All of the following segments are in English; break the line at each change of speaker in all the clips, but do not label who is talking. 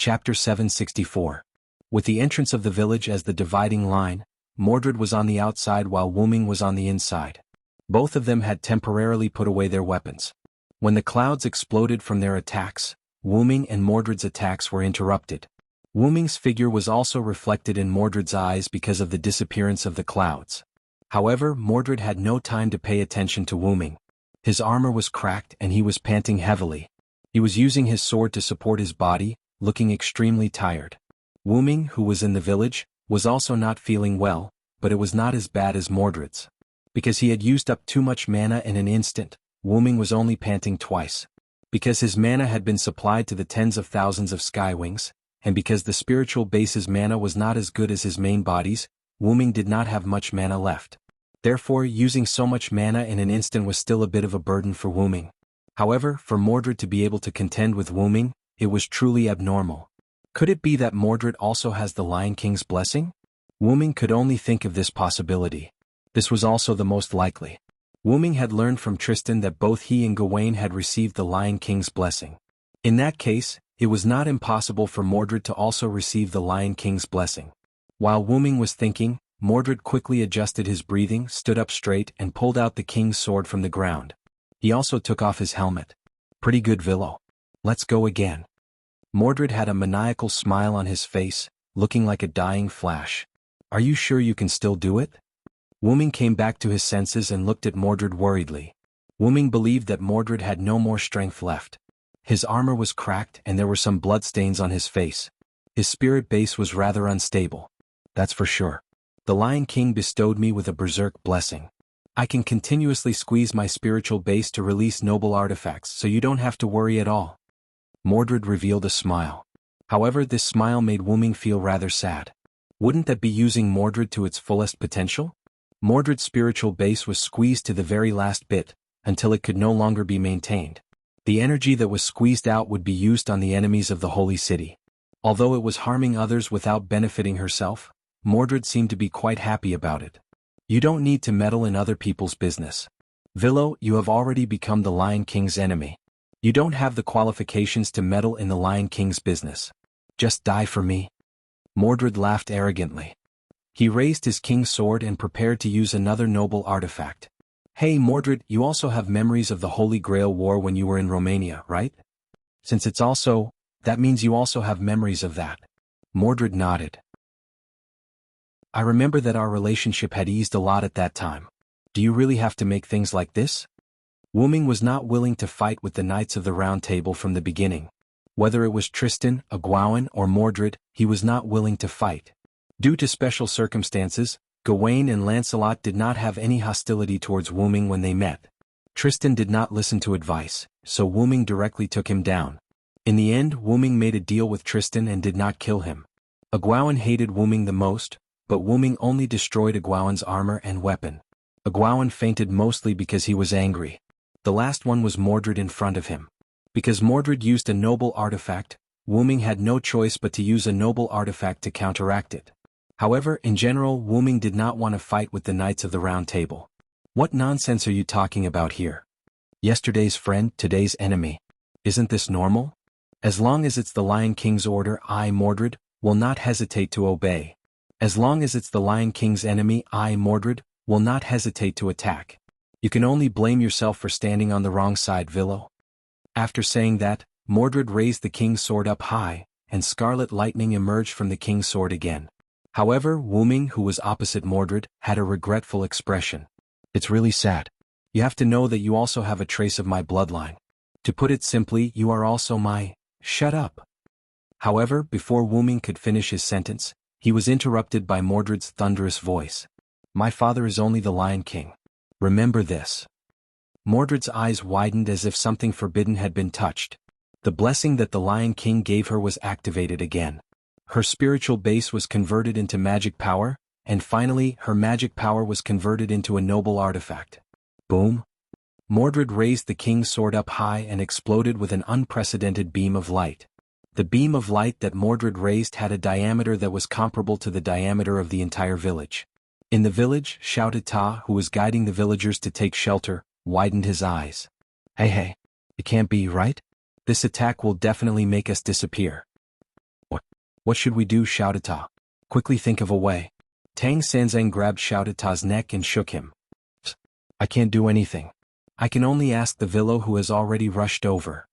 Chapter 764. With the entrance of the village as the dividing line, Mordred was on the outside while Wuming was on the inside. Both of them had temporarily put away their weapons. When the clouds exploded from their attacks, Wuming and Mordred's attacks were interrupted. Wuming's figure was also reflected in Mordred's eyes because of the disappearance of the clouds. However, Mordred had no time to pay attention to Wuming. His armor was cracked and he was panting heavily. He was using his sword to support his body, looking extremely tired. Wuming, who was in the village, was also not feeling well, but it was not as bad as Mordred's. Because he had used up too much mana in an instant, Wuming was only panting twice. Because his mana had been supplied to the tens of thousands of Skywings, and because the spiritual base's mana was not as good as his main body's, Wuming did not have much mana left. Therefore, using so much mana in an instant was still a bit of a burden for Wuming. However, for Mordred to be able to contend with Wuming, it was truly abnormal. Could it be that Mordred also has the Lion King's blessing? Wuming could only think of this possibility. This was also the most likely. Wuming had learned from Tristan that both he and Gawain had received the Lion King's blessing. In that case, it was not impossible for Mordred to also receive the Lion King's blessing. While Wuming was thinking, Mordred quickly adjusted his breathing, stood up straight, and pulled out the king's sword from the ground. He also took off his helmet. Pretty good, Villo. Let's go again. Mordred had a maniacal smile on his face, looking like a dying flash. Are you sure you can still do it? Wuming came back to his senses and looked at Mordred worriedly. Wuming believed that Mordred had no more strength left. His armor was cracked and there were some bloodstains on his face. His spirit base was rather unstable. That's for sure. The Lion King bestowed me with a berserk blessing. I can continuously squeeze my spiritual base to release noble artifacts, so you don't have to worry at all. Mordred revealed a smile. However, this smile made Wuming feel rather sad. Wouldn't that be using Mordred to its fullest potential? Mordred's spiritual base was squeezed to the very last bit, until it could no longer be maintained. The energy that was squeezed out would be used on the enemies of the Holy City. Although it was harming others without benefiting herself, Mordred seemed to be quite happy about it. You don't need to meddle in other people's business. Villo, you have already become the Lion King's enemy. You don't have the qualifications to meddle in the Lion King's business. Just die for me. Mordred laughed arrogantly. He raised his king's sword and prepared to use another noble artifact. Hey Mordred, you also have memories of the Holy Grail War when you were in Romania, right? Since it's also, that means you also have memories of that. Mordred nodded. I remember that our relationship had eased a lot at that time. Do you really have to make things like this? Wuming was not willing to fight with the Knights of the Round Table from the beginning. Whether it was Tristan, Gawain, or Mordred, he was not willing to fight. Due to special circumstances, Gawain and Lancelot did not have any hostility towards Wuming when they met. Tristan did not listen to advice, so Wuming directly took him down. In the end, Wuming made a deal with Tristan and did not kill him. Gawain hated Wuming the most, but Wuming only destroyed Gawain's armor and weapon. Gawain fainted mostly because he was angry. The last one was Mordred in front of him. Because Mordred used a noble artifact, Wuming had no choice but to use a noble artifact to counteract it. However, in general, Wuming did not want to fight with the Knights of the Round Table. What nonsense are you talking about here? Yesterday's friend, today's enemy. Isn't this normal? As long as it's the Lion King's order, I, Mordred, will not hesitate to obey. As long as it's the Lion King's enemy, I, Mordred, will not hesitate to attack. You can only blame yourself for standing on the wrong side, Villo. After saying that, Mordred raised the king's sword up high, and scarlet lightning emerged from the king's sword again. However, Wuming, who was opposite Mordred, had a regretful expression. It's really sad. You have to know that you also have a trace of my bloodline. To put it simply, you are also my... Shut up. However, before Wuming could finish his sentence, he was interrupted by Mordred's thunderous voice. My father is only the Lion King. Remember this. Mordred's eyes widened as if something forbidden had been touched. The blessing that the Lion King gave her was activated again. Her spiritual base was converted into magic power, and finally, her magic power was converted into a noble artifact. Boom! Mordred raised the king's sword up high and exploded with an unprecedented beam of light. The beam of light that Mordred raised had a diameter that was comparable to the diameter of the entire village. In the village, shouted Ta, who was guiding the villagers to take shelter, widened his eyes. Hey, it can't be, right? This attack will definitely make us disappear. What should we do? Shouted Ta. Quickly think of a way. Tang Sanzang grabbed Shouted Ta's neck and shook him. I can't do anything. I can only ask the Villo who has already rushed over.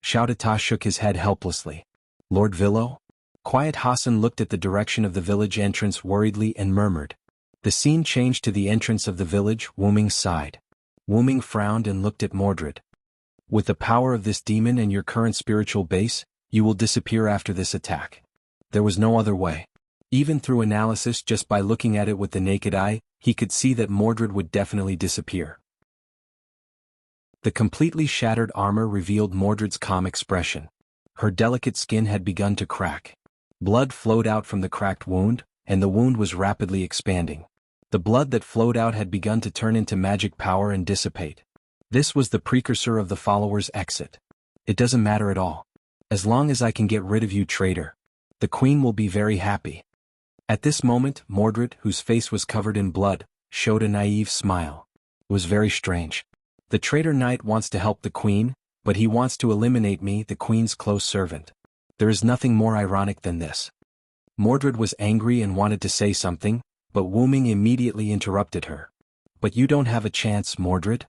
Shouted Ta shook his head helplessly. Lord Villo? Quiet Hassan looked at the direction of the village entrance worriedly and murmured. The scene changed to the entrance of the village. Wuming sighed. Wuming frowned and looked at Mordred. With the power of this demon and your current spiritual base, you will disappear after this attack. There was no other way. Even through analysis, just by looking at it with the naked eye, he could see that Mordred would definitely disappear. The completely shattered armor revealed Mordred's calm expression. Her delicate skin had begun to crack. Blood flowed out from the cracked wound, and the wound was rapidly expanding. The blood that flowed out had begun to turn into magic power and dissipate. This was the precursor of the followers' exit. It doesn't matter at all. As long as I can get rid of you, traitor. The queen will be very happy. At this moment, Mordred, whose face was covered in blood, showed a naive smile. It was very strange. The traitor knight wants to help the queen, but he wants to eliminate me, the queen's close servant. There is nothing more ironic than this. Mordred was angry and wanted to say something, but Wuming immediately interrupted her. But you don't have a chance, Mordred.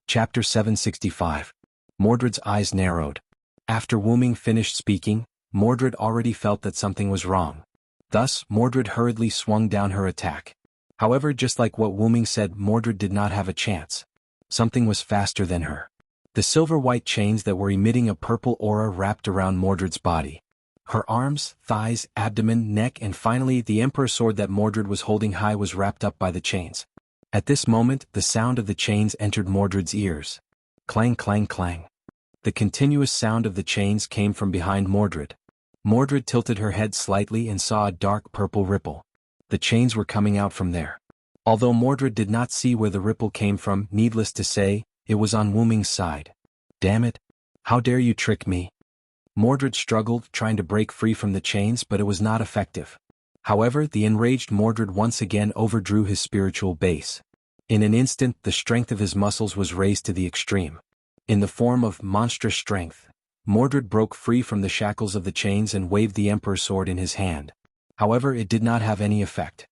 Chapter 765. Mordred's eyes narrowed. After Wuming finished speaking, Mordred already felt that something was wrong. Thus, Mordred hurriedly swung down her attack. However, just like what Wuming said, Mordred did not have a chance. Something was faster than her. The silver-white chains that were emitting a purple aura wrapped around Mordred's body. Her arms, thighs, abdomen, neck, and finally the emperor sword that Mordred was holding high was wrapped up by the chains. At this moment, the sound of the chains entered Mordred's ears. Clang, clang, clang. The continuous sound of the chains came from behind Mordred. Mordred tilted her head slightly and saw a dark purple ripple. The chains were coming out from there. Although Mordred did not see where the ripple came from, needless to say, it was on Wuming's side. Damn it! How dare you trick me? Mordred struggled, trying to break free from the chains, but it was not effective. However, the enraged Mordred once again overdrew his spiritual base. In an instant, the strength of his muscles was raised to the extreme. In the form of monstrous strength, Mordred broke free from the shackles of the chains and waved the Emperor's sword in his hand. However, it did not have any effect.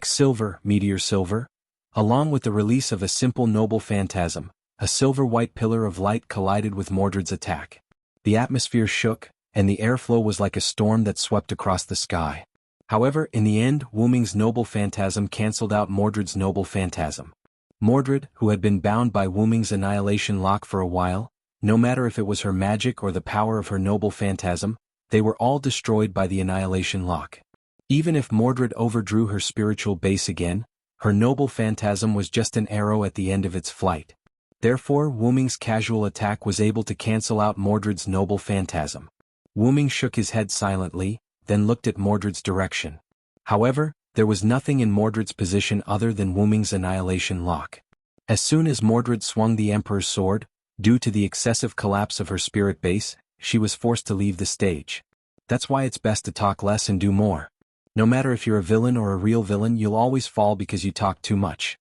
Silver, meteor silver. Along with the release of a simple noble phantasm, a silver-white pillar of light collided with Mordred's attack. The atmosphere shook, and the airflow was like a storm that swept across the sky. However, in the end, Wuming's noble phantasm cancelled out Mordred's noble phantasm. Mordred, who had been bound by Wuming's annihilation lock for a while, no matter if it was her magic or the power of her noble phantasm, they were all destroyed by the annihilation lock. Even if Mordred overdrew her spiritual base again, her noble phantasm was just an arrow at the end of its flight. Therefore, Wuming's casual attack was able to cancel out Mordred's noble phantasm. Wuming shook his head silently, then looked at Mordred's direction. However, there was nothing in Mordred's position other than Wuming's annihilation lock. As soon as Mordred swung the Emperor's sword, due to the excessive collapse of her spirit base, she was forced to leave the stage. That's why it's best to talk less and do more. No matter if you're a villain or a real villain, you'll always fall because you talk too much.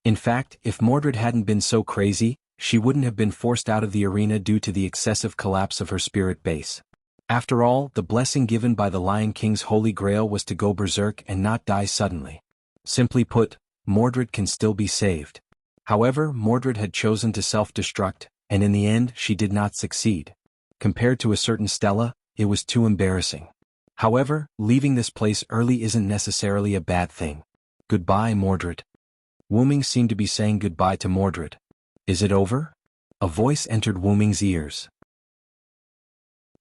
In fact, if Mordred hadn't been so crazy, she wouldn't have been forced out of the arena due to the excessive collapse of her spirit base. After all, the blessing given by the Lion King's Holy Grail was to go berserk and not die suddenly. Simply put, Mordred can still be saved. However, Mordred had chosen to self-destruct, and in the end she did not succeed. Compared to a certain Stella, it was too embarrassing. However, leaving this place early isn't necessarily a bad thing. Goodbye, Mordred. Wuming seemed to be saying goodbye to Mordred. Is it over? A voice entered Wuming's ears.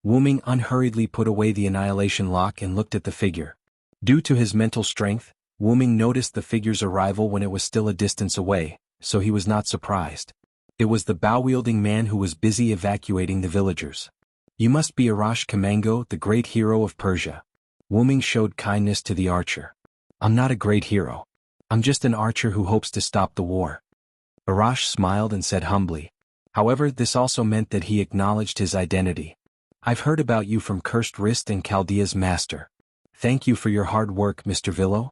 Wuming unhurriedly put away the annihilation lock and looked at the figure. Due to his mental strength, Wuming noticed the figure's arrival when it was still a distance away, so he was not surprised. It was the bow-wielding man who was busy evacuating the villagers. You must be Arash Kamango, the great hero of Persia. Wuming showed kindness to the archer. I'm not a great hero. I'm just an archer who hopes to stop the war. Arash smiled and said humbly. However, this also meant that he acknowledged his identity. I've heard about you from Cursed Wrist and Chaldea's master. Thank you for your hard work, Mr. Villo.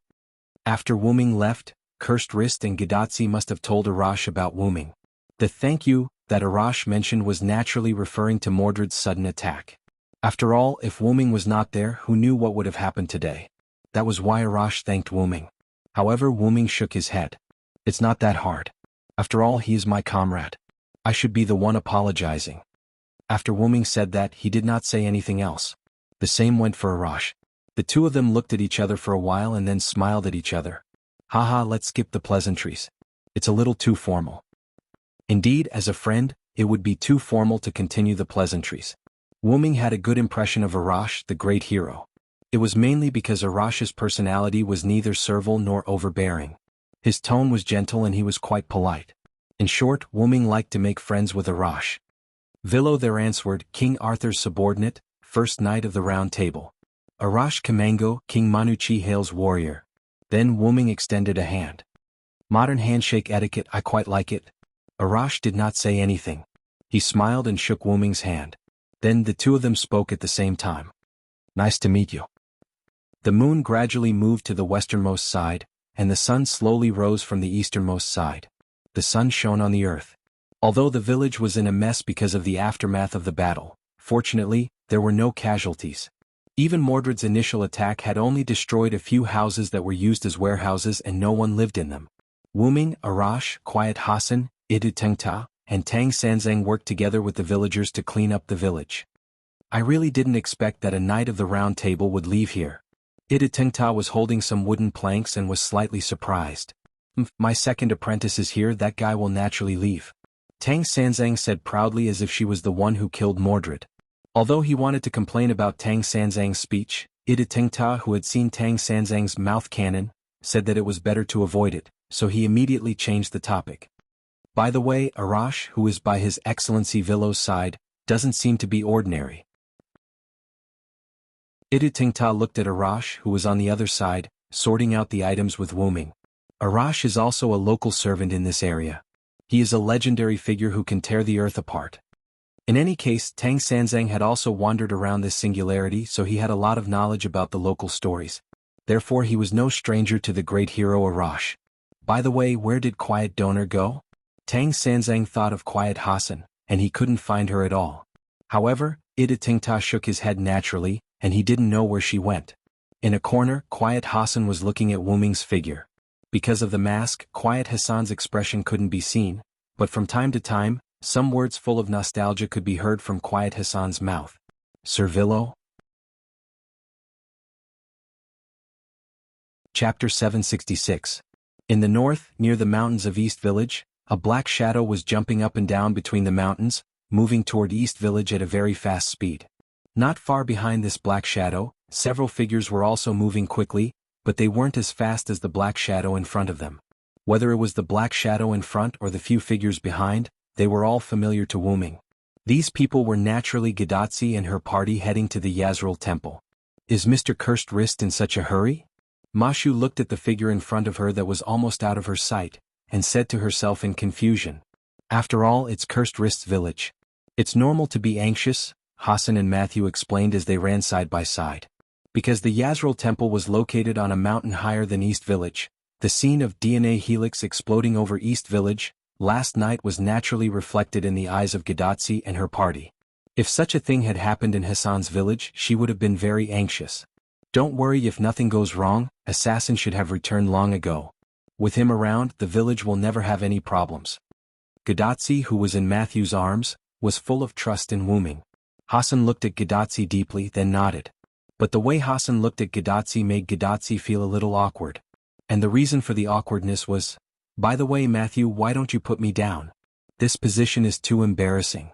After Wuming left, Cursed Wrist and Gadatsi must have told Arash about Wuming. The thank you that Arash mentioned was naturally referring to Mordred's sudden attack. After all, if Wuming was not there, who knew what would have happened today? That was why Arash thanked Wuming. However, Wuming shook his head. It's not that hard. After all, he is my comrade. I should be the one apologizing. After Wuming said that, he did not say anything else. The same went for Arash. The two of them looked at each other for a while and then smiled at each other. Haha, let's skip the pleasantries. It's a little too formal. Indeed, as a friend, it would be too formal to continue the pleasantries. Wuming had a good impression of Arash, the great hero. It was mainly because Arash's personality was neither servile nor overbearing. His tone was gentle and he was quite polite. In short, Wuming liked to make friends with Arash. Villo there answered, King Arthur's subordinate, first knight of the Round Table. Arash Kamango, King Manuchi Hale's warrior. Then Wuming extended a hand. Modern handshake etiquette, I quite like it. Arash did not say anything. He smiled and shook Wuming's hand. Then the two of them spoke at the same time. Nice to meet you. The moon gradually moved to the westernmost side, and the sun slowly rose from the easternmost side. The sun shone on the earth. Although the village was in a mess because of the aftermath of the battle, fortunately, there were no casualties. Even Mordred's initial attack had only destroyed a few houses that were used as warehouses and no one lived in them. Wuming, Arash, Quiet Hassan, Idu Tengta, and Tang Sanzang worked together with the villagers to clean up the village. I really didn't expect that a knight of the Round Table would leave here. Idu Tengta was holding some wooden planks and was slightly surprised. My second apprentice is here, that guy will naturally leave. Tang Sanzang said proudly as if she was the one who killed Mordred. Although he wanted to complain about Tang Sanzang's speech, Idu Tengta, who had seen Tang Sanzang's mouth cannon, said that it was better to avoid it, so he immediately changed the topic. By the way, Arash, who is by His Excellency Villo's side, doesn't seem to be ordinary. Idu Tengta looked at Arash, who was on the other side, sorting out the items with Wuming. Arash is also a local servant in this area. He is a legendary figure who can tear the earth apart. In any case, Tang Sanzang had also wandered around this singularity, so he had a lot of knowledge about the local stories. Therefore he was no stranger to the great hero Arash. By the way, where did Quiet Donor go? Tang Sanzang thought of Quiet Hassan, and he couldn't find her at all. However, Idu Tengta shook his head naturally, and he didn't know where she went. In a corner, Quiet Hassan was looking at Wuming's figure. Because of the mask, Quiet Hassan's expression couldn't be seen, but from time to time, some words full of nostalgia could be heard from Quiet Hassan's mouth. Sir Villo? Chapter 766. In the north, near the mountains of East Village, a black shadow was jumping up and down between the mountains, moving toward East Village at a very fast speed. Not far behind this black shadow, several figures were also moving quickly, but they weren't as fast as the black shadow in front of them. Whether it was the black shadow in front or the few figures behind, they were all familiar to Wuming. These people were naturally Gadatsi and her party heading to the Yazril temple. Is Mr. Cursed Wrist in such a hurry? Mashu looked at the figure in front of her that was almost out of her sight, and said to herself in confusion. After all, it's Cursed Wrist's village. It's normal to be anxious, Hassan and Matthew explained as they ran side by side. Because the Yazril temple was located on a mountain higher than East Village, the scene of DNA helix exploding over East Village last night was naturally reflected in the eyes of Gadatsi and her party. If such a thing had happened in Hassan's village, she would have been very anxious. Don't worry, if nothing goes wrong, Assassin should have returned long ago. With him around, the village will never have any problems. Gadatsi, who was in Matthew's arms, was full of trust in Wuming. Hassan looked at Gadatsi deeply, then nodded. But the way Hassan looked at Gadatsi made Gadatsi feel a little awkward. And the reason for the awkwardness was, by the way, Matthew, why don't you put me down? This position is too embarrassing.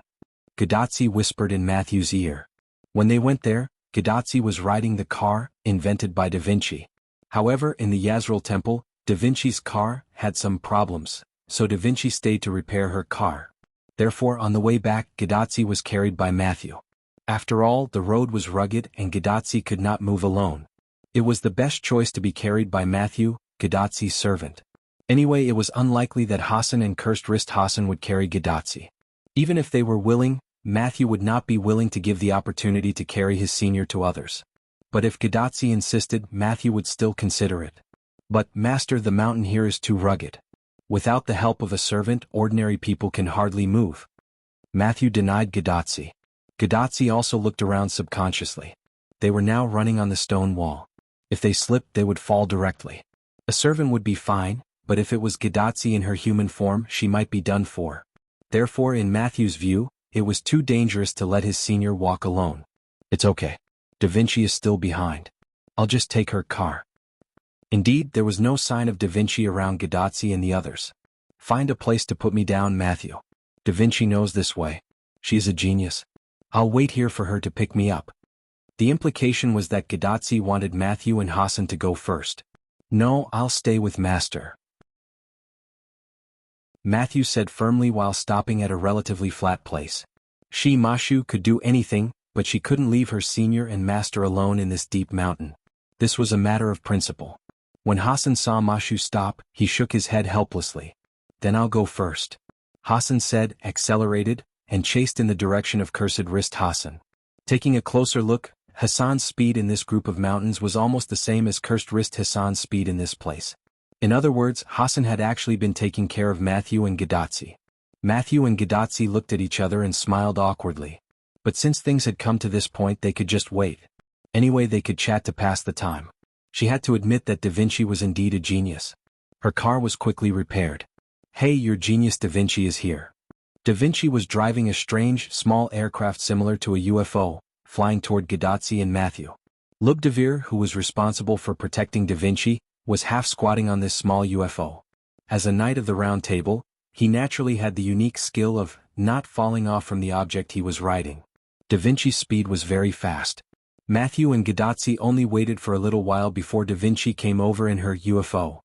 Gadatsi whispered in Matthew's ear. When they went there, Gadatsi was riding the car, invented by Da Vinci. However, in the Yazril temple, Da Vinci's car had some problems, so Da Vinci stayed to repair her car. Therefore, on the way back, Gadatsi was carried by Matthew. After all, the road was rugged and Gadatsi could not move alone. It was the best choice to be carried by Matthew, Gadatsi's servant. Anyway, it was unlikely that Hassan and Cursed Wrist Hassan would carry Gadatsi. Even if they were willing, Matthew would not be willing to give the opportunity to carry his senior to others. But if Gadatsi insisted, Matthew would still consider it. But, Master, the mountain here is too rugged. Without the help of a servant, ordinary people can hardly move. Matthew denied Gadotsi. Gadotsi also looked around subconsciously. They were now running on the stone wall. If they slipped, they would fall directly. A servant would be fine, but if it was Gadotsi in her human form, she might be done for. Therefore, in Matthew's view, it was too dangerous to let his senior walk alone. It's okay. Da Vinci is still behind. I'll just take her car. Indeed, there was no sign of Da Vinci around Gadotsi and the others. Find a place to put me down, Matthew. Da Vinci knows this way. She is a genius. I'll wait here for her to pick me up. The implication was that Gadotsi wanted Matthew and Hassan to go first. No, I'll stay with Master, Matthew said firmly while stopping at a relatively flat place. She, Mashu, could do anything, but she couldn't leave her senior and master alone in this deep mountain. This was a matter of principle. When Hassan saw Mashu stop, he shook his head helplessly. Then I'll go first, Hassan said, accelerated, and chased in the direction of Cursed Wrist Hassan. Taking a closer look, Hassan's speed in this group of mountains was almost the same as Cursed Wrist Hassan's speed in this place. In other words, Hassan had actually been taking care of Matthew and Gadotsi. Matthew and Gadotsi looked at each other and smiled awkwardly. But since things had come to this point, they could just wait. Anyway, they could chat to pass the time. She had to admit that Da Vinci was indeed a genius. Her car was quickly repaired. Hey, your genius Da Vinci is here. Da Vinci was driving a strange, small aircraft similar to a UFO, flying toward Gadotsi and Matthew. Lubdavir, who was responsible for protecting Da Vinci, was half-squatting on this small UFO. As a knight of the Round Table, he naturally had the unique skill of not falling off from the object he was riding. Da Vinci's speed was very fast. Matthew and Gadotsi only waited for a little while before Da Vinci came over in her UFO.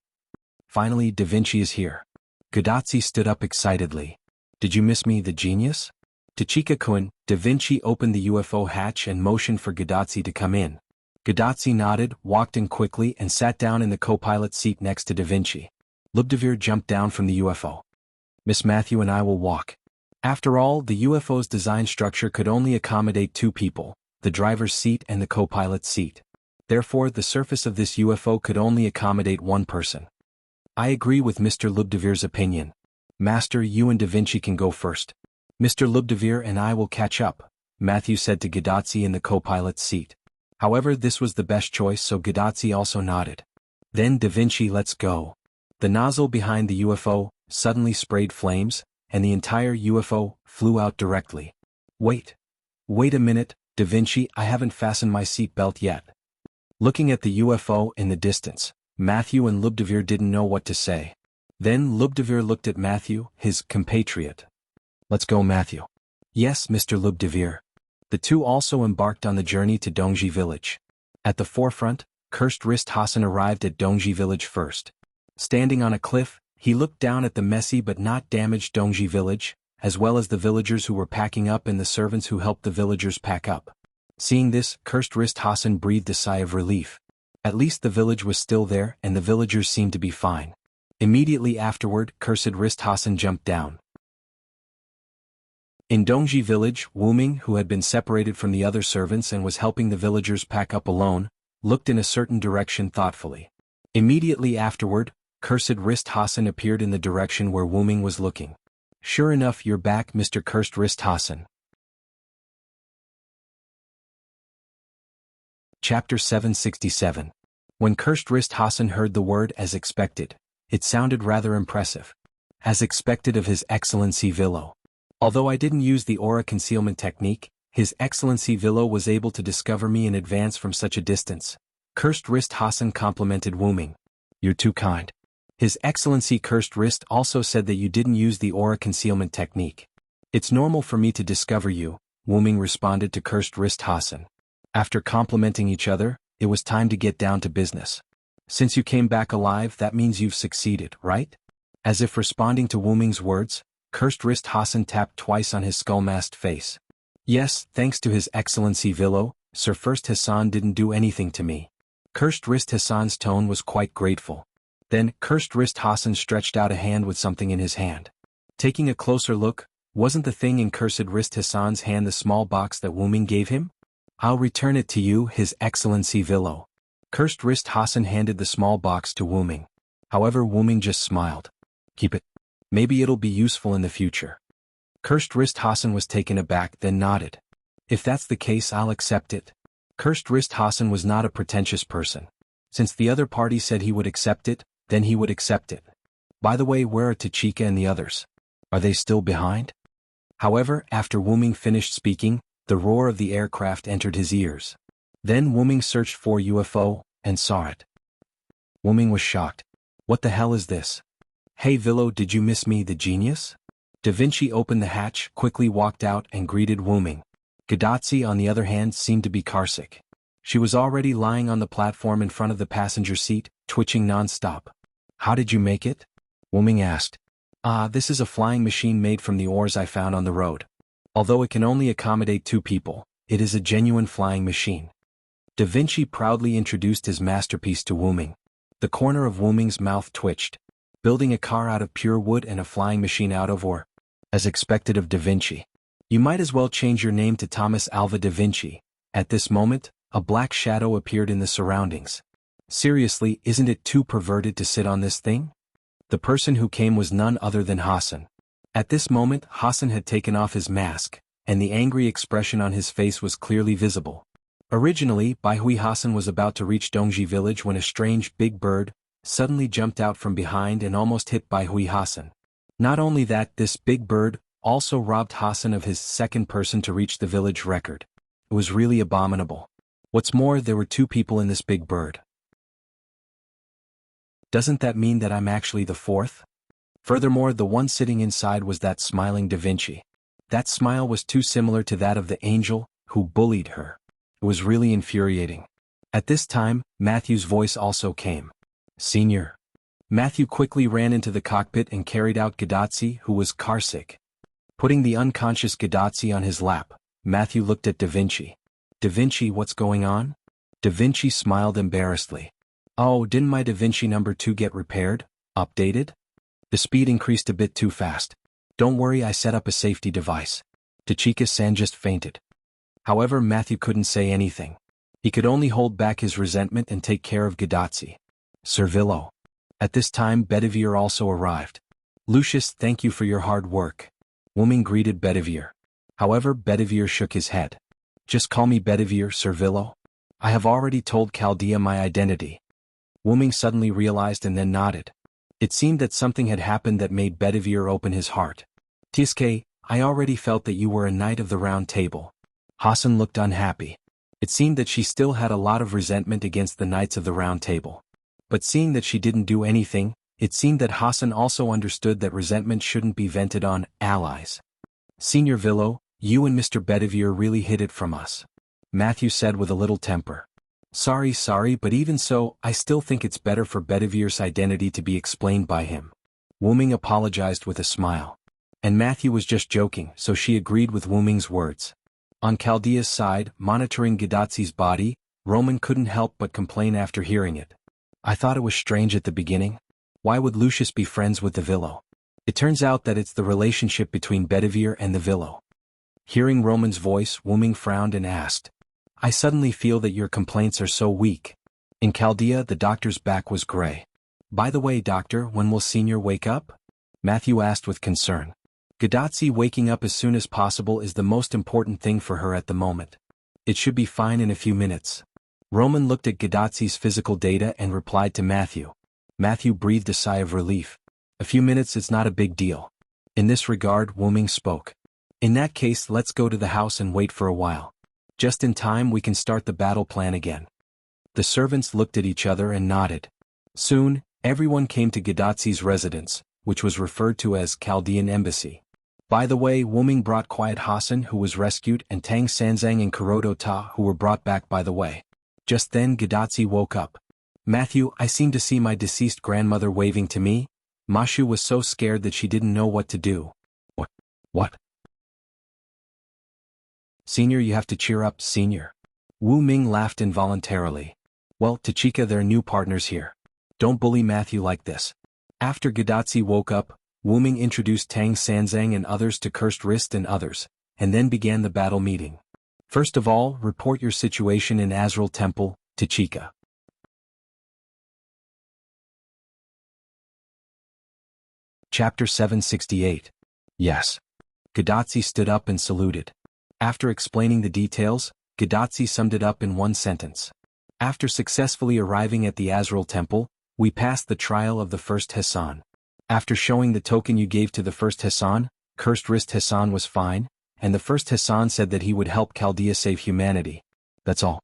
Finally, Da Vinci is here. Gadotsi stood up excitedly. Did you miss me, the genius? To Chika-kun, Da Vinci opened the UFO hatch and motioned for Gadotsi to come in. Gadotsi nodded, walked in quickly, and sat down in the co-pilot seat next to Da Vinci. Lubdavir jumped down from the UFO. Miss Matthew and I will walk. After all, the UFO's design structure could only accommodate two people, the driver's seat and the co-pilot's seat. Therefore, the surface of this UFO could only accommodate one person. I agree with Mr. Lubdavir's opinion. Master, you and Da Vinci can go first. Mr. Lubdavir and I will catch up, Matthew said to Gadotsi in the co-pilot's seat. However, this was the best choice, so Gadotsi also nodded. Then Da Vinci, let's go. The nozzle behind the UFO suddenly sprayed flames, and the entire UFO flew out directly. Wait a minute, Da Vinci, I haven't fastened my seat belt yet. Looking at the UFO in the distance, Matthew and Lubdavir didn't know what to say. Then Lubdavir looked at Matthew, his compatriot. Let's go, Matthew. Yes, Mr. Lubdavir. The two also embarked on the journey to Dongji village. At the forefront, Cursed Wrist Hassan arrived at Dongji village first. Standing on a cliff, he looked down at the messy but not damaged Dongji village, as well as the villagers who were packing up and the servants who helped the villagers pack up. Seeing this, Cursed Wrist Hassan breathed a sigh of relief. At least the village was still there and the villagers seemed to be fine. Immediately afterward, Cursed Wrist Hassan jumped down. In Dongji village, Wuming, who had been separated from the other servants and was helping the villagers pack up alone, looked in a certain direction thoughtfully. Immediately afterward, Cursed Wrist Hassan appeared in the direction where Wuming was looking. Sure enough, you're back, Mr. Cursed Wrist Hassan. Chapter 767. When Cursed Wrist Hassan heard the word as expected, it sounded rather impressive. As expected of His Excellency Villo. Although I didn't use the aura concealment technique, His Excellency Villo was able to discover me in advance from such a distance. Cursed Wrist Hassan complimented Wuming. You're too kind. His Excellency Cursed Wrist also said that you didn't use the aura concealment technique. It's normal for me to discover you, Wuming responded to Cursed Wrist Hassan. After complimenting each other, it was time to get down to business. Since you came back alive, that means you've succeeded, right? As if responding to Wuming's words, Cursed Wrist Hassan tapped twice on his skull-masked face. Yes, thanks to His Excellency Villo, Sir First Hassan didn't do anything to me. Cursed Wrist Hassan's tone was quite grateful. Then, Cursed Wrist Hassan stretched out a hand with something in his hand. Taking a closer look, wasn't the thing in Cursed Wrist Hassan's hand the small box that Wuming gave him? I'll return it to you, His Excellency Villo. Cursed Wrist Hassan handed the small box to Wuming. However, Wuming just smiled. Keep it. Maybe it'll be useful in the future. Cursed Wrist Hassan was taken aback then nodded. If that's the case, I'll accept it. Cursed Wrist Hassan was not a pretentious person. Since the other party said he would accept it, then he would accept it. By the way, where are Tachika and the others? Are they still behind? However, after Wuming finished speaking, the roar of the aircraft entered his ears. Then Wuming searched for UFO, and saw it. Wuming was shocked. What the hell is this? Hey Villo, did you miss me, the genius? Da Vinci opened the hatch, quickly walked out and greeted Wuming. Gadatsi, on the other hand, seemed to be carsick. She was already lying on the platform in front of the passenger seat, twitching non-stop. How did you make it? Wuming asked. This is a flying machine made from the oars I found on the road. Although it can only accommodate 2 people, it is a genuine flying machine. Da Vinci proudly introduced his masterpiece to Wuming. The corner of Wuming's mouth twitched. Building a car out of pure wood and a flying machine out of ore. As expected of Da Vinci. You might as well change your name to Thomas Alva Da Vinci. At this moment, a black shadow appeared in the surroundings. Seriously, isn't it too perverted to sit on this thing? The person who came was none other than Hassan. At this moment, Hassan had taken off his mask, and the angry expression on his face was clearly visible. Originally, Baihui Hassan was about to reach Dongji village when a strange big bird suddenly jumped out from behind and almost hit Baihui Hassan. Not only that, this big bird also robbed Hassan of his second person to reach the village record. It was really abominable. What's more, there were 2 people in this big bird. Doesn't that mean that I'm actually the 4th? Furthermore, the one sitting inside was that smiling Da Vinci. That smile was too similar to that of the angel who bullied her. It was really infuriating. At this time, Matthew's voice also came. Senior. Matthew quickly ran into the cockpit and carried out Gadatsi, who was carsick. Putting the unconscious Gadatsi on his lap, Matthew looked at Da Vinci. Da Vinci, what's going on? Da Vinci smiled embarrassedly. Oh, didn't my Da Vinci number 2 get repaired? Updated? The speed increased a bit too fast. Don't worry, I set up a safety device. Tachika-san just fainted. However, Matthew couldn't say anything. He could only hold back his resentment and take care of Gadatsi. Sir Villo. At this time, Bedivere also arrived. Lucius, thank you for your hard work. Wuming greeted Bedivere. However, Bedivere shook his head. Just call me Bedivere, Sir Villo. I have already told Chaldea my identity. Wuming suddenly realized and then nodded. It seemed that something had happened that made Bedivere open his heart. Tisuke, I already felt that you were a knight of the round table. Hassan looked unhappy. It seemed that she still had a lot of resentment against the knights of the round table. But seeing that she didn't do anything, it seemed that Hassan also understood that resentment shouldn't be vented on allies. Senior Villo, you and Mr. Bedivere really hid it from us. Matthew said with a little temper. Sorry, but even so, I still think it's better for Bedivere's identity to be explained by him. Wuming apologized with a smile. And Matthew was just joking, so she agreed with Wuming's words. On Chaldea's side, monitoring Gadatsi's body, Roman couldn't help but complain after hearing it. I thought it was strange at the beginning. Why would Lucius be friends with the Villo? It turns out that it's the relationship between Bedivere and the Villo. Hearing Roman's voice, Wuming frowned and asked. I suddenly feel that your complaints are so weak. In Chaldea, the doctor's back was gray. By the way, doctor, when will Senior wake up? Matthew asked with concern. Gadatsi waking up as soon as possible is the most important thing for her at the moment. It should be fine in a few minutes. Roman looked at Gadatsi's physical data and replied to Matthew. Matthew breathed a sigh of relief. A few minutes is not a big deal. In this regard, Wuming spoke. In that case, let's go to the house and wait for a while. Just in time we can start the battle plan again. The servants looked at each other and nodded. Soon, everyone came to Gadatsi's residence, which was referred to as Chaldean Embassy. By the way, Wuming brought Quiet Hassan, who was rescued, and Tang Sanzang and Kurodo Ta, who were brought back by the way. Just then Gadatsi woke up. Matthew, I seem to see my deceased grandmother waving to me. Mashu was so scared that she didn't know what to do. What? Senior, you have to cheer up, Senior. Wu Ming laughed involuntarily. Well, Tachika, they're new partners here. Don't bully Matthew like this. After Gadatsi woke up, Wu Ming introduced Tang Sanzang and others to Cursed Wrist and others, and then began the battle meeting. First of all, report your situation in Azrael Temple, Tachika. Chapter 768. Yes. Gadotsi stood up and saluted. After explaining the details, Gadotsi summed it up in one sentence. After successfully arriving at the Azrael Temple, we passed the trial of the first Hassan. After showing the token you gave to the first Hassan, Cursed Wrist Hassan was fine, and the first Hassan said that he would help Chaldea save humanity. That's all.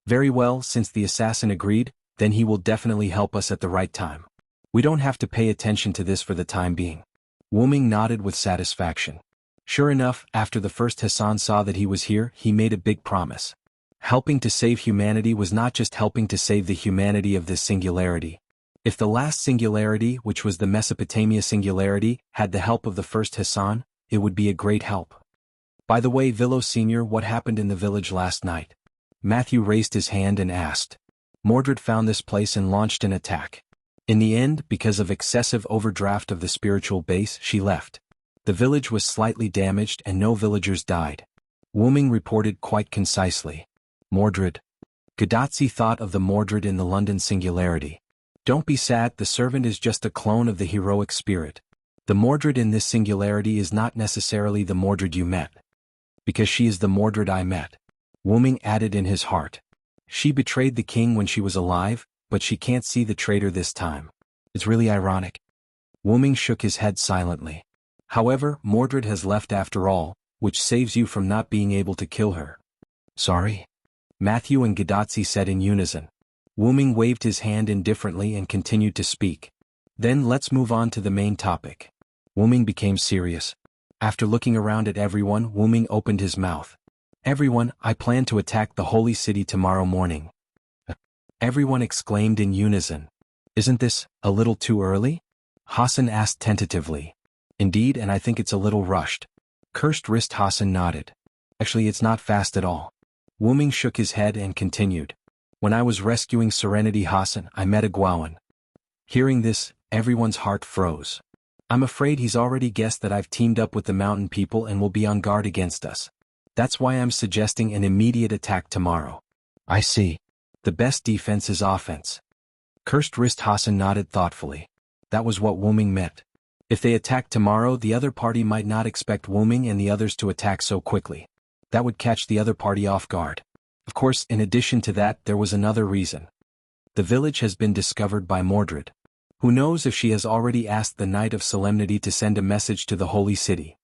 Very well, since the assassin agreed, then he will definitely help us at the right time. We don't have to pay attention to this for the time being. Wu Ming nodded with satisfaction. Sure enough, after the first Hassan saw that he was here, he made a big promise. Helping to save humanity was not just helping to save the humanity of this singularity. If the last singularity, which was the Mesopotamia singularity, had the help of the first Hassan, it would be a great help. By the way, Villo Sr., what happened in the village last night? Matthew raised his hand and asked. Mordred found this place and launched an attack. In the end, because of excessive overdraft of the spiritual base, she left. The village was slightly damaged and no villagers died. Wu Ming reported quite concisely. Mordred. Gadotsi thought of the Mordred in the London singularity. Don't be sad, the servant is just a clone of the heroic spirit. The Mordred in this singularity is not necessarily the Mordred you met. Because she is the Mordred I met. Wu Ming added in his heart. She betrayed the king when she was alive, but she can't see the traitor this time. It's really ironic. Wu Ming shook his head silently. However, Mordred has left after all, which saves you from not being able to kill her. Sorry? Matthew and Gadotsi said in unison. Wu Ming waved his hand indifferently and continued to speak. Then let's move on to the main topic. Wu Ming became serious. After looking around at everyone, Wu Ming opened his mouth. Everyone, I plan to attack the holy city tomorrow morning. Everyone exclaimed in unison. Isn't this a little too early? Hassan asked tentatively. Indeed, and I think it's a little rushed. Cursed Wrist Hassan nodded. Actually, it's not fast at all. Wu Ming shook his head and continued. When I was rescuing Serenity Hassan, I met a Gwawan. Hearing this, everyone's heart froze. I'm afraid he's already guessed that I've teamed up with the mountain people and will be on guard against us. That's why I'm suggesting an immediate attack tomorrow. I see. The best defense is offense. Cursed Wrist Hassan nodded thoughtfully. That was what Wu Ming meant. If they attack tomorrow, the other party might not expect Wu Ming and the others to attack so quickly. That would catch the other party off guard. Of course, in addition to that, there was another reason. The village has been discovered by Mordred. Who knows if she has already asked the Knight of Solemnity to send a message to the Holy City.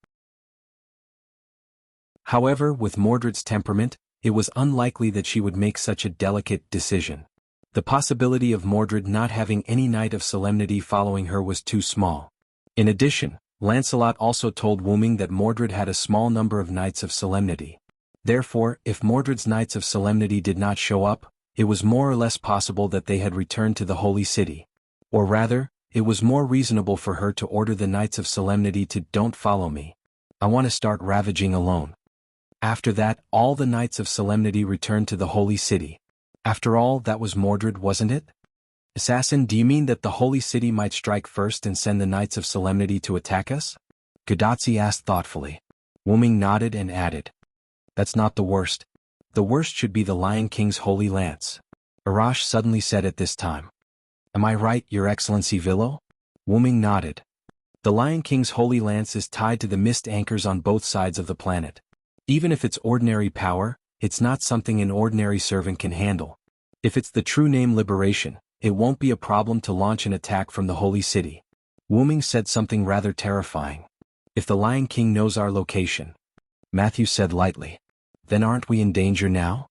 However, with Mordred's temperament, it was unlikely that she would make such a delicate decision. The possibility of Mordred not having any Knight of Solemnity following her was too small. In addition, Lancelot also told Wu Ming that Mordred had a small number of Knights of Solemnity. Therefore, if Mordred's Knights of Solemnity did not show up, it was more or less possible that they had returned to the Holy City. Or rather, it was more reasonable for her to order the Knights of Solemnity to "Don't follow me. I want to start ravaging alone." After that, all the Knights of Solemnity returned to the Holy City. After all, that was Mordred, wasn't it? Assassin, do you mean that the Holy City might strike first and send the Knights of Solemnity to attack us? Gadotsi asked thoughtfully. Wu Ming nodded and added. That's not the worst. The worst should be the Lion King's Holy Lance. Arash suddenly said at this time. Am I right, Your Excellency Villo? Wu Ming nodded. The Lion King's Holy Lance is tied to the mist anchors on both sides of the planet. Even if it's ordinary power, it's not something an ordinary servant can handle. If it's the true name Liberation, it won't be a problem to launch an attack from the Holy City. Wu Ming said something rather terrifying. If the Lion King knows our location. Matthew said lightly. Then aren't we in danger now?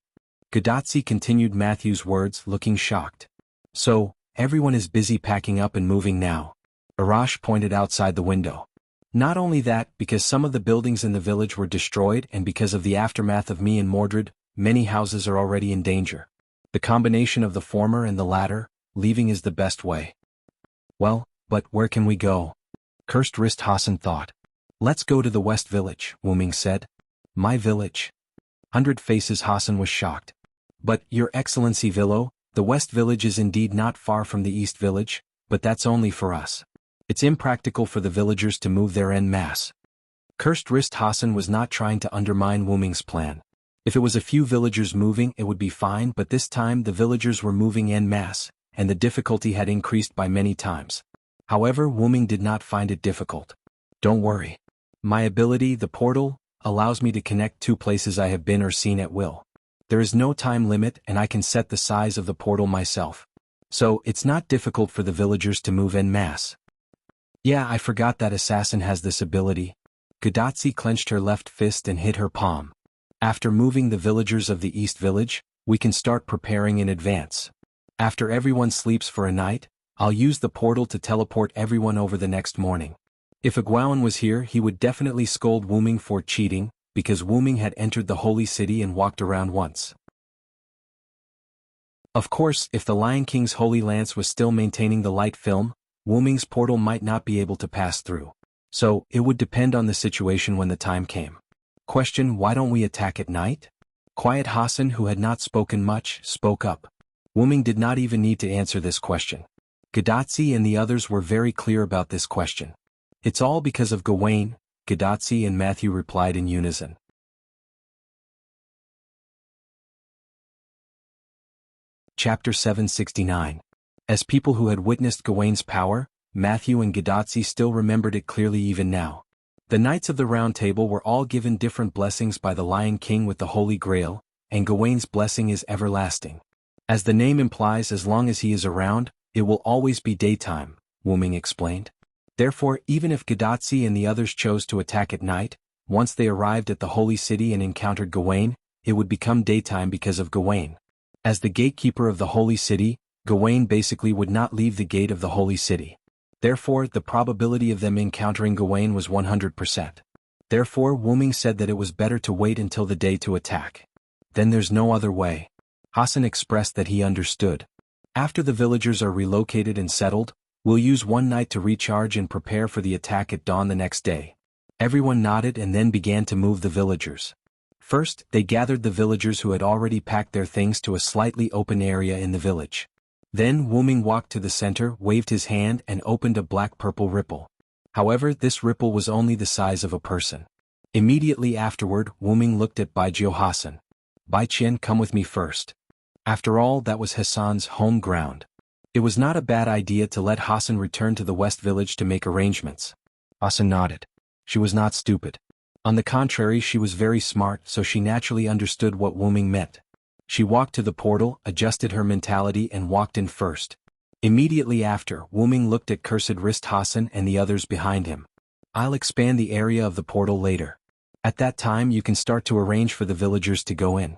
Gadotsi continued Matthew's words, looking shocked. So, everyone is busy packing up and moving now. Arash pointed outside the window. Not only that, because some of the buildings in the village were destroyed and because of the aftermath of me and Mordred, many houses are already in danger. The combination of the former and the latter, leaving is the best way. Well, but where can we go? Cursed Wrist Hassan thought. Let's go to the West Village, Wu Ming said. My village? 100 Faces Hassan was shocked. But, Your Excellency Villo, the West Village is indeed not far from the East Village, but that's only for us. It's impractical for the villagers to move there en masse. Cursed Wrist Hassan was not trying to undermine Wu Ming's plan. If it was a few villagers moving, it would be fine, but this time the villagers were moving en masse, and the difficulty had increased by many times. However, Wu Ming did not find it difficult. Don't worry. My ability, the portal, allows me to connect two places I have been or seen at will. There is no time limit and I can set the size of the portal myself. So, it's not difficult for the villagers to move en masse. Yeah, I forgot that assassin has this ability. Gadotsi clenched her left fist and hit her palm. After moving the villagers of the East Village, we can start preparing in advance. After everyone sleeps for a night, I'll use the portal to teleport everyone over the next morning. If Aguawan was here, he would definitely scold Wuming for cheating, because Wuming had entered the holy city and walked around once. Of course, if the Lion King's holy lance was still maintaining the light film, Wuming's portal might not be able to pass through. So, it would depend on the situation when the time came. Question: why don't we attack at night? Quiet Hassan, who had not spoken much, spoke up. Wuming did not even need to answer this question. Gadotsi and the others were very clear about this question. It's all because of Gawain, Gadotsi and Matthew replied in unison. Chapter 769. As people who had witnessed Gawain's power, Matthew and Gadotsi still remembered it clearly even now. The Knights of the Round Table were all given different blessings by the Lion King with the Holy Grail, and Gawain's blessing is everlasting. As the name implies, as long as he is around, it will always be daytime, Wuming explained. Therefore, even if Gadotsi and the others chose to attack at night, once they arrived at the holy city and encountered Gawain, it would become daytime because of Gawain. As the gatekeeper of the holy city, Gawain basically would not leave the gate of the holy city. Therefore, the probability of them encountering Gawain was 100%. Therefore, Wuming said that it was better to wait until the day to attack. Then there's no other way. Hassan expressed that he understood. After the villagers are relocated and settled, we'll use one night to recharge and prepare for the attack at dawn the next day. Everyone nodded and then began to move the villagers. First, they gathered the villagers who had already packed their things to a slightly open area in the village. Then Wuming walked to the center, waved his hand and opened a black-purple ripple. However, this ripple was only the size of a person. Immediately afterward, Wuming looked at Baijiu Hassan. Baijian, come with me first. After all, that was Hassan's home ground. It was not a bad idea to let Hassan return to the West Village to make arrangements. Hassan nodded. She was not stupid. On the contrary, she was very smart, so she naturally understood what Wuming meant. She walked to the portal, adjusted her mentality and walked in first. Immediately after, Wuming looked at Cursed Wrist Hassan and the others behind him. I'll expand the area of the portal later. At that time you can start to arrange for the villagers to go in.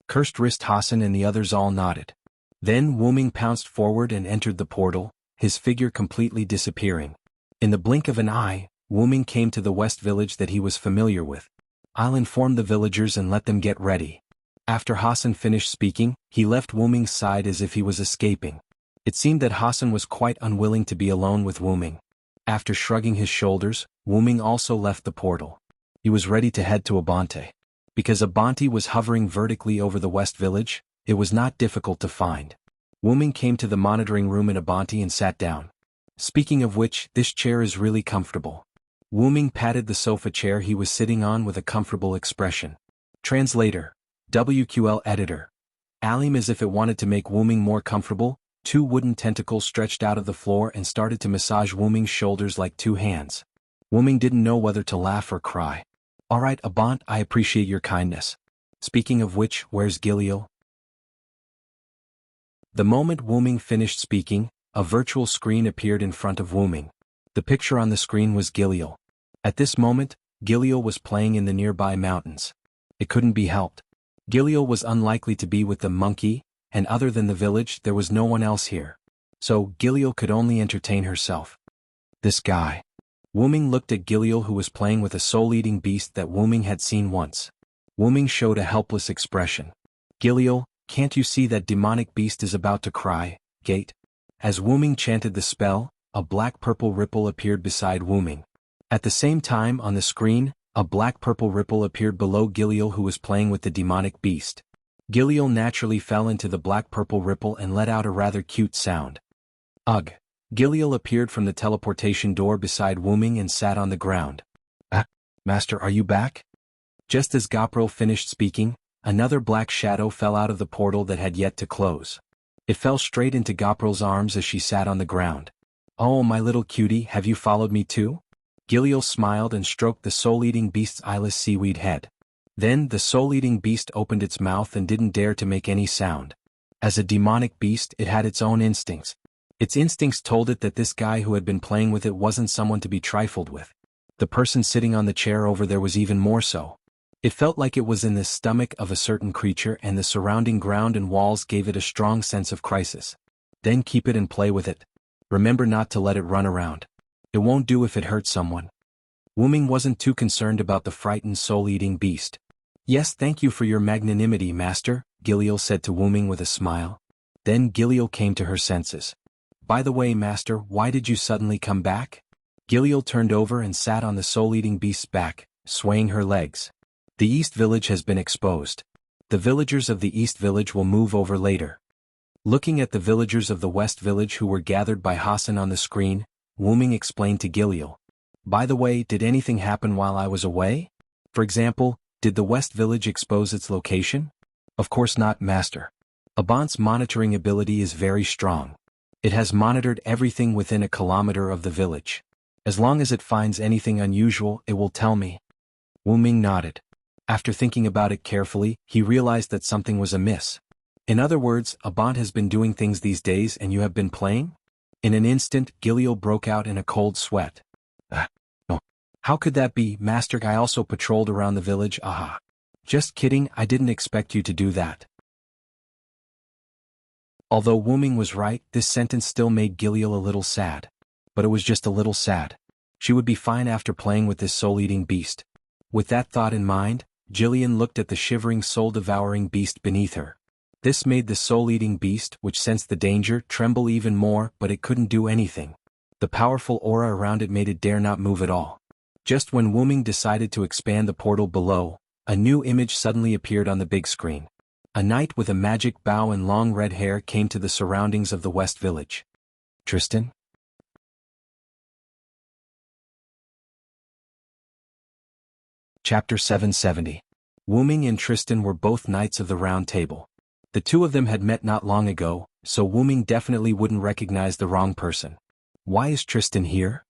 Cursed Wrist Hassan and the others all nodded. Then Wuming pounced forward and entered the portal, his figure completely disappearing. In the blink of an eye, Wuming came to the West Village that he was familiar with. I'll inform the villagers and let them get ready. After Hassan finished speaking, he left Wuming's side as if he was escaping. It seemed that Hassan was quite unwilling to be alone with Wuming. After shrugging his shoulders, Wuming also left the portal. He was ready to head to Abante. Because Abante was hovering vertically over the West Village, it was not difficult to find. Wuming came to the monitoring room in Abante and sat down. Speaking of which, this chair is really comfortable. Wuming patted the sofa chair he was sitting on with a comfortable expression. Translator. WQL editor. Alim, as if it wanted to make Wuming more comfortable, two wooden tentacles stretched out of the floor and started to massage Wuming's shoulders like two hands. Wuming didn't know whether to laugh or cry. Alright, Abant, I appreciate your kindness. Speaking of which, where's Gilio? The moment Wuming finished speaking, a virtual screen appeared in front of Wuming. The picture on the screen was Gilio. At this moment, Gilio was playing in the nearby mountains. It couldn't be helped. Gilio was unlikely to be with the monkey, and other than the village there was no one else here. So Gilio could only entertain herself. This guy. Wuming looked at Gilio, who was playing with a soul-eating beast that Wuming had seen once. Wuming showed a helpless expression. Gilio, can't you see that demonic beast is about to cry, gate? As Wuming chanted the spell, a black-purple ripple appeared beside Wuming. At the same time on the screen, a black-purple ripple appeared below Gilio, who was playing with the demonic beast. Gilio naturally fell into the black-purple ripple and let out a rather cute sound. Ugh. Gilio appeared from the teleportation door beside Wuming and sat on the ground. Master, are you back? Just as Gapril finished speaking, another black shadow fell out of the portal that had yet to close. It fell straight into Gapril's arms as she sat on the ground. Oh, my little cutie, have you followed me too? Giliel smiled and stroked the soul-eating beast's eyeless seaweed head. Then the soul-eating beast opened its mouth and didn't dare to make any sound. As a demonic beast, it had its own instincts. Its instincts told it that this guy who had been playing with it wasn't someone to be trifled with. The person sitting on the chair over there was even more so. It felt like it was in the stomach of a certain creature, and the surrounding ground and walls gave it a strong sense of crisis. Then keep it and play with it. Remember not to let it run around. It won't do if it hurts someone. Wuming wasn't too concerned about the frightened soul-eating beast. Yes, thank you for your magnanimity, master, Giliel said to Wuming with a smile. Then Giliel came to her senses. By the way, master, why did you suddenly come back? Giliel turned over and sat on the soul-eating beast's back, swaying her legs. The East Village has been exposed. The villagers of the East Village will move over later. Looking at the villagers of the West Village who were gathered by Hassan on the screen, Wuming explained to Giliel. By the way, did anything happen while I was away? For example, did the West Village expose its location? Of course not, master. Abant's monitoring ability is very strong. It has monitored everything within a kilometer of the village. As long as it finds anything unusual, it will tell me. Wuming nodded. After thinking about it carefully, he realized that something was amiss. In other words, Abant has been doing things these days and you have been playing? In an instant, Giliel broke out in a cold sweat. No. How could that be, master? I also patrolled around the village, aha. Just kidding, I didn't expect you to do that. Although Wuming was right, this sentence still made Giliel a little sad. But it was just a little sad. She would be fine after playing with this soul-eating beast. With that thought in mind, Jillian looked at the shivering soul-devouring beast beneath her. This made the soul-eating beast, which sensed the danger, tremble even more, but it couldn't do anything. The powerful aura around it made it dare not move at all. Just when Wuming decided to expand the portal below, a new image suddenly appeared on the big screen. A knight with a magic bow and long red hair came to the surroundings of the West Village. Tristan? Chapter 770. Wuming and Tristan were both knights of the Round Table. The two of them had met not long ago, so Wuming definitely wouldn't recognize the wrong person. Why is Tristan here?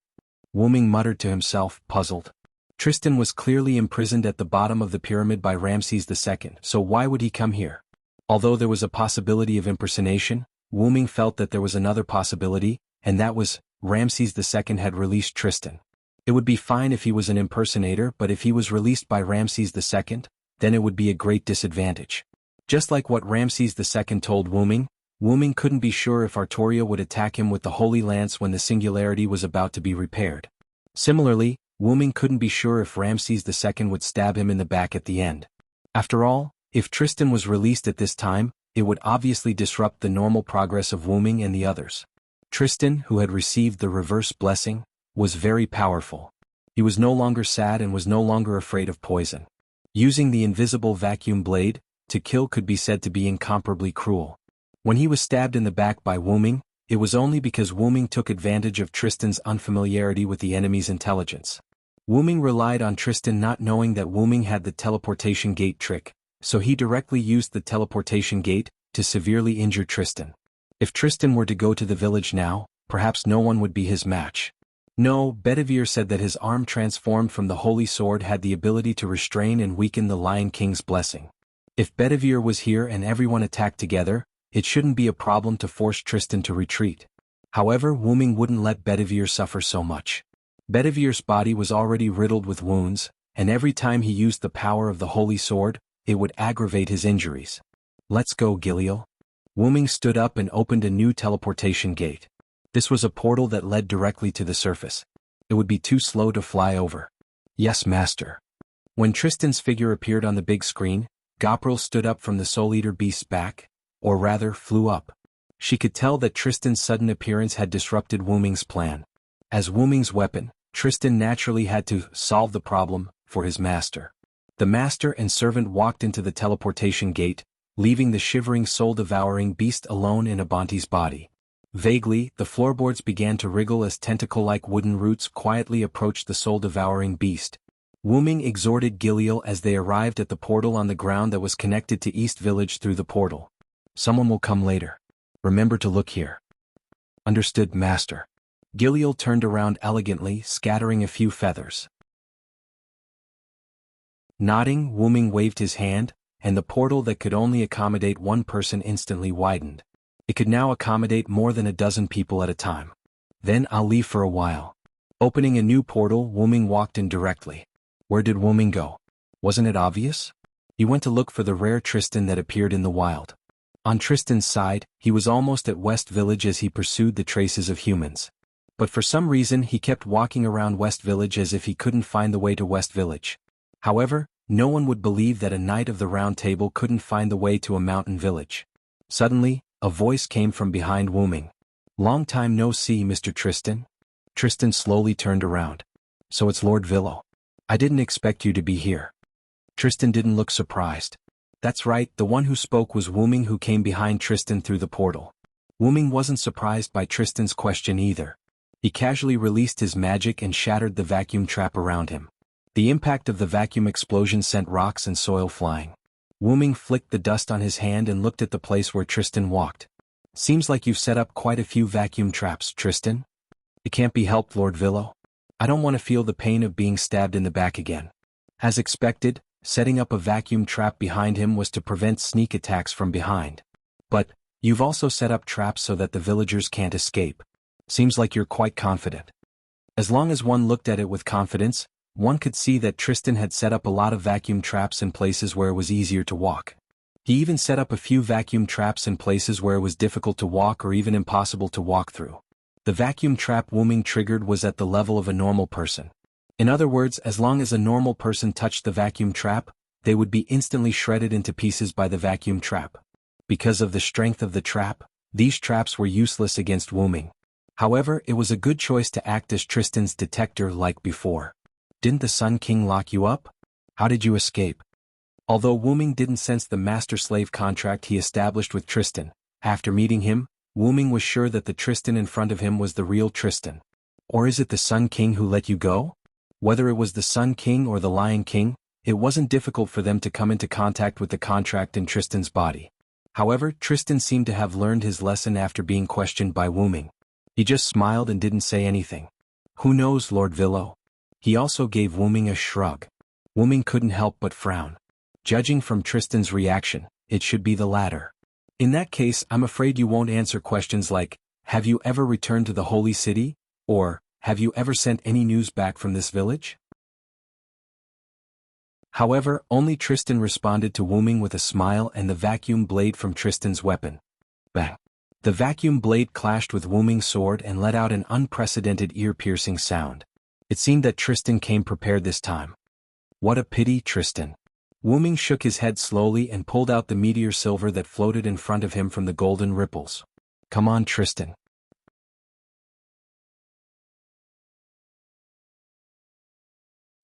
Wuming muttered to himself, puzzled. Tristan was clearly imprisoned at the bottom of the pyramid by Ramses II, so why would he come here? Although there was a possibility of impersonation, Wuming felt that there was another possibility, and that was, Ramses II had released Tristan. It would be fine if he was an impersonator, but if he was released by Ramses II, then it would be a great disadvantage. Just like what Ramses II told Wuming, Wuming couldn't be sure if Artoria would attack him with the Holy Lance when the singularity was about to be repaired. Similarly, Wuming couldn't be sure if Ramses II would stab him in the back at the end. After all, if Tristan was released at this time, it would obviously disrupt the normal progress of Wuming and the others. Tristan, who had received the reverse blessing, was very powerful. He was no longer sad and was no longer afraid of poison. Using the invisible vacuum blade, to kill could be said to be incomparably cruel. When he was stabbed in the back by Wuming, it was only because Wuming took advantage of Tristan's unfamiliarity with the enemy's intelligence. Wuming relied on Tristan not knowing that Wuming had the teleportation gate trick, so he directly used the teleportation gate to severely injure Tristan. If Tristan were to go to the village now, perhaps no one would be his match. No, Bedivere said that his arm transformed from the holy sword had the ability to restrain and weaken the Lion King's blessing. If Bedivere was here and everyone attacked together, it shouldn't be a problem to force Tristan to retreat. However, Wuming wouldn't let Bedivere suffer so much. Bedivere's body was already riddled with wounds, and every time he used the power of the holy sword, it would aggravate his injuries. Let's go, Giliel. Wuming stood up and opened a new teleportation gate. This was a portal that led directly to the surface. It would be too slow to fly over. Yes, master. When Tristan's figure appeared on the big screen, Gopril stood up from the Soul Eater beast's back, or rather, flew up. She could tell that Tristan's sudden appearance had disrupted Wuming's plan. As Wuming's weapon, Tristan naturally had to solve the problem for his master. The master and servant walked into the teleportation gate, leaving the shivering soul-devouring beast alone in Abanti's body. Vaguely, the floorboards began to wriggle as tentacle-like wooden roots quietly approached the soul-devouring beast. Wuming exhorted Giliel as they arrived at the portal on the ground that was connected to East Village through the portal. Someone will come later. Remember to look here. Understood, master. Giliel turned around elegantly, scattering a few feathers. Nodding, Wuming waved his hand, and the portal that could only accommodate one person instantly widened. It could now accommodate more than a dozen people at a time. Then I'll leave for a while. Opening a new portal, Wuming walked in directly. Where did Wuming go? Wasn't it obvious? He went to look for the rare Tristan that appeared in the wild. On Tristan's side, he was almost at West Village as he pursued the traces of humans. But for some reason he kept walking around West Village as if he couldn't find the way to West Village. However, no one would believe that a knight of the Round Table couldn't find the way to a mountain village. Suddenly, a voice came from behind Wuming. "Long time no see, Mr. Tristan." Tristan slowly turned around. "So it's Lord Villo. I didn't expect you to be here." Tristan didn't look surprised. That's right, the one who spoke was Wuming, who came behind Tristan through the portal. Wuming wasn't surprised by Tristan's question either. He casually released his magic and shattered the vacuum trap around him. The impact of the vacuum explosion sent rocks and soil flying. Wuming flicked the dust on his hand and looked at the place where Tristan walked. "Seems like you've set up quite a few vacuum traps, Tristan." "It can't be helped, Lord Villo. I don't want to feel the pain of being stabbed in the back again." As expected, setting up a vacuum trap behind him was to prevent sneak attacks from behind. "But you've also set up traps so that the villagers can't escape. Seems like you're quite confident." As long as one looked at it with confidence, one could see that Tristan had set up a lot of vacuum traps in places where it was easier to walk. He even set up a few vacuum traps in places where it was difficult to walk or even impossible to walk through. The vacuum trap Wuming triggered was at the level of a normal person. In other words, as long as a normal person touched the vacuum trap, they would be instantly shredded into pieces by the vacuum trap. Because of the strength of the trap, these traps were useless against Wuming. However, it was a good choice to act as Tristan's detector like before. "Didn't the Sun King lock you up? How did you escape?" Although Wuming didn't sense the master-slave contract he established with Tristan, after meeting him, Wuming was sure that the Tristan in front of him was the real Tristan. Or is it the Sun King who let you go? Whether it was the Sun King or the Lion King, it wasn't difficult for them to come into contact with the contract in Tristan's body. However, Tristan seemed to have learned his lesson after being questioned by Wuming. He just smiled and didn't say anything. "Who knows, Lord Villo?" He also gave Wuming a shrug. Wuming couldn't help but frown. Judging from Tristan's reaction, it should be the latter. "In that case, I'm afraid you won't answer questions like, 'Have you ever returned to the Holy City?' or 'Have you ever sent any news back from this village?'" However, only Tristan responded to Wuming with a smile and the vacuum blade from Tristan's weapon. Bang! The vacuum blade clashed with Wuming's sword and let out an unprecedented ear-piercing sound. It seemed that Tristan came prepared this time. "What a pity, Tristan." Wuming shook his head slowly and pulled out the meteor silver that floated in front of him from the golden ripples. "Come on, Tristan."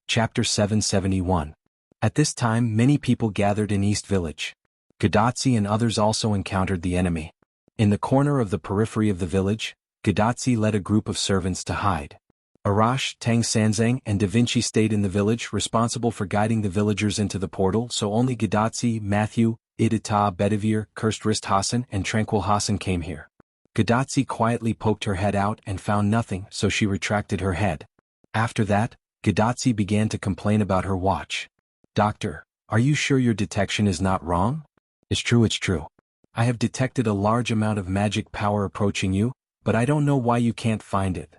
Chapter 771. At this time many people gathered in East Village. Gadotsi and others also encountered the enemy. In the corner of the periphery of the village, Gadotsi led a group of servants to hide. Arash, Tang Sanzang and Da Vinci stayed in the village, responsible for guiding the villagers into the portal, so only Gadotsi, Matthew, Idita, Bedivere, Cursed Wrist Hassan and Tranquil Hassan came here. Gadotsi quietly poked her head out and found nothing, so she retracted her head. After that, Gadotsi began to complain about her watch. "Doctor, are you sure your detection is not wrong?" It's true. I have detected a large amount of magic power approaching you, but I don't know why you can't find it."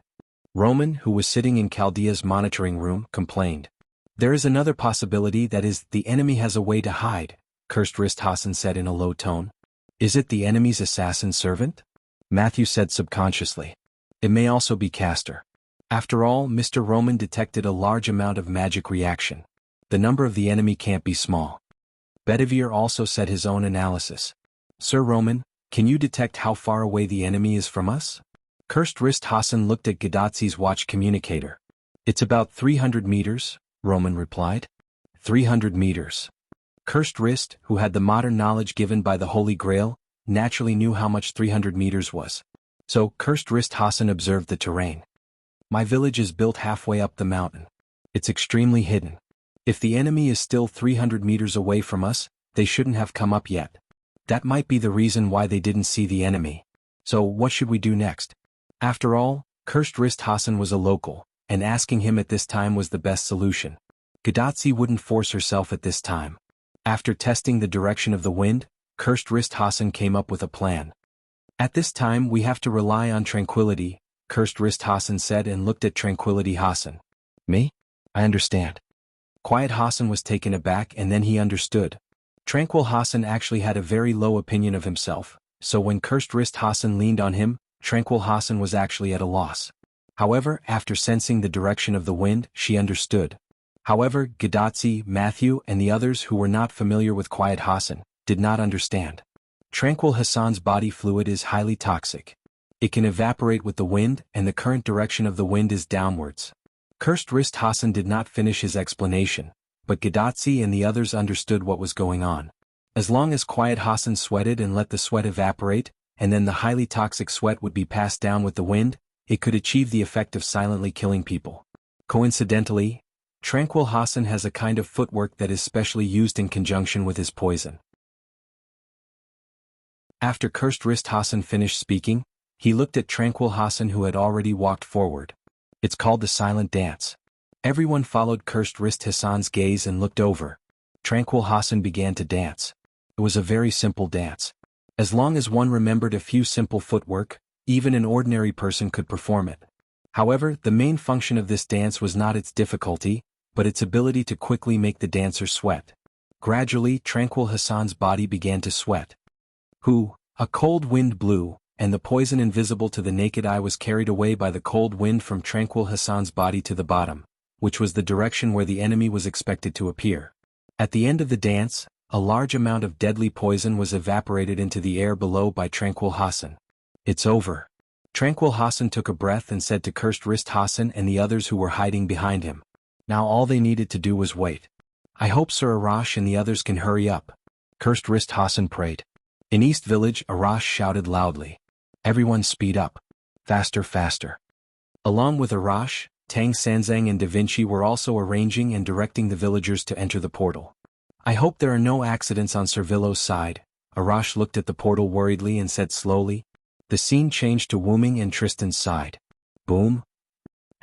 Roman, who was sitting in Chaldea's monitoring room, complained. "There is another possibility, that is, the enemy has a way to hide," Cursed Wrist Hassan said in a low tone. "Is it the enemy's assassin servant?" Matthew said subconsciously. "It may also be Castor." After all, Mr. Roman detected a large amount of magic reaction. The number of the enemy can't be small. Bedivere also said his own analysis. "Sir Roman, can you detect how far away the enemy is from us?" Cursed Wrist Hassan looked at Gadotsi's watch communicator. "It's about 300 meters, Roman replied. 300 meters. Cursed Wrist, who had the modern knowledge given by the Holy Grail, naturally knew how much 300 meters was. So Cursed Wrist Hassan observed the terrain. "My village is built halfway up the mountain. It's extremely hidden. If the enemy is still 300 meters away from us, they shouldn't have come up yet. That might be the reason why they didn't see the enemy. So what should we do next? After all, Cursed Wrist Hassan was a local, and asking him at this time was the best solution. Gadotsi wouldn't force herself at this time. After testing the direction of the wind, Cursed Wrist Hassan came up with a plan. At this time we have to rely on Tranquility, Cursed Wrist Hassan said and looked at Tranquility Hassan. Me? I understand. Quiet Hassan was taken aback and then he understood. Tranquil Hassan actually had a very low opinion of himself, so when Cursed Wrist Hassan leaned on him, Tranquil Hassan was actually at a loss. However, after sensing the direction of the wind, she understood. However, Gadotsi, Matthew and the others who were not familiar with Quiet Hassan did not understand. Tranquil Hassan's body fluid is highly toxic. It can evaporate with the wind and the current direction of the wind is downwards. Cursed Wrist Hassan did not finish his explanation, but Gadotsi and the others understood what was going on. As long as Quiet Hassan sweated and let the sweat evaporate, and then the highly toxic sweat would be passed down with the wind, it could achieve the effect of silently killing people. Coincidentally, Tranquil Hassan has a kind of footwork that is specially used in conjunction with his poison. After Cursed Wrist Hassan finished speaking, he looked at Tranquil Hassan who had already walked forward. It's called the silent dance. Everyone followed Cursed Wrist Hassan's gaze and looked over. Tranquil Hassan began to dance. It was a very simple dance. As long as one remembered a few simple footwork, even an ordinary person could perform it. However, the main function of this dance was not its difficulty, but its ability to quickly make the dancer sweat. Gradually, Tranquil Hassan's body began to sweat. A cold wind blew, and the poison invisible to the naked eye was carried away by the cold wind from Tranquil Hassan's body to the bottom, which was the direction where the enemy was expected to appear. At the end of the dance, a large amount of deadly poison was evaporated into the air below by Tranquil Hassan. It's over. Tranquil Hassan took a breath and said to Cursed Wrist Hassan and the others who were hiding behind him. Now all they needed to do was wait. I hope Sir Arash and the others can hurry up. Cursed Wrist Hassan prayed. In East Village, Arash shouted loudly. Everyone speed up. Faster, faster. Along with Arash, Tang Sanzang and Da Vinci were also arranging and directing the villagers to enter the portal. I hope there are no accidents on Servillo's side. Arash looked at the portal worriedly and said slowly. The scene changed to Wu Ming and Tristan's side. Boom.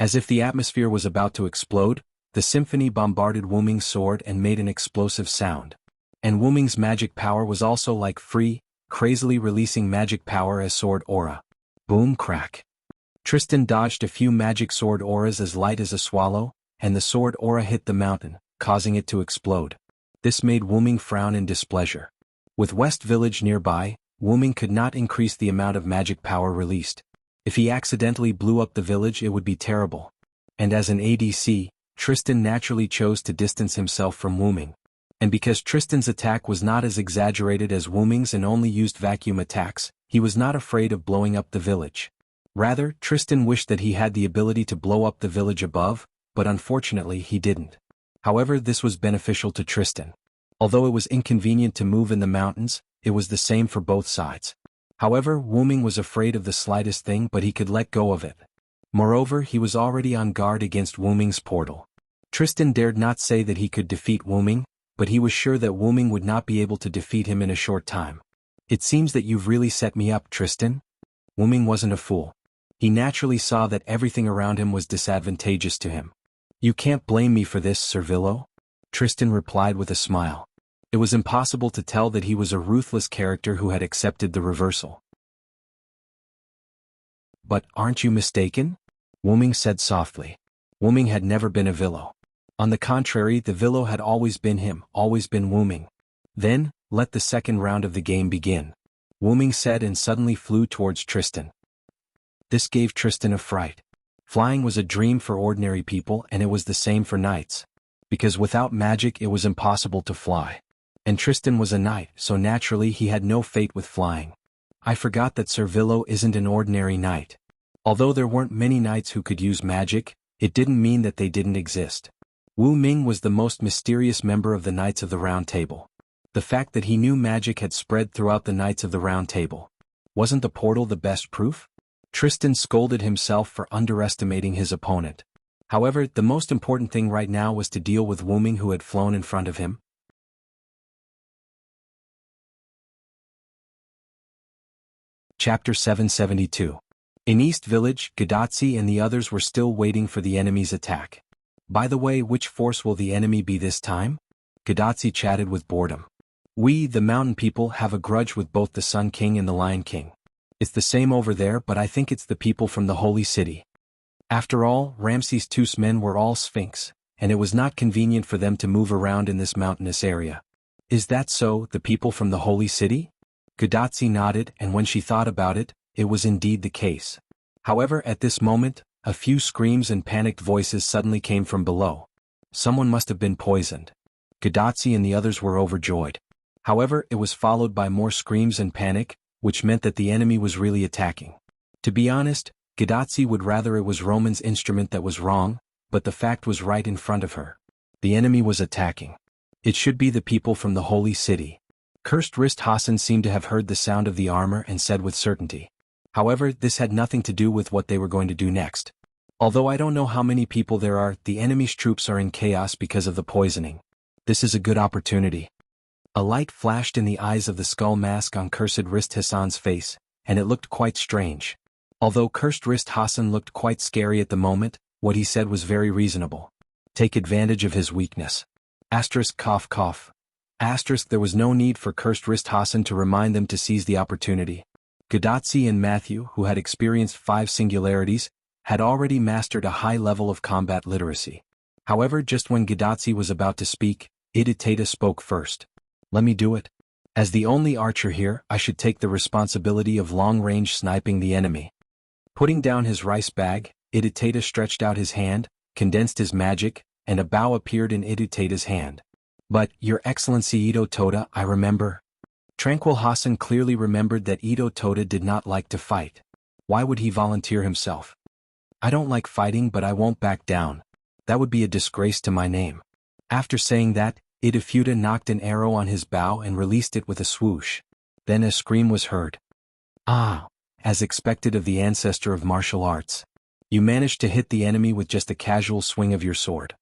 As if the atmosphere was about to explode, the symphony bombarded Wu Ming's sword and made an explosive sound. And Wu Ming's magic power was also like free, crazily releasing magic power as sword aura. Boom crack. Tristan dodged a few magic sword auras as light as a swallow, and the sword aura hit the mountain, causing it to explode. This made Wu Ming frown in displeasure. With West Village nearby, Wu Ming could not increase the amount of magic power released. If he accidentally blew up the village it would be terrible. And as an ADC, Tristan naturally chose to distance himself from Wu Ming. And because Tristan's attack was not as exaggerated as Wu Ming's and only used vacuum attacks, he was not afraid of blowing up the village. Rather, Tristan wished that he had the ability to blow up the village above, but unfortunately he didn't. However, this was beneficial to Tristan. Although it was inconvenient to move in the mountains, it was the same for both sides. However, Wu Ming was afraid of the slightest thing but he could let go of it. Moreover, he was already on guard against Wu Ming's portal. Tristan dared not say that he could defeat Wu Ming, but he was sure that Wu Ming would not be able to defeat him in a short time. It seems that you've really set me up, Tristan. Wu Ming wasn't a fool. He naturally saw that everything around him was disadvantageous to him. You can't blame me for this, Servillo. Tristan replied with a smile. It was impossible to tell that he was a ruthless character who had accepted the reversal. But aren't you mistaken? Wu Ming said softly. Wu Ming had never been a Villo. On the contrary, the Villo had always been him, always been Wu Ming. Then, let the second round of the game begin. Wu Ming said and suddenly flew towards Tristan. This gave Tristan a fright. Flying was a dream for ordinary people and it was the same for knights. Because without magic it was impossible to fly. And Tristan was a knight, so naturally he had no fate with flying. I forgot that Servillo isn't an ordinary knight. Although there weren't many knights who could use magic, it didn't mean that they didn't exist. Wu Ming was the most mysterious member of the Knights of the Round Table. The fact that he knew magic had spread throughout the Knights of the Round Table. Wasn't the portal the best proof? Tristan scolded himself for underestimating his opponent. However, the most important thing right now was to deal with Wu Ming who had flown in front of him. Chapter 772. In East Village, Gadotsi and the others were still waiting for the enemy's attack. By the way, which force will the enemy be this time? Gadotsi chatted with boredom. We, the mountain people, have a grudge with both the Sun King and the Lion King. It's the same over there, but I think it's the people from the Holy City. After all, Ramses II's men were all Sphinx, and it was not convenient for them to move around in this mountainous area. Is that so, the people from the Holy City? Gadotsi nodded, and when she thought about it, it was indeed the case. However, at this moment, a few screams and panicked voices suddenly came from below. Someone must have been poisoned. Gadotsi and the others were overjoyed. However, it was followed by more screams and panic, which meant that the enemy was really attacking. To be honest, Gadotsi would rather it was Roman's instrument that was wrong, but the fact was right in front of her. The enemy was attacking. It should be the people from the Holy City. Cursed Wrist Hassan seemed to have heard the sound of the armor and said with certainty. However, this had nothing to do with what they were going to do next. Although I don't know how many people there are, the enemy's troops are in chaos because of the poisoning. This is a good opportunity. A light flashed in the eyes of the skull mask on Cursed Wrist Hassan's face, and it looked quite strange. Although Cursed Wrist Hassan looked quite scary at the moment, what he said was very reasonable. Take advantage of his weakness. Asterisk cough cough. Asterisk there was no need for Cursed Wrist Hassan to remind them to seize the opportunity. Gadotsi and Matthew, who had experienced 5 singularities, had already mastered a high level of combat literacy. However, just when Gadotsi was about to speak, Iditata spoke first. Let me do it. As the only archer here, I should take the responsibility of long-range sniping the enemy. Putting down his rice bag, Iditata stretched out his hand, condensed his magic, and a bow appeared in Iditata's hand. But, Your Excellency Ito Toda, I remember. Tranquil Hassan clearly remembered that Ito Toda did not like to fight. Why would he volunteer himself? I don't like fighting, but I won't back down. That would be a disgrace to my name. After saying that, Idafuda knocked an arrow on his bow and released it with a swoosh. Then a scream was heard. Ah! As expected of the ancestor of martial arts. You managed to hit the enemy with just a casual swing of your sword.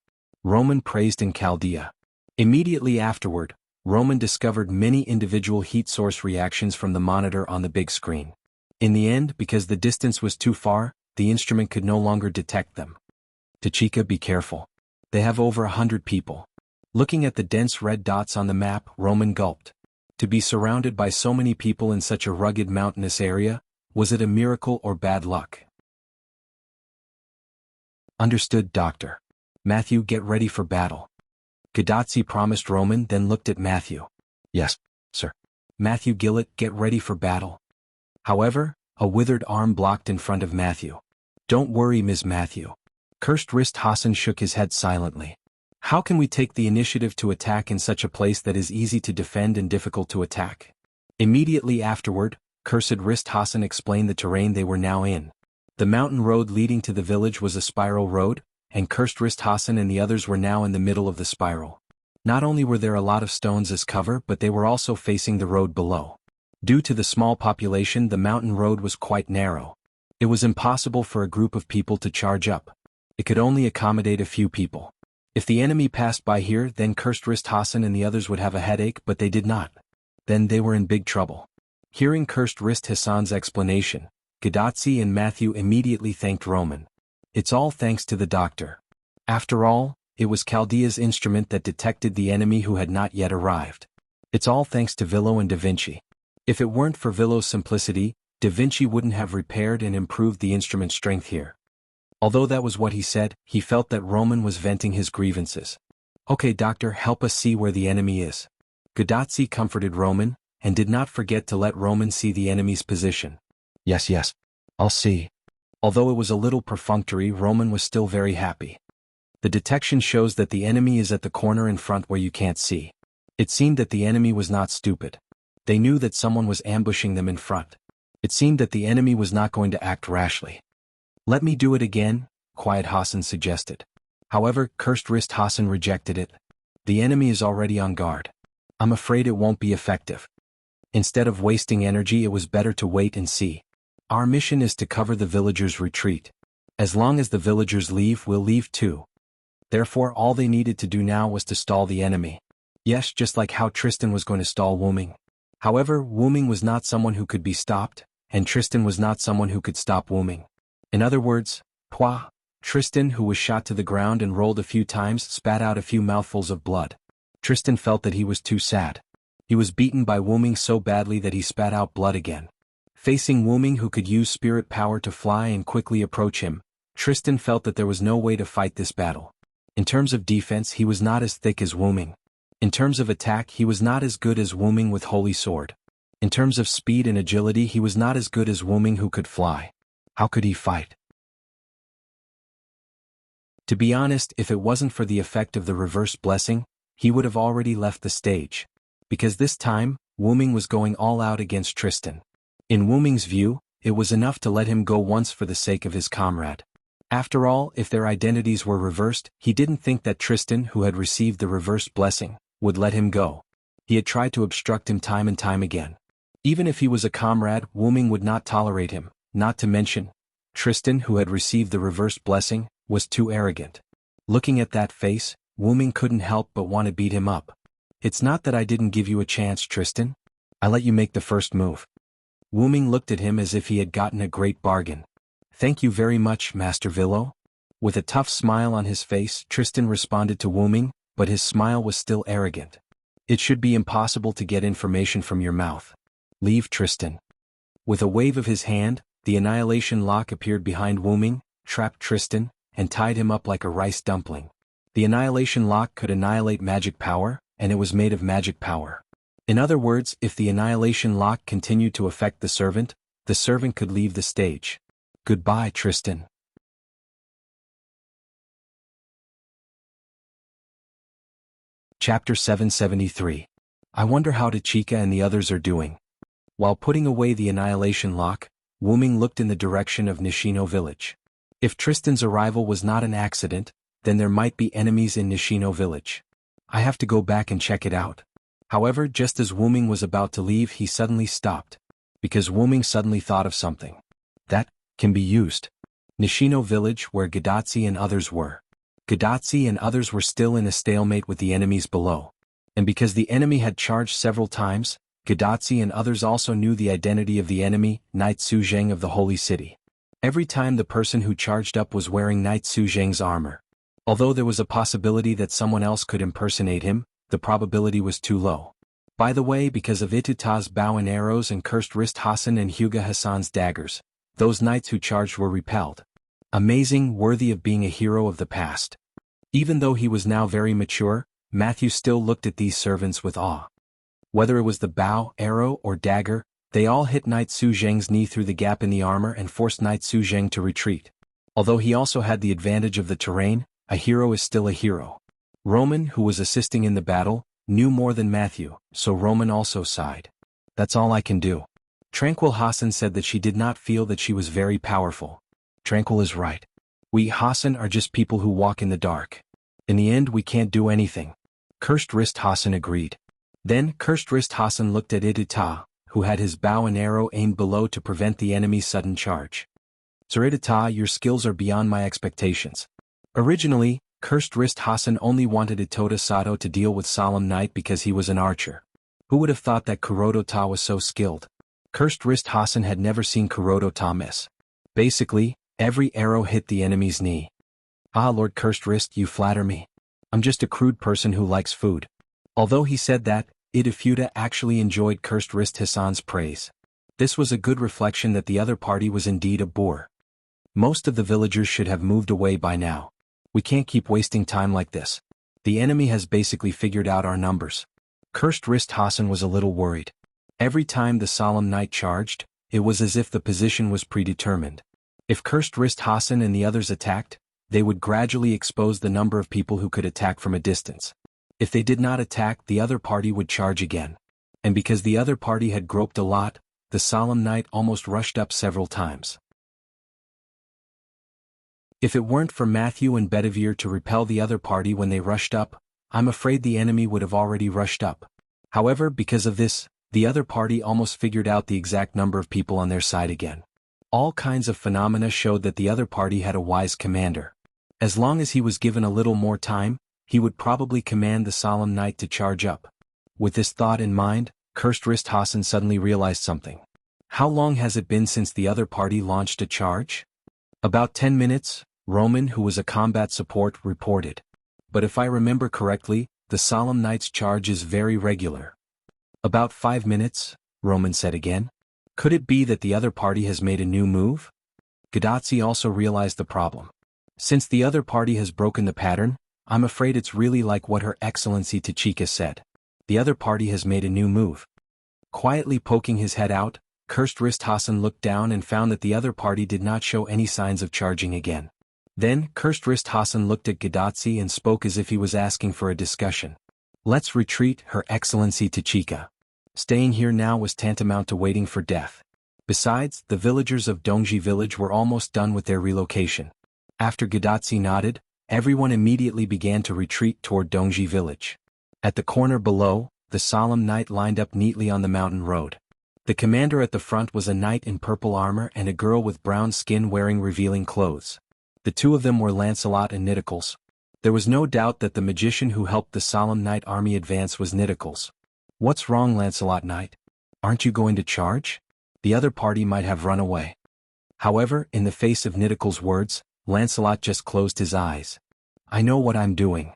Roman praised in Chaldea. Immediately afterward, Roman discovered many individual heat source reactions from the monitor on the big screen. In the end, because the distance was too far, the instrument could no longer detect them. Tachika, be careful. They have over 100 people. Looking at the dense red dots on the map, Roman gulped. To be surrounded by so many people in such a rugged mountainous area, was it a miracle or bad luck? Understood, Doctor. Matthew, get ready for battle. Gadotsi promised Roman, then looked at Matthew. Yes, sir. Matthew Gillett, get ready for battle. However, a withered arm blocked in front of Matthew. Don't worry, Ms. Matthew. Cursed Wrist Hassan shook his head silently. How can we take the initiative to attack in such a place that is easy to defend and difficult to attack? Immediately afterward, Cursed Wrist Hassan explained the terrain they were now in. The mountain road leading to the village was a spiral road, and Cursed Wrist Hassan and the others were now in the middle of the spiral. Not only were there a lot of stones as cover, but they were also facing the road below. Due to the small population, the mountain road was quite narrow. It was impossible for a group of people to charge up. It could only accommodate a few people. If the enemy passed by here, then Cursed Wrist Hassan and the others would have a headache, but they did not. Then they were in big trouble. Hearing Cursed Wrist Hassan's explanation, Gadotsi and Matthew immediately thanked Roman. It's all thanks to the doctor. After all, it was Chaldea's instrument that detected the enemy who had not yet arrived. It's all thanks to Villo and Da Vinci. If it weren't for Villo's simplicity, Da Vinci wouldn't have repaired and improved the instrument's strength here. Although that was what he said, he felt that Roman was venting his grievances. Okay, doctor, help us see where the enemy is. Gadotsi comforted Roman, and did not forget to let Roman see the enemy's position. Yes, I'll see. Although it was a little perfunctory, Roman was still very happy. The detection shows that the enemy is at the corner in front where you can't see. It seemed that the enemy was not stupid. They knew that someone was ambushing them in front. It seemed that the enemy was not going to act rashly. Let me do it again, Quiet Hassan suggested. However, Cursed Wrist Hassan rejected it. The enemy is already on guard. I'm afraid it won't be effective. Instead of wasting energy, it was better to wait and see. Our mission is to cover the villagers' retreat. As long as the villagers leave, we'll leave too. Therefore, all they needed to do now was to stall the enemy. Yes, just like how Tristan was going to stall Wuming. However, Wuming was not someone who could be stopped, and Tristan was not someone who could stop Wu-Ming. In other words, Tristan, who was shot to the ground and rolled a few times, spat out a few mouthfuls of blood. Tristan felt that he was too sad. He was beaten by Wu-Ming so badly that he spat out blood again. Facing Wu-Ming, who could use spirit power to fly and quickly approach him, Tristan felt that there was no way to fight this battle. In terms of defense, he was not as thick as Wu-Ming. In terms of attack, he was not as good as Wu-Ming with Holy Sword. In terms of speed and agility, he was not as good as Wu-Ming, who could fly. How could he fight? To be honest, if it wasn't for the effect of the reverse blessing, he would have already left the stage. Because this time, Wu-Ming was going all out against Tristan. In Wu-Ming's view, it was enough to let him go once for the sake of his comrade. After all, if their identities were reversed, he didn't think that Tristan, who had received the reversed blessing, would let him go. He had tried to obstruct him time and time again. Even if he was a comrade, Wu-Ming would not tolerate him, not to mention, Tristan, who had received the reversed blessing, was too arrogant. Looking at that face, Wu-Ming couldn't help but want to beat him up. It's not that I didn't give you a chance, Tristan. I let you make the first move. Wu-Ming looked at him as if he had gotten a great bargain. Thank you very much, Master Villo. With a tough smile on his face, Tristan responded to Wu-Ming, but his smile was still arrogant. It should be impossible to get information from your mouth. Leave, Tristan. With a wave of his hand, the annihilation lock appeared behind Wu-Ming, trapped Tristan, and tied him up like a rice dumpling. The annihilation lock could annihilate magic power, and it was made of magic power. In other words, if the annihilation lock continued to affect the servant could leave the stage. Goodbye, Tristan. Chapter 773. I wonder how Tachika and the others are doing. While putting away the annihilation lock, Wu-Ming looked in the direction of Nishino village. If Tristan's arrival was not an accident, then there might be enemies in Nishino village. I have to go back and check it out. However, just as Wu-Ming was about to leave, he suddenly stopped. Because Wu-Ming suddenly thought of something that can be used. Nishino village, where Gadatsi and others were. Gadatsi and others were still in a stalemate with the enemies below. And because the enemy had charged several times, Gadatsi and others also knew the identity of the enemy, Knight Suzheng of the Holy City. Every time the person who charged up was wearing Knight Suzheng's armor. Although there was a possibility that someone else could impersonate him, the probability was too low. By the way, because of Ituta's bow and arrows and Cursed Wrist Hassan and Hyuga Hassan's daggers, those knights who charged were repelled. Amazing, worthy of being a hero of the past. Even though he was now very mature, Matthew still looked at these servants with awe. Whether it was the bow, arrow, or dagger, they all hit Knight Suzheng's knee through the gap in the armor and forced Knight Suzheng to retreat. Although he also had the advantage of the terrain, a hero is still a hero. Roman, who was assisting in the battle, knew more than Matthew, so Roman also sighed. That's all I can do. Tranquil Hassan said that she did not feel that she was very powerful. Tranquil is right. We Hassan are just people who walk in the dark. In the end, we can't do anything. Cursed Wrist Hassan agreed. Then Cursed Wrist Hassan looked at Ituta, who had his bow and arrow aimed below to prevent the enemy's sudden charge. Sir Ituta, your skills are beyond my expectations. Originally, Cursed Wrist Hassan only wanted Itoda Sato to deal with Solemn Knight because he was an archer. Who would have thought that Kurodo Ta was so skilled? Cursed Wrist Hassan had never seen Kurodo Ta miss. Basically, every arrow hit the enemy's knee. Ah, Lord Cursed Wrist, you flatter me. I'm just a crude person who likes food. Although he said that, Itafuda actually enjoyed Cursed Wrist Hassan's praise. This was a good reflection that the other party was indeed a boor. Most of the villagers should have moved away by now. We can't keep wasting time like this. The enemy has basically figured out our numbers. Cursed Wrist Hassan was a little worried. Every time the Solemn Knight charged, it was as if the position was predetermined. If Cursed Wrist Hassan and the others attacked, they would gradually expose the number of people who could attack from a distance. If they did not attack, the other party would charge again. And because the other party had groped a lot, the Solemn Knight almost rushed up several times. If it weren't for Matthew and Bedivere to repel the other party when they rushed up, I'm afraid the enemy would have already rushed up. However, because of this, the other party almost figured out the exact number of people on their side again. All kinds of phenomena showed that the other party had a wise commander. As long as he was given a little more time, he would probably command the Solemn Knight to charge up. With this thought in mind, Cursed Wrist Hassan suddenly realized something. How long has it been since the other party launched a charge? About 10 minutes, Roman, who was a combat support, reported. But if I remember correctly, the Solemn Knight's charge is very regular. About 5 minutes, Roman said again. Could it be that the other party has made a new move? Gadazzi also realized the problem. Since the other party has broken the pattern, I'm afraid it's really like what Her Excellency Tachika said. The other party has made a new move. Quietly poking his head out, Cursed Wrist Hassan looked down and found that the other party did not show any signs of charging again. Then, Cursed Wrist Hassan looked at Gadazzi and spoke as if he was asking for a discussion. Let's retreat, Her Excellency Tachika. Staying here now was tantamount to waiting for death. Besides, the villagers of Dongji village were almost done with their relocation. After Gadazzi nodded, everyone immediately began to retreat toward Dongji village. At the corner below, the Solemn Knight lined up neatly on the mountain road. The commander at the front was a knight in purple armor and a girl with brown skin wearing revealing clothes. The two of them were Lancelot and Nidicles. There was no doubt that the magician who helped the Solemn Knight army advance was Nidicles. What's wrong, Lancelot Knight? Aren't you going to charge? The other party might have run away. However, in the face of Nidicles' words, Lancelot just closed his eyes. I know what I'm doing.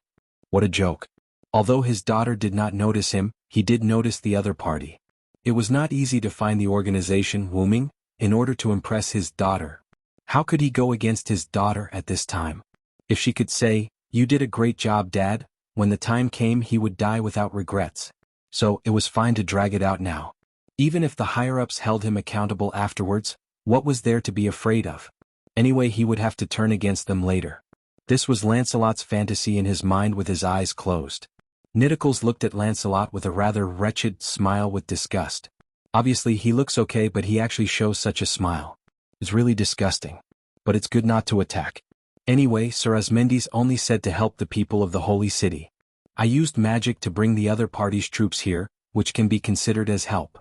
What a joke. Although his daughter did not notice him, he did notice the other party. It was not easy to find the organization Wuming in order to impress his daughter. How could he go against his daughter at this time? If she could say, "You did a great job, Dad," when the time came he would die without regrets. So it was fine to drag it out now. Even if the higher-ups held him accountable afterwards, what was there to be afraid of? Anyway, he would have to turn against them later. This was Lancelot's fantasy in his mind with his eyes closed. Nidicles looked at Lancelot with a rather wretched smile with disgust. Obviously he looks okay, but he actually shows such a smile. It's really disgusting. But it's good not to attack. Anyway, Sir Asmendes only said to help the people of the Holy City. I used magic to bring the other party's troops here, which can be considered as help.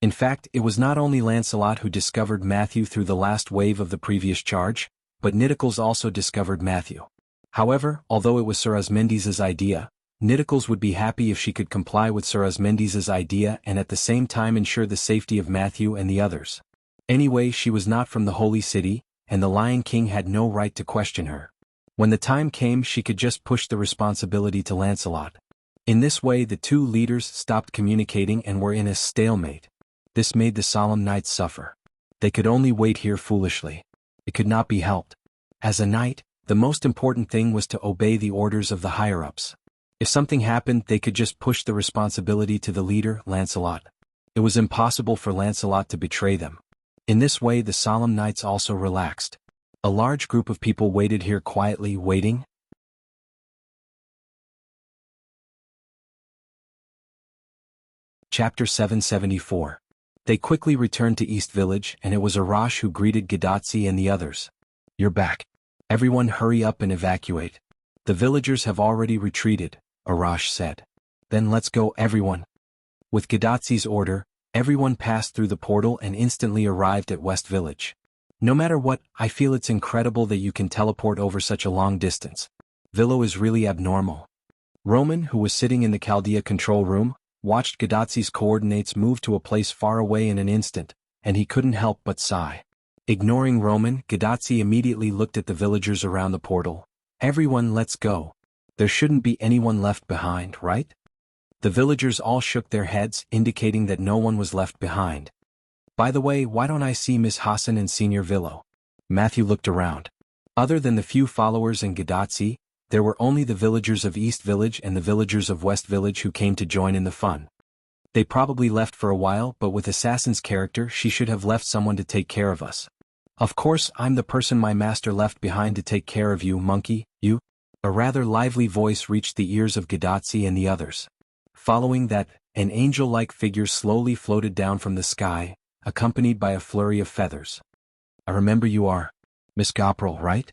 In fact, it was not only Lancelot who discovered Matthew through the last wave of the previous charge, but Nidicles also discovered Matthew. However, although it was Sir Asmendes's idea, Nidicles would be happy if she could comply with Sir Asmendes's idea and at the same time ensure the safety of Matthew and the others. Anyway, she was not from the Holy City, and the Lion King had no right to question her. When the time came, she could just push the responsibility to Lancelot. In this way, the two leaders stopped communicating and were in a stalemate. This made the Solemn Knights suffer. They could only wait here foolishly. It could not be helped. As a knight, the most important thing was to obey the orders of the higher-ups. If something happened, they could just push the responsibility to the leader, Lancelot. It was impossible for Lancelot to betray them. In this way, the Solemn Knights also relaxed. A large group of people waited here quietly, waiting. Chapter 774. They quickly returned to East Village, and it was Arash who greeted Gadazzi and the others. You're back. Everyone hurry up and evacuate. The villagers have already retreated, Arash said. Then let's go, everyone. With Gadazzi's order, everyone passed through the portal and instantly arrived at West Village. No matter what, I feel it's incredible that you can teleport over such a long distance. Villo is really abnormal. Roman, who was sitting in the Chaldea control room, watched Gadazzi's coordinates move to a place far away in an instant, and he couldn't help but sigh. Ignoring Roman, Gadazzi immediately looked at the villagers around the portal. Everyone, let's go. There shouldn't be anyone left behind, right? The villagers all shook their heads, indicating that no one was left behind. By the way, why don't I see Miss Hassan and Senior Villo? Matthew looked around. Other than the few followers and Gadazzi, there were only the villagers of East Village and the villagers of West Village who came to join in the fun. They probably left for a while, but with Assassin's character she should have left someone to take care of us. Of course, I'm the person my master left behind to take care of you, monkey, you. A rather lively voice reached the ears of Gadazzi and the others. Following that, an angel-like figure slowly floated down from the sky, accompanied by a flurry of feathers. I remember you are Miss Gopral, right?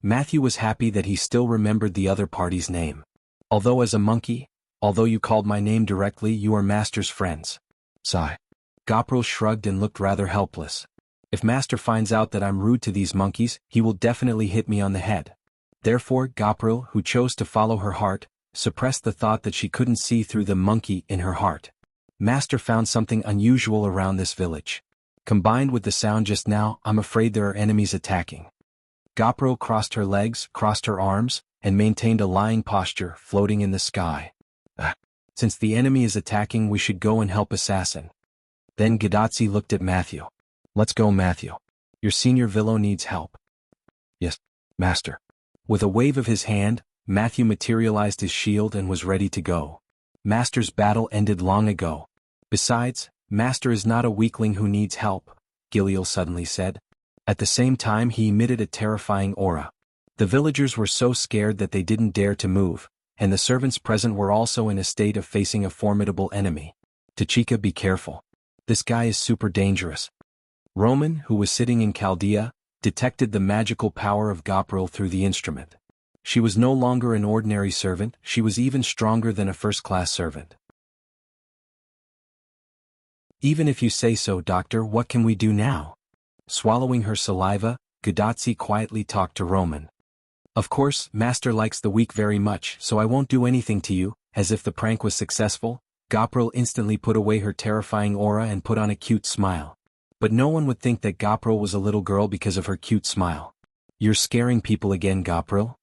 Matthew was happy that he still remembered the other party's name. Although as a monkey, although you called my name directly, you are Master's friends. Sigh. Gopral shrugged and looked rather helpless. If Master finds out that I'm rude to these monkeys, he will definitely hit me on the head. Therefore, Gopral, who chose to follow her heart, suppressed the thought that she couldn't see through the monkey in her heart. Master found something unusual around this village. Combined with the sound just now, I'm afraid there are enemies attacking. Gopro crossed her legs, crossed her arms, and maintained a lying posture, floating in the sky. Since the enemy is attacking, we should go and help Assassin. Then Gadotsi looked at Matthew. Let's go, Matthew. Your senior Villo needs help. Yes, Master. With a wave of his hand, Matthew materialized his shield and was ready to go. Master's battle ended long ago. Besides, Master is not a weakling who needs help, Giliel suddenly said. At the same time he emitted a terrifying aura. The villagers were so scared that they didn't dare to move, and the servants present were also in a state of facing a formidable enemy. Tachika, be careful. This guy is super dangerous. Roman, who was sitting in Chaldea, detected the magical power of Gopril through the instrument. She was no longer an ordinary servant, she was even stronger than a first-class servant. Even if you say so, Doctor, what can we do now? Swallowing her saliva, Gadotsi quietly talked to Roman. Of course, Master likes the weak very much, so I won't do anything to you. As if the prank was successful, Gopril instantly put away her terrifying aura and put on a cute smile. But no one would think that Gopril was a little girl because of her cute smile. You're scaring people again, Gopril?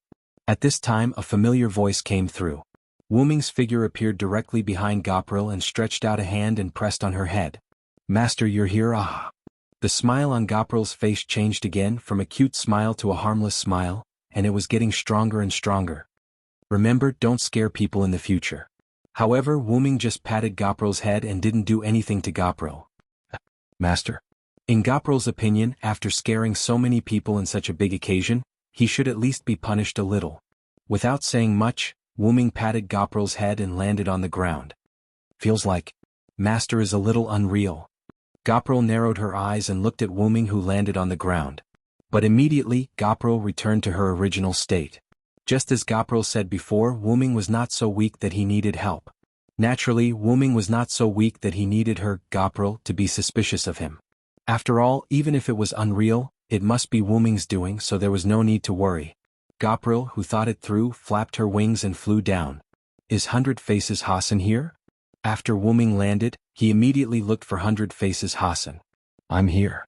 At this time a familiar voice came through. Wuming's figure appeared directly behind Gopril and stretched out a hand and pressed on her head. Master, you're here, ah. The smile on Gopril's face changed again from a cute smile to a harmless smile, and it was getting stronger and stronger. Remember, don't scare people in the future. However, Wuming just patted Gopril's head and didn't do anything to Gopril. Master. In Gopril's opinion, after scaring so many people in such a big occasion, he should at least be punished a little. Without saying much, Wuming patted Gopril's head and landed on the ground. Feels like Master is a little unreal. Gopril narrowed her eyes and looked at Wuming, who landed on the ground. But immediately, Gopril returned to her original state. Just as Gopril said before, Wuming was not so weak that he needed help. Naturally, Wuming was not so weak that he needed her, Gopril, to be suspicious of him. After all, even if it was unreal, it must be Wuming's doing, so there was no need to worry. Gopril, who thought it through, flapped her wings and flew down. Is Hundred Faces Hassan here? After Wuming landed, he immediately looked for Hundred Faces Hassan. I'm here.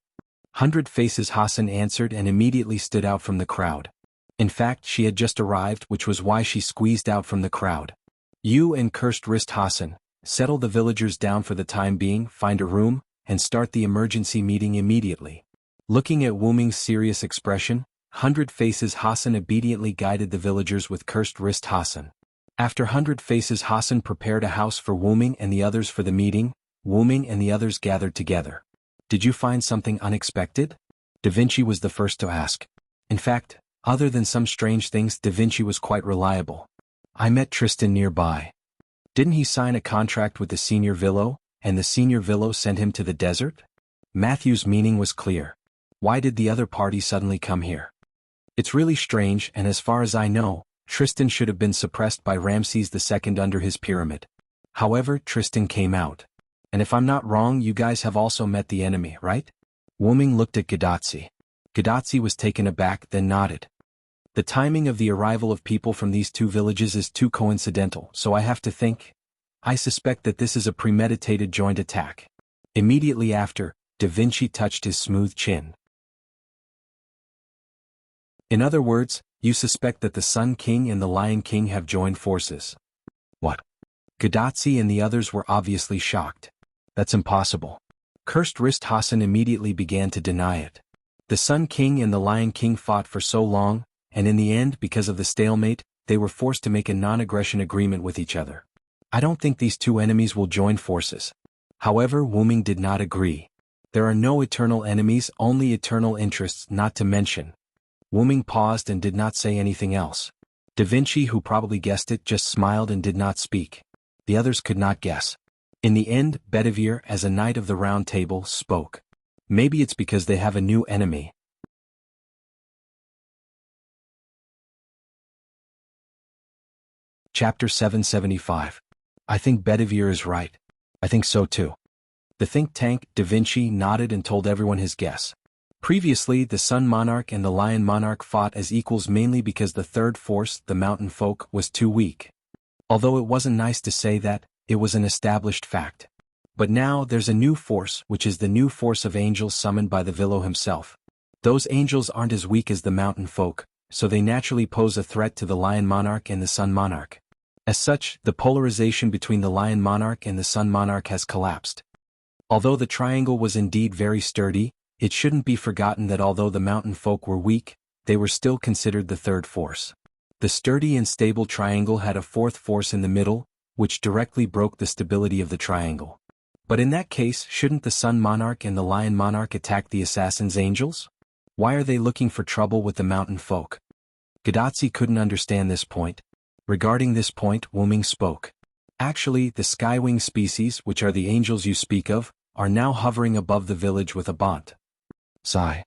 Hundred Faces Hassan answered and immediately stood out from the crowd. In fact, she had just arrived, which was why she squeezed out from the crowd. You and Cursed Wrist Hassan, settle the villagers down for the time being, find a room, and start the emergency meeting immediately. Looking at Wuming's serious expression, Hundred Faces Hassan obediently guided the villagers with Cursed Wrist Hassan. After Hundred Faces Hassan prepared a house for Wuming and the others for the meeting, Wuming and the others gathered together. Did you find something unexpected? Da Vinci was the first to ask. In fact, other than some strange things, Da Vinci was quite reliable. I met Tristan nearby. Didn't he sign a contract with the senior Villo, and the senior Villo sent him to the desert? Matthew's meaning was clear. Why did the other party suddenly come here? It's really strange, and as far as I know, Tristan should have been suppressed by Ramses II under his pyramid. However, Tristan came out. And if I'm not wrong, you guys have also met the enemy, right? Wuming looked at Gadotsi. Gadotsi was taken aback, then nodded. The timing of the arrival of people from these two villages is too coincidental, so I have to think. I suspect that this is a premeditated joint attack. Immediately after, Da Vinci touched his smooth chin. In other words, you suspect that the Sun King and the Lion King have joined forces. What? Gadotsi and the others were obviously shocked. That's impossible. Cursed Wrist Hassan immediately began to deny it. The Sun King and the Lion King fought for so long, and in the end, because of the stalemate, they were forced to make a non-aggression agreement with each other. I don't think these two enemies will join forces. However, Wuming did not agree. There are no eternal enemies, only eternal interests, not to mention. Wuming paused and did not say anything else. Da Vinci, who probably guessed it, just smiled and did not speak. The others could not guess. In the end, Bedivere, as a knight of the Round Table, spoke. Maybe it's because they have a new enemy. Chapter 775. I think Bedivere is right. I think so too. The think tank, Da Vinci, nodded and told everyone his guess. Previously, the Sun Monarch and the Lion Monarch fought as equals mainly because the third force, the Mountain Folk, was too weak. Although it wasn't nice to say that, it was an established fact. But now there's a new force, which is the new force of angels summoned by the Vilo himself. Those angels aren't as weak as the mountain folk, so they naturally pose a threat to the Lion Monarch and the Sun Monarch. As such, the polarization between the Lion Monarch and the Sun Monarch has collapsed. Although the triangle was indeed very sturdy, it shouldn't be forgotten that although the mountain folk were weak, they were still considered the third force. The sturdy and stable triangle had a fourth force in the middle, which directly broke the stability of the triangle. But in that case, shouldn't the Sun Monarch and the Lion Monarch attack the Assassin's angels? Why are they looking for trouble with the mountain folk? Gadotsi couldn't understand this point. Regarding this point, Wuming spoke. Actually, the skywing species, which are the angels you speak of, are now hovering above the village with a bont. Sigh.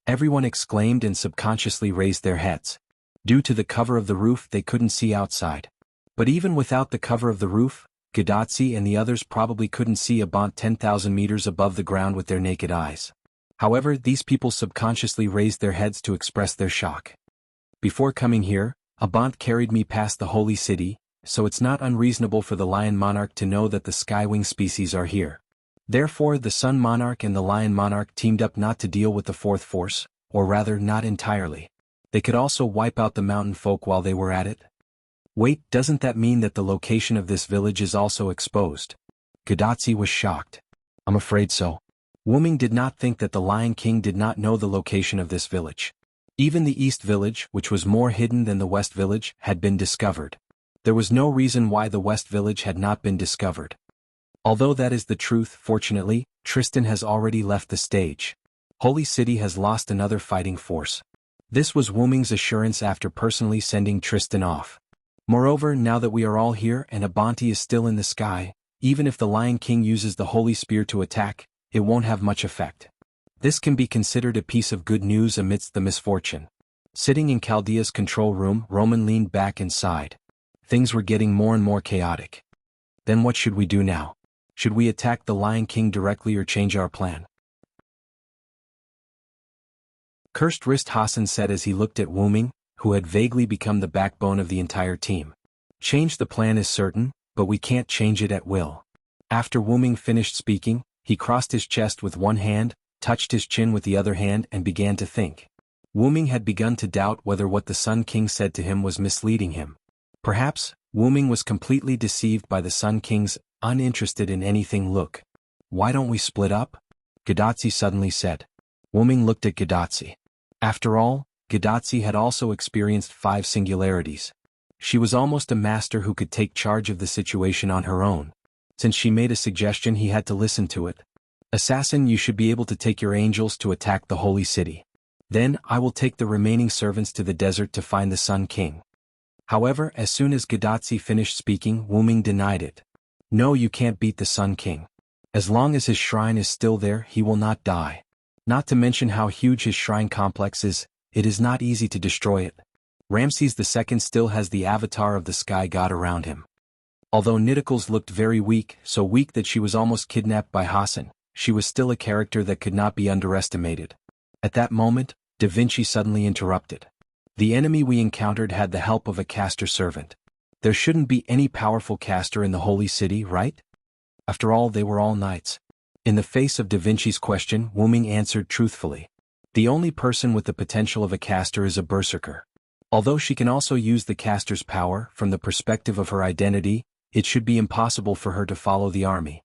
Everyone exclaimed and subconsciously raised their heads. Due to the cover of the roof, they couldn't see outside. But even without the cover of the roof, Gadotsi and the others probably couldn't see a bont 10,000 meters above the ground with their naked eyes. However, these people subconsciously raised their heads to express their shock. Before coming here, a bont carried me past the holy city, so it's not unreasonable for the Lion Monarch to know that the skywing species are here. Therefore, the Sun Monarch and the Lion Monarch teamed up not to deal with the fourth force, or rather not entirely. They could also wipe out the mountain folk while they were at it. Wait, doesn't that mean that the location of this village is also exposed? Gadotsi was shocked. I'm afraid so. Wuming did not think that the Lion King did not know the location of this village. Even the East Village, which was more hidden than the West Village, had been discovered. There was no reason why the West Village had not been discovered. Although that is the truth, fortunately, Tristan has already left the stage. Holy City has lost another fighting force. This was Wuming's assurance after personally sending Tristan off. Moreover, now that we are all here and Abanti is still in the sky, even if the Lion King uses the Holy Spear to attack, it won't have much effect. This can be considered a piece of good news amidst the misfortune. Sitting in Chaldea's control room, Roman leaned back and sighed. Things were getting more and more chaotic. Then what should we do now? Should we attack the Lion King directly or change our plan? Cursed Wrist Hassan said as he looked at Wuming, who had vaguely become the backbone of the entire team. Change the plan is certain, but we can't change it at will. After Wuming finished speaking, he crossed his chest with one hand, touched his chin with the other hand and began to think. Wuming had begun to doubt whether what the Sun King said to him was misleading him. Perhaps, Wuming was completely deceived by the Sun King's uninterested in anything look. Why don't we split up? Gadotsi suddenly said. Wuming looked at Gadotsi. After all, Gadotsi had also experienced 5 singularities. She was almost a master who could take charge of the situation on her own. Since she made a suggestion, he had to listen to it. Assassin, you should be able to take your angels to attack the holy city. Then, I will take the remaining servants to the desert to find the Sun King. However, as soon as Gadotsi finished speaking, Wuming denied it. No, you can't beat the Sun King. As long as his shrine is still there, he will not die. Not to mention how huge his shrine complex is, it is not easy to destroy it. Ramses II still has the avatar of the sky god around him. Although Nidicles looked very weak, so weak that she was almost kidnapped by Hassan, she was still a character that could not be underestimated. At that moment, Da Vinci suddenly interrupted. The enemy we encountered had the help of a caster servant. There shouldn't be any powerful caster in the holy city, right? After all, they were all knights. In the face of Da Vinci's question, Wuming answered truthfully. The only person with the potential of a caster is a berserker. Although she can also use the caster's power, from the perspective of her identity, it should be impossible for her to follow the army.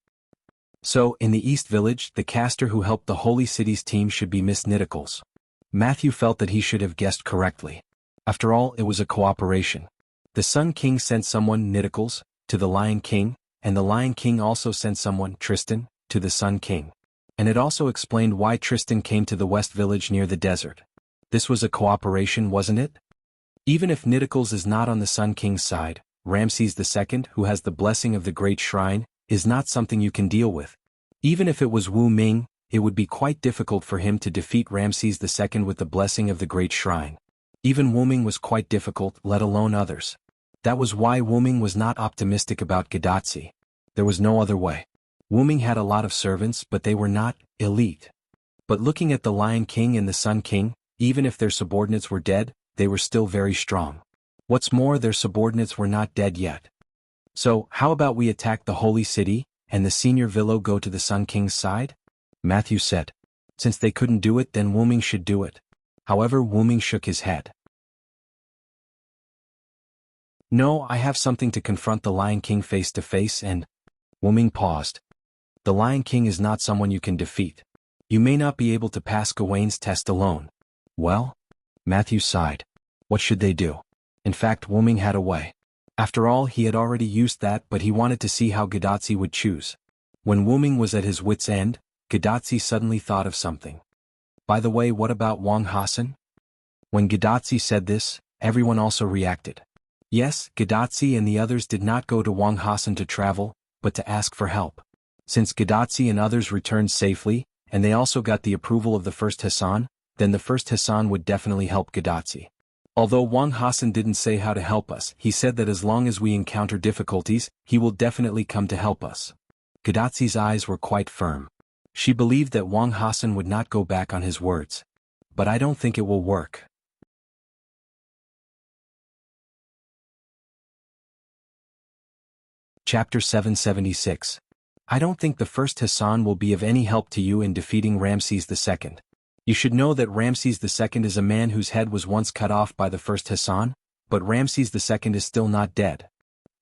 So, in the East Village, the caster who helped the Holy City's team should be Miss Nidicles. Matthew felt that he should have guessed correctly. After all, it was a cooperation. The Sun King sent someone, Nidicles, to the Lion King, and the Lion King also sent someone, Tristan, to the Sun King. And it also explained why Tristan came to the West Village near the desert. This was a cooperation, wasn't it? Even if Nidicles is not on the Sun King's side, Ramses II, who has the blessing of the Great Shrine, is not something you can deal with. Even if it was Wu Ming, it would be quite difficult for him to defeat Ramses II with the blessing of the Great Shrine. Even Wuming was quite difficult, let alone others. That was why Wuming was not optimistic about Gadotsi. There was no other way. Wuming had a lot of servants, but they were not elite. But looking at the Lion King and the Sun King, even if their subordinates were dead, they were still very strong. What's more, their subordinates were not dead yet. So, how about we attack the holy city, and the senior Villo go to the Sun King's side? Matthew said. Since they couldn't do it, then Wu Ming should do it. However, Wu Ming shook his head. No, I have something to confront the Lion King face to face and… Wu Ming paused. The Lion King is not someone you can defeat. You may not be able to pass Gawain's test alone. Well? Matthew sighed. What should they do? In fact, Wu Ming had a way. After all, he had already used that, but he wanted to see how Gadotsi would choose. When Wu Ming was at his wit's end, Gadotsi suddenly thought of something. By the way, what about Wang Hassan? When Gadotsi said this, everyone also reacted. Yes, Gadotsi and the others did not go to Wang Hassan to travel, but to ask for help. Since Gadotsi and others returned safely, and they also got the approval of the first Hassan, then the first Hassan would definitely help Gadotsi. Although Wang Hassan didn't say how to help us, he said that as long as we encounter difficulties, he will definitely come to help us. Gadotsi's eyes were quite firm. She believed that Wang Hassan would not go back on his words. But I don't think it will work. Chapter 776. I don't think the first Hassan will be of any help to you in defeating Ramses II. You should know that Ramses II is a man whose head was once cut off by the first Hassan, but Ramses II is still not dead.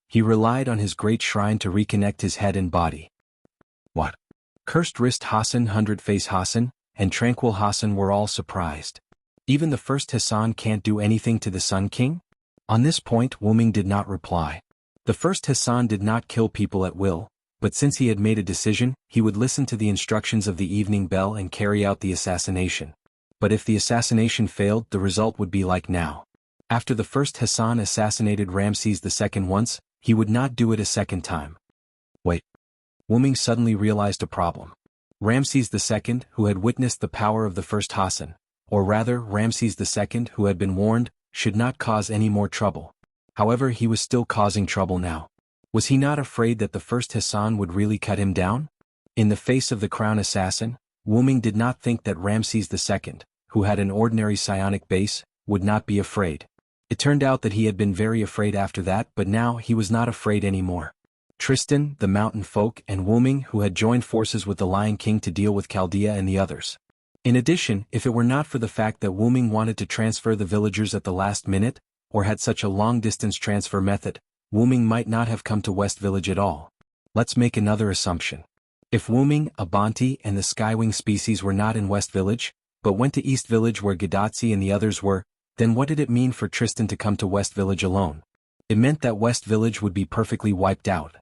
He relied on his great shrine to reconnect his head and body. What? Cursed Wrist Hassan, Hundred Face Hassan, and Tranquil Hassan were all surprised. Even the first Hassan can't do anything to the Sun King? On this point, Wu Ming did not reply. The first Hassan did not kill people at will, but since he had made a decision, he would listen to the instructions of the evening bell and carry out the assassination. But if the assassination failed, the result would be like now. After the first Hassan assassinated Ramses II once, he would not do it a second time. Wait. Wu Ming suddenly realized a problem. Ramses II, who had witnessed the power of the first Hassan, or rather Ramses II who had been warned, should not cause any more trouble. However, he was still causing trouble now. Was he not afraid that the first Hassan would really cut him down? In the face of the crown assassin, Wu Ming did not think that Ramses II, who had an ordinary psionic base, would not be afraid. It turned out that he had been very afraid after that, but now he was not afraid anymore. Tristan, the mountain folk, and Wu Ming, who had joined forces with the Lion King to deal with Chaldea and the others. In addition, if it were not for the fact that Wu Ming wanted to transfer the villagers at the last minute, or had such a long-distance transfer method, Wu Ming might not have come to West Village at all. Let's make another assumption. If Wu Ming, Abanti, and the Skywing species were not in West Village, but went to East Village where Gadotsi and the others were, then what did it mean for Tristan to come to West Village alone? It meant that West Village would be perfectly wiped out.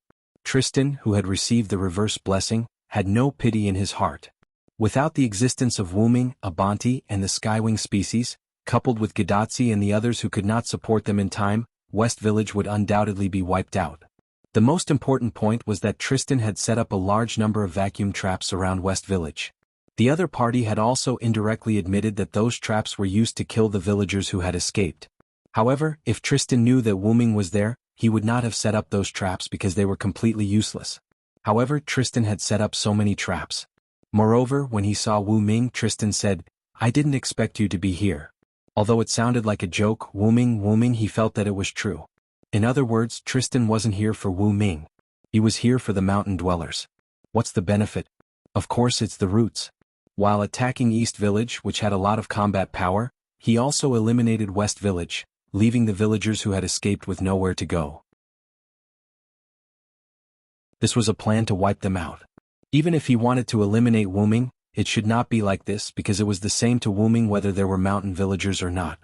Tristan, who had received the reverse blessing, had no pity in his heart. Without the existence of Wu Ming, Abanti, and the Skywing species, coupled with Gadotsi and the others who could not support them in time, West Village would undoubtedly be wiped out. The most important point was that Tristan had set up a large number of vacuum traps around West Village. The other party had also indirectly admitted that those traps were used to kill the villagers who had escaped. However, if Tristan knew that Wu Ming was there, he would not have set up those traps because they were completely useless. However, Tristan had set up so many traps. Moreover, when he saw Wu Ming, Tristan said, "I didn't expect you to be here." Although it sounded like a joke, Wu Ming, he felt that it was true. In other words, Tristan wasn't here for Wu Ming. He was here for the mountain dwellers. What's the benefit? Of course it's the roots. While attacking East Village, which had a lot of combat power, he also eliminated West Village, leaving the villagers who had escaped with nowhere to go. This was a plan to wipe them out. Even if he wanted to eliminate Wu Ming, it should not be like this because it was the same to Wu Ming whether there were mountain villagers or not.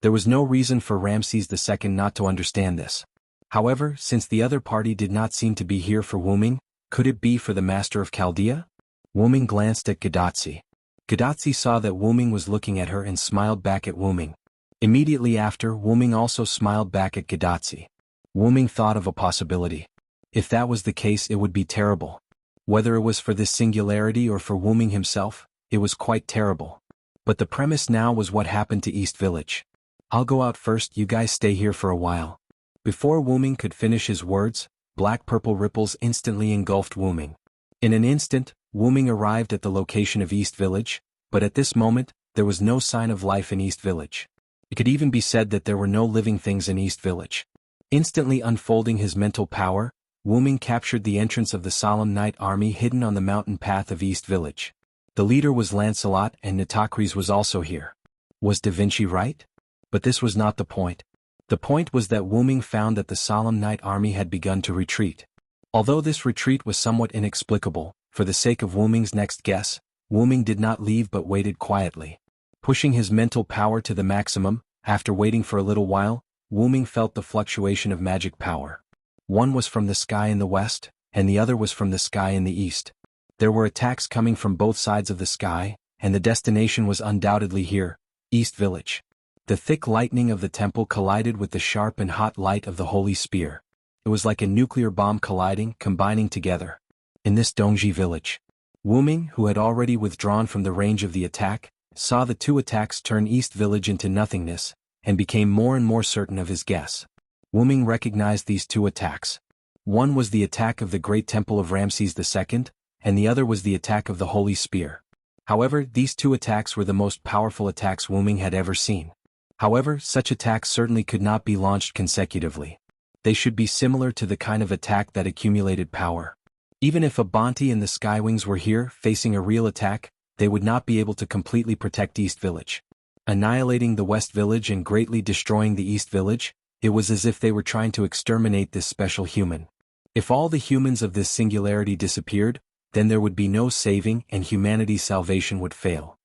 There was no reason for Ramses II not to understand this. However, since the other party did not seem to be here for Wu Ming, could it be for the master of Chaldea? Wu Ming glanced at Gadotsi. Gadotsi saw that Wu Ming was looking at her and smiled back at Wu Ming. Immediately after, Wu Ming also smiled back at Gadotsi. Wu Ming thought of a possibility. If that was the case, it would be terrible. Whether it was for this singularity or for Wu Ming himself, it was quite terrible. But the premise now was what happened to East Village. I'll go out first, you guys stay here for a while. Before Wu Ming could finish his words, black-purple ripples instantly engulfed Wu Ming. In an instant, Wu Ming arrived at the location of East Village, but at this moment, there was no sign of life in East Village. It could even be said that there were no living things in East Village. Instantly unfolding his mental power, Wu-ming captured the entrance of the solemn night army hidden on the mountain path of East Village. The leader was Lancelot and Nitocris was also here. Was Da Vinci right? But this was not the point. The point was that Wu-ming found that the solemn night army had begun to retreat. Although this retreat was somewhat inexplicable, for the sake of Wu-ming's next guess, Wu-ming did not leave but waited quietly. Pushing his mental power to the maximum, after waiting for a little while, Wu-ming felt the fluctuation of magic power. One was from the sky in the west, and the other was from the sky in the east. There were attacks coming from both sides of the sky, and the destination was undoubtedly here, East Village. The thick lightning of the temple collided with the sharp and hot light of the holy spear. It was like a nuclear bomb colliding, combining together. In this Dongji village, Wu-ming, who had already withdrawn from the range of the attack, saw the two attacks turn East Village into nothingness, and became more and more certain of his guess. Wu-ming recognized these two attacks. One was the attack of the Great Temple of Ramses II, and the other was the attack of the Holy Spear. However, these two attacks were the most powerful attacks Wu-ming had ever seen. However, such attacks certainly could not be launched consecutively. They should be similar to the kind of attack that accumulated power. Even if a Bonte and the Skywings were here facing a real attack, they would not be able to completely protect East Village. Annihilating the West Village and greatly destroying the East Village, it was as if they were trying to exterminate this special human. If all the humans of this singularity disappeared, then there would be no saving and humanity's salvation would fail.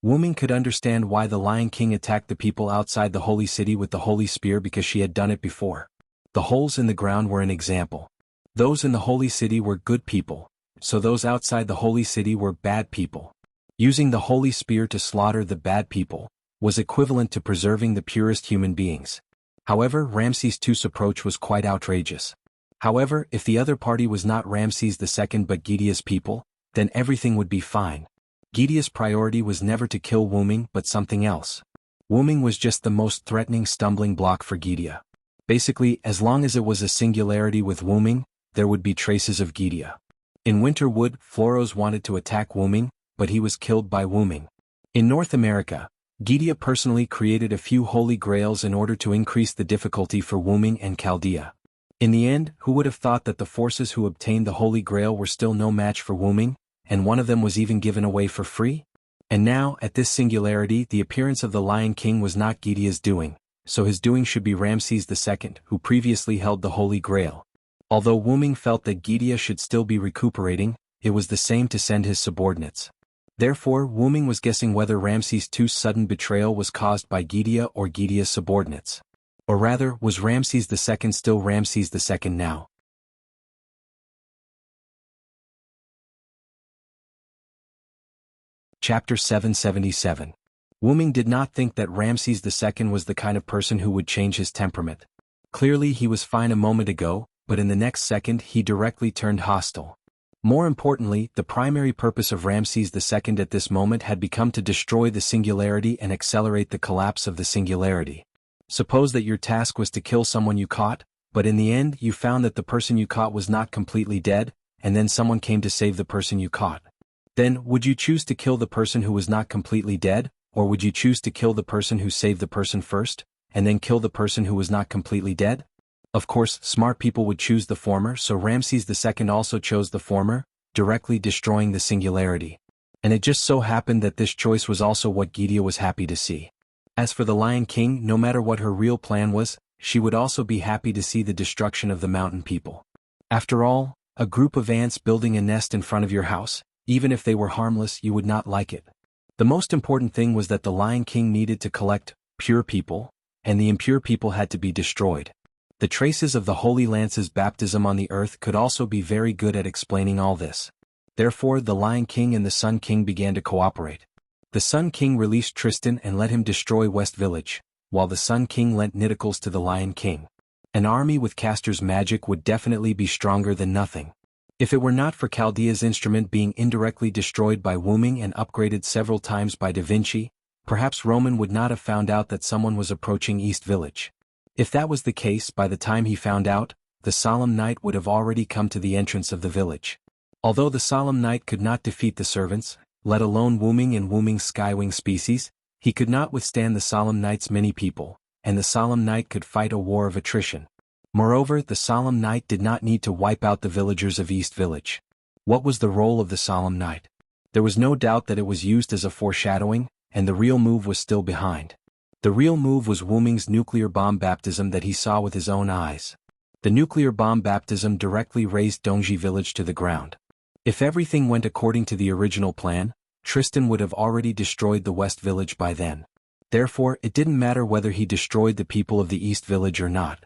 Wu-ming could understand why the Lion King attacked the people outside the holy city with the holy spear because she had done it before. The holes in the ground were an example. Those in the holy city were good people, so those outside the holy city were bad people. Using the holy spear to slaughter the bad people was equivalent to preserving the purest human beings. However, Ramses II's approach was quite outrageous. However, if the other party was not Ramses II but Gidea's people, then everything would be fine. Gidea's priority was never to kill Wu-ming but something else. Wu-ming was just the most threatening stumbling block for Gidea. Basically, as long as it was a singularity with Wu-ming, there would be traces of Gidea. In Winterwood, Floros wanted to attack Wu-ming, but he was killed by Wu-ming. In North America, Gidea personally created a few holy grails in order to increase the difficulty for Wu-ming and Chaldea. In the end, who would have thought that the forces who obtained the holy grail were still no match for Wu-ming, and one of them was even given away for free? And now, at this singularity, the appearance of the Lion King was not Gidea's doing, so his doing should be Ramses II, who previously held the holy grail. Although Wu-ming felt that Gidea should still be recuperating, it was the same to send his subordinates. Therefore, Wu-ming was guessing whether Ramses II's sudden betrayal was caused by Gidea or Gidea's subordinates. Or rather, was Ramses II still Ramses II now? Chapter 777. Wu-ming did not think that Ramses II was the kind of person who would change his temperament. Clearly he was fine a moment ago, but in the next second he directly turned hostile. More importantly, the primary purpose of Ramses II at this moment had become to destroy the singularity and accelerate the collapse of the singularity. Suppose that your task was to kill someone you caught, but in the end you found that the person you caught was not completely dead, and then someone came to save the person you caught. Then, would you choose to kill the person who was not completely dead, or would you choose to kill the person who saved the person first, and then kill the person who was not completely dead? Of course, smart people would choose the former, so Ramses II also chose the former, directly destroying the singularity. And it just so happened that this choice was also what Gidea was happy to see. As for the Lion King, no matter what her real plan was, she would also be happy to see the destruction of the mountain people. After all, a group of ants building a nest in front of your house, even if they were harmless, you would not like it. The most important thing was that the Lion King needed to collect pure people, and the impure people had to be destroyed. The traces of the Holy Lance's baptism on the earth could also be very good at explaining all this. Therefore, the Lion King and the Sun King began to cooperate. The Sun King released Tristan and let him destroy West Village, while the Sun King lent Nitocris to the Lion King. An army with Castor's magic would definitely be stronger than nothing. If it were not for Chaldea's instrument being indirectly destroyed by Wu-ming and upgraded several times by Da Vinci, perhaps Roman would not have found out that someone was approaching East Village. If that was the case, by the time he found out, the solemn night would have already come to the entrance of the village. Although the solemn night could not defeat the servants, let alone Wu-ming and Wu-ming's skywing species, he could not withstand the solemn night's many people, and the solemn night could fight a war of attrition. Moreover, the solemn night did not need to wipe out the villagers of East Village. What was the role of the solemn night? There was no doubt that it was used as a foreshadowing, and the real move was still behind. The real move was Wu Ming's nuclear bomb baptism that he saw with his own eyes. The nuclear bomb baptism directly razed Dongji village to the ground. If everything went according to the original plan, Tristan would have already destroyed the West Village by then. Therefore, it didn't matter whether he destroyed the people of the East Village or not.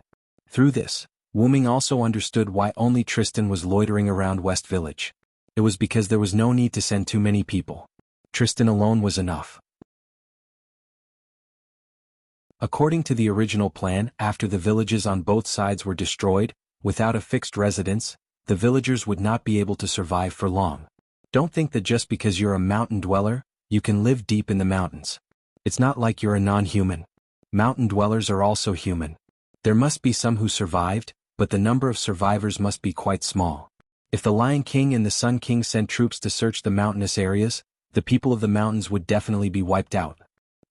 Through this, Wu Ming also understood why only Tristan was loitering around West Village. It was because there was no need to send too many people. Tristan alone was enough. According to the original plan, after the villages on both sides were destroyed, without a fixed residence, the villagers would not be able to survive for long. Don't think that just because you're a mountain dweller, you can live deep in the mountains. It's not like you're a non-human. Mountain dwellers are also human. There must be some who survived, but the number of survivors must be quite small. If the Lion King and the Sun King sent troops to search the mountainous areas, the people of the mountains would definitely be wiped out.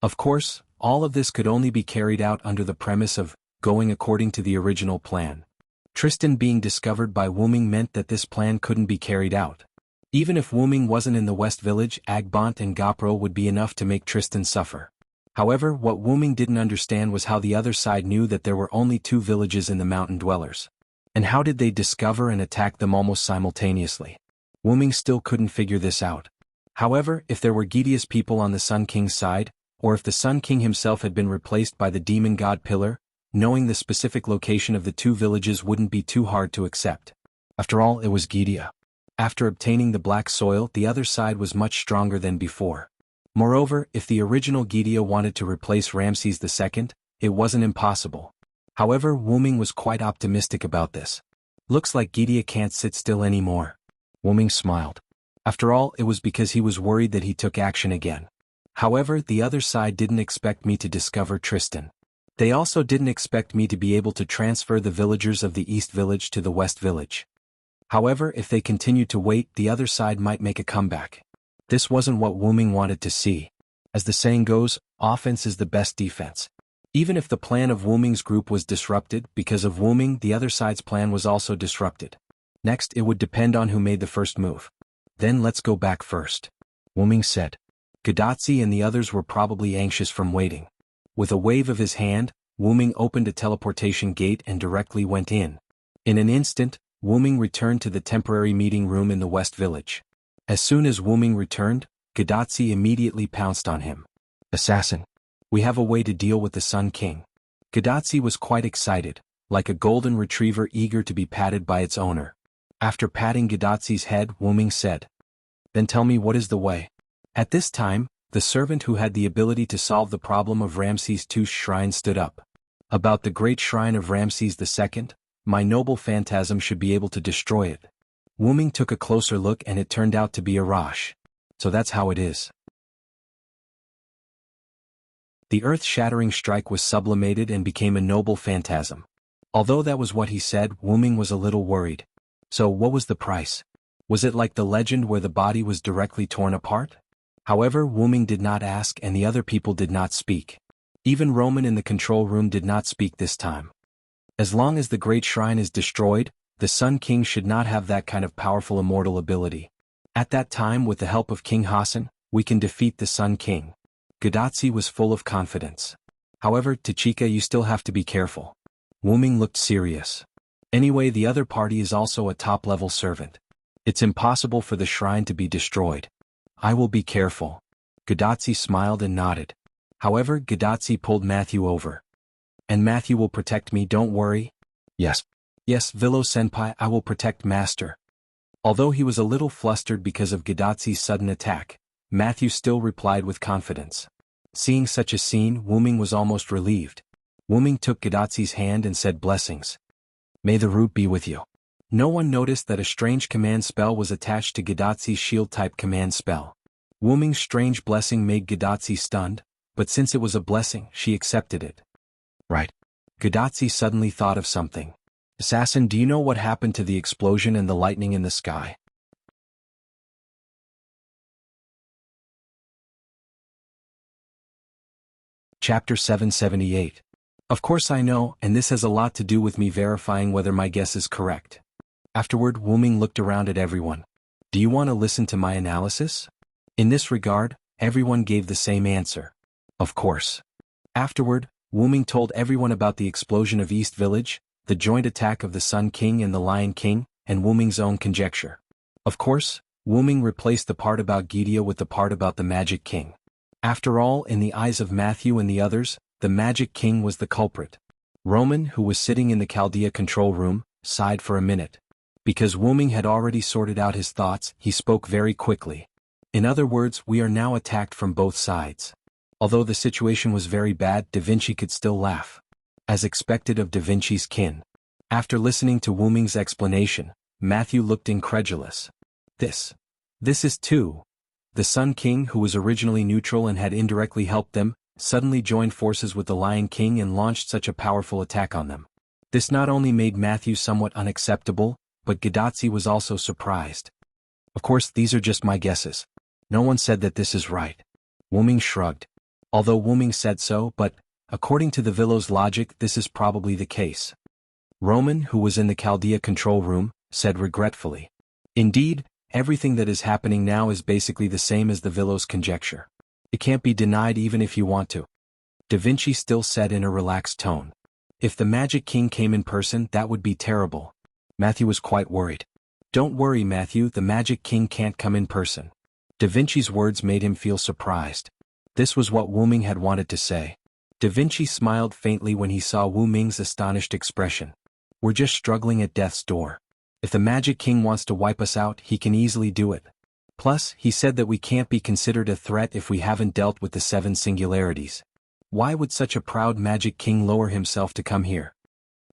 Of course, all of this could only be carried out under the premise of going according to the original plan. Tristan being discovered by Wu Ming meant that this plan couldn't be carried out. Even if Wu Ming wasn't in the West Village, Agbont and Gopro would be enough to make Tristan suffer. However, what Wu Ming didn't understand was how the other side knew that there were only 2 villages in the mountain dwellers. And how did they discover and attack them almost simultaneously? Wu Ming still couldn't figure this out. However, if there were Gidea's people on the Sun King's side, or if the Sun King himself had been replaced by the demon god Pillar, knowing the specific location of the 2 villages wouldn't be too hard to accept. After all, it was Gidea. After obtaining the black soil, the other side was much stronger than before. Moreover, if the original Gidea wanted to replace Ramses II, it wasn't impossible. However, Wu Ming was quite optimistic about this. Looks like Gidea can't sit still anymore. Wu Ming smiled. After all, it was because he was worried that he took action again. However, the other side didn't expect me to discover Tristan. They also didn't expect me to be able to transfer the villagers of the East Village to the West Village. However, if they continued to wait, the other side might make a comeback. This wasn't what Wu Ming wanted to see. As the saying goes, offense is the best defense. Even if the plan of Wu Ming's group was disrupted, because of Wu Ming, the other side's plan was also disrupted. Next, it would depend on who made the first move. Then let's go back first. Wu Ming said. Gadotsi and the others were probably anxious from waiting. With a wave of his hand, Wu Ming opened a teleportation gate and directly went in. In an instant, Wu Ming returned to the temporary meeting room in the West Village. As soon as Wu Ming returned, Gadotsi immediately pounced on him. Assassin. We have a way to deal with the Sun King. Gadotsi was quite excited, like a golden retriever eager to be patted by its owner. After patting Gadotsi's head, Wu Ming said, "Then tell me what is the way." At this time, the servant who had the ability to solve the problem of Ramses II's shrine stood up. About the great shrine of Ramses II, my noble phantasm should be able to destroy it. Wu Ming took a closer look and it turned out to be a Rosh. So that's how it is. The earth-shattering strike was sublimated and became a noble phantasm. Although that was what he said, Wu Ming was a little worried. So what was the price? Was it like the legend where the body was directly torn apart? However, Wu Ming did not ask and the other people did not speak. Even Roman in the control room did not speak this time. As long as the great shrine is destroyed, the Sun King should not have that kind of powerful immortal ability. At that time, with the help of King Hassan, we can defeat the Sun King. Gadotsi was full of confidence. However, Tachika, you still have to be careful. Wu Ming looked serious. Anyway, the other party is also a top-level servant. It's impossible for the shrine to be destroyed. I will be careful. Gadotsi smiled and nodded. However, Gadotsi pulled Matthew over. And Matthew will protect me, don't worry. Yes. Yes, Villo-senpai, I will protect Master. Although he was a little flustered because of Gadotsi's sudden attack, Matthew still replied with confidence. Seeing such a scene, Wu Ming was almost relieved. Wu Ming took Gadotsi's hand and said blessings. May the root be with you. No one noticed that a strange command spell was attached to Gadotsi's shield-type command spell. Wu Ming's strange blessing made Gadotsi stunned, but since it was a blessing, she accepted it. Right. Gadotsi suddenly thought of something. Assassin, do you know what happened to the explosion and the lightning in the sky? Chapter 778. Of course I know, and this has a lot to do with me verifying whether my guess is correct. Afterward, Wu Ming looked around at everyone. Do you want to listen to my analysis? In this regard, everyone gave the same answer. Of course. Afterward, Wu Ming told everyone about the explosion of East Village, the joint attack of the Sun King and the Lion King, and Wu Ming's own conjecture. Of course, Wu Ming replaced the part about Gideon with the part about the Magic King. After all, in the eyes of Matthew and the others, the Magic King was the culprit. Roman, who was sitting in the Chaldea control room, sighed for a minute. Because Wu Ming had already sorted out his thoughts, he spoke very quickly. In other words, we are now attacked from both sides. Although the situation was very bad, Da Vinci could still laugh. As expected of Da Vinci's kin. After listening to Wu Ming's explanation, Matthew looked incredulous. This is too. The Sun King, who was originally neutral and had indirectly helped them, suddenly joined forces with the Lion King and launched such a powerful attack on them. This not only made Matthew somewhat unacceptable, but Gadazzi was also surprised. Of course, these are just my guesses. No one said that this is right. Wu Ming shrugged. Although Wu Ming said so, but, according to the Villo's logic, this is probably the case. Roman, who was in the Chaldea control room, said regretfully. Indeed, everything that is happening now is basically the same as the Villo's conjecture. It can't be denied even if you want to. Da Vinci still said in a relaxed tone. If the Magic King came in person, that would be terrible. Matthew was quite worried. Don't worry, Matthew, the Magic King can't come in person. Da Vinci's words made him feel surprised. This was what Wu Ming had wanted to say. Da Vinci smiled faintly when he saw Wu Ming's astonished expression. We're just struggling at death's door. If the Magic King wants to wipe us out, he can easily do it. Plus, he said that we can't be considered a threat if we haven't dealt with the 7 singularities. Why would such a proud Magic King lower himself to come here?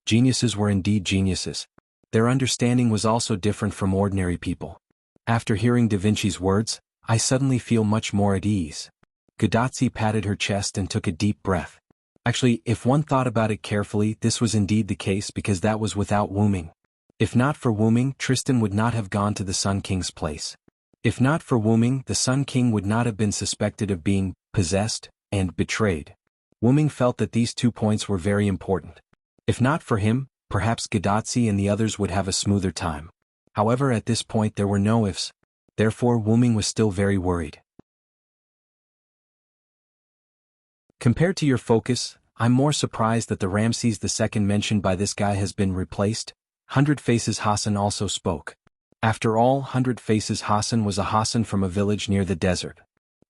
Geniuses were indeed geniuses. Their understanding was also different from ordinary people. After hearing Da Vinci's words, I suddenly feel much more at ease. Gadazzi patted her chest and took a deep breath. Actually, if one thought about it carefully, this was indeed the case because that was without Wu Ming. If not for Wu Ming, Tristan would not have gone to the Sun King's place. If not for Wu Ming, the Sun King would not have been suspected of being possessed and betrayed. Wu Ming felt that these 2 points were very important. If not for him, perhaps Gadazzi and the others would have a smoother time. However, at this point there were no ifs. Therefore, Wu Ming was still very worried. Compared to your focus, I'm more surprised that the Ramses II mentioned by this guy has been replaced. 100 Faces Hassan also spoke. After all, 100 Faces Hassan was a Hassan from a village near the desert.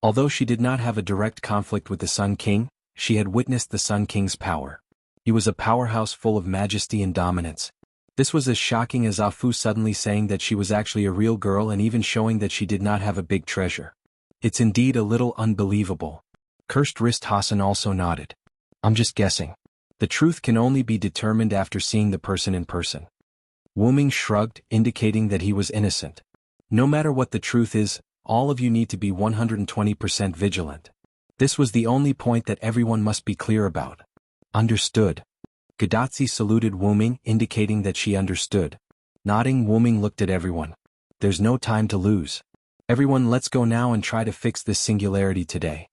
Although she did not have a direct conflict with the Sun King, she had witnessed the Sun King's power. He was a powerhouse full of majesty and dominance. This was as shocking as Afu suddenly saying that she was actually a real girl and even showing that she did not have a big treasure. It's indeed a little unbelievable. Cursed Wrist Hassan also nodded. I'm just guessing. The truth can only be determined after seeing the person in person. Wu Ming shrugged, indicating that he was innocent. No matter what the truth is, all of you need to be 120% vigilant. This was the only point that everyone must be clear about. Understood. Gadazzi saluted Wu Ming, indicating that she understood. Nodding, Wu Ming looked at everyone. There's no time to lose. Everyone, let's go now and try to fix this singularity today.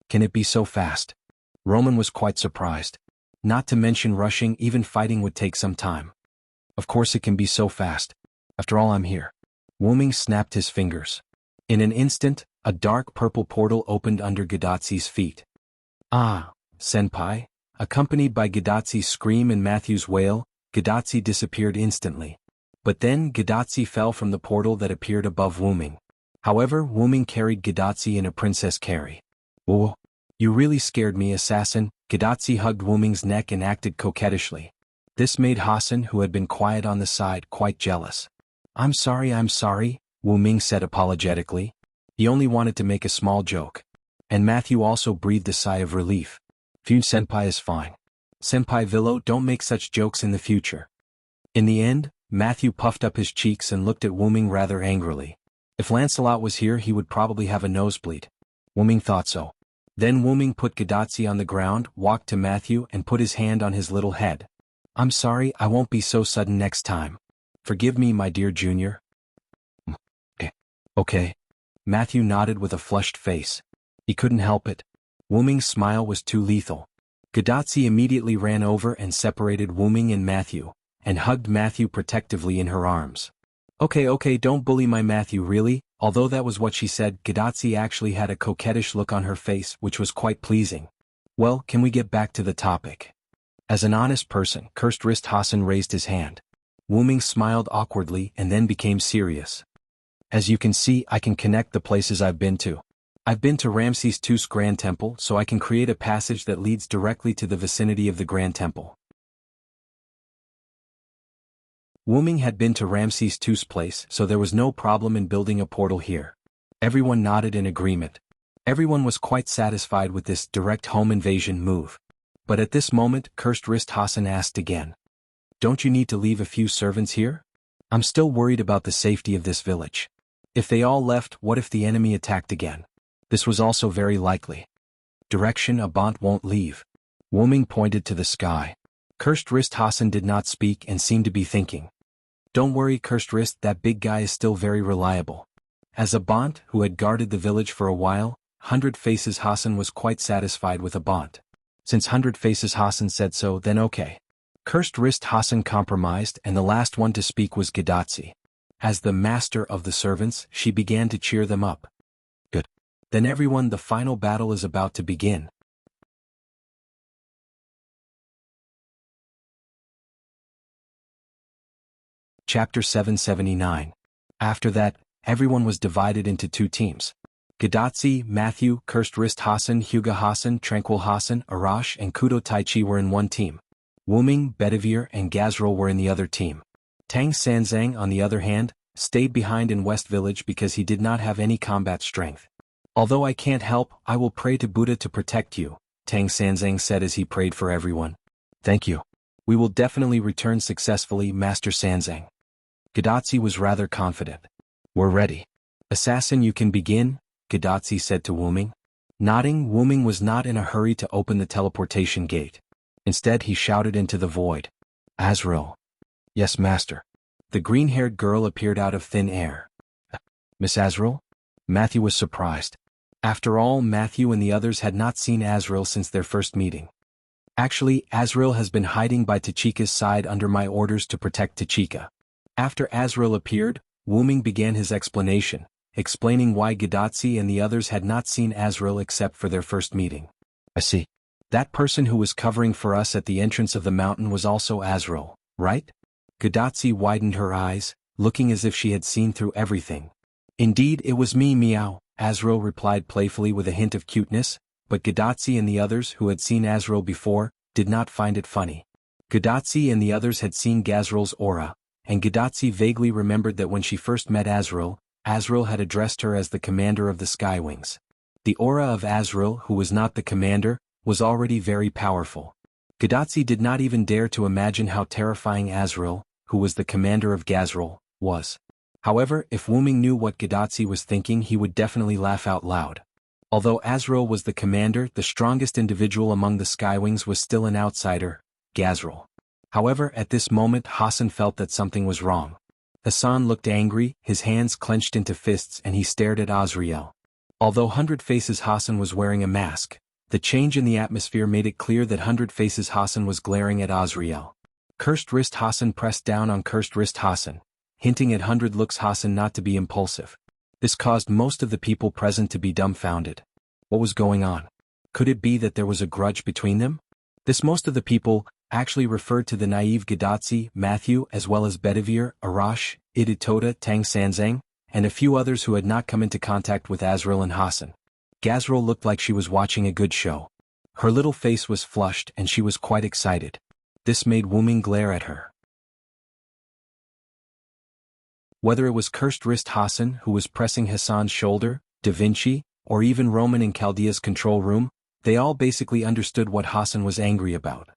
Can it be so fast? Roman was quite surprised. Not to mention rushing, even fighting would take some time. Of course it can be so fast. After all, I'm here. Wu Ming snapped his fingers. In an instant, a dark purple portal opened under Gadazzi's feet. Ah, senpai. Accompanied by Gadazzi's scream and Matthew's wail, Gadazzi disappeared instantly. But then Gadazzi fell from the portal that appeared above Wu Ming. However, Wu Ming carried Gadazzi in a princess carry. Whoa. You really scared me, assassin. Gadazzi hugged Wu Ming's neck and acted coquettishly. This made Hassan, who had been quiet on the side, quite jealous. I'm sorry, Wu Ming said apologetically. He only wanted to make a small joke. And Matthew also breathed a sigh of relief. Phew, senpai is fine. Senpai Villo, don't make such jokes in the future. In the end, Matthew puffed up his cheeks and looked at Wu Ming rather angrily. If Lancelot was here, he would probably have a nosebleed. Wu Ming thought so. Then Wu Ming put Gadazzi on the ground, walked to Matthew and put his hand on his little head. I'm sorry, I won't be so sudden next time. Forgive me, my dear junior. Okay. Matthew nodded with a flushed face. He couldn't help it. Wu Ming's smile was too lethal. Gadotsi immediately ran over and separated Wuming and Matthew, and hugged Matthew protectively in her arms. Okay, don't bully my Matthew really." Although that was what she said, Gadotsi actually had a coquettish look on her face which was quite pleasing. "Well, can we get back to the topic?" As an honest person, Cursed Wrist Hassan raised his hand. Wuming smiled awkwardly and then became serious. "As you can see, I can connect the places I've been to. I've been to Ramses II's Grand Temple, so I can create a passage that leads directly to the vicinity of the Grand Temple." Wuming had been to Ramses II's place, so there was no problem in building a portal here. Everyone nodded in agreement. Everyone was quite satisfied with this direct home invasion move. But at this moment, Cursed Wrist Hassan asked again. "Don't you need to leave a few servants here? I'm still worried about the safety of this village. If they all left, what if the enemy attacked again?" This was also very likely. "Direction Abant won't leave." Wuming pointed to the sky. Cursed Wrist Hassan did not speak and seemed to be thinking. "Don't worry, Cursed Wrist, that big guy is still very reliable." As Abant, who had guarded the village for a while, 100 Faces Hassan was quite satisfied with Abant. Since 100 Faces Hassan said so, then okay. Cursed Wrist Hassan compromised, and the last one to speak was Gadotsi. As the master of the servants, she began to cheer them up. "Good. Then everyone, the final battle is about to begin." Chapter 779. After that, everyone was divided into two teams. Gadotsi, Matthew, Cursed Wrist Hassan, Hyuga Hassan, Tranquil Hassan, Arash, and Kudo Taichi were in one team. Wuming, Bedivere, and Gazril were in the other team. Tang Sanzang, on the other hand, stayed behind in West Village because he did not have any combat strength. "Although I can't help, I will pray to Buddha to protect you," Tang Sanzang said as he prayed for everyone. "Thank you. We will definitely return successfully, Master Sanzang." Gadotsi was rather confident. "We're ready. Assassin, you can begin," Gadotsi said to Wuming. Nodding, Wuming was not in a hurry to open the teleportation gate. Instead he shouted into the void. "Azrael." "Yes, Master." The green-haired girl appeared out of thin air. "Miss Azrael?" Matthew was surprised. After all, Matthew and the others had not seen Azrael since their first meeting. "Actually, Azrael has been hiding by Tachika's side under my orders to protect Tachika." After Azrael appeared, Wuming began his explanation, explaining why Gadotsi and the others had not seen Azrael except for their first meeting. "I see. That person who was covering for us at the entrance of the mountain was also Azrael, right?" Gadotsi widened her eyes, looking as if she had seen through everything. "Indeed, it was me, meow," Azrael replied playfully with a hint of cuteness, but Gadotsi and the others who had seen Azrael before did not find it funny. Gadotsi and the others had seen Gazrael's aura, and Gadotsi vaguely remembered that when she first met Azrael, Azrael had addressed her as the commander of the Skywings. The aura of Azrael, who was not the commander, was already very powerful. Gadotsi did not even dare to imagine how terrifying Azrael, who was the commander of Gazrael, was. However, if Wuming knew what Gadotsi was thinking, he would definitely laugh out loud. Although Azrael was the commander, the strongest individual among the Skywings was still an outsider, Gazrael. However, at this moment Hassan felt that something was wrong. Hassan looked angry, his hands clenched into fists, and he stared at Azrael. Although 100 Faces Hassan was wearing a mask, the change in the atmosphere made it clear that 100 Faces Hassan was glaring at Azrael. Cursed Wrist Hassan pressed down on Cursed Wrist Hassan, hinting at 100 Looks Hassan not to be impulsive. This caused most of the people present to be dumbfounded. What was going on? Could it be that there was a grudge between them? This most of the people actually referred to the naive Gadotsi, Matthew, as well as Bedivere, Arash, Iditoda, Tang Sanzang, and a few others who had not come into contact with Azrael and Hassan. Gazrael looked like she was watching a good show. Her little face was flushed and she was quite excited. This made Wuming glare at her. Whether it was Cursed Wrist Hassan who was pressing Hassan's shoulder, Da Vinci, or even Roman in Chaldea's control room, they all basically understood what Hassan was angry about.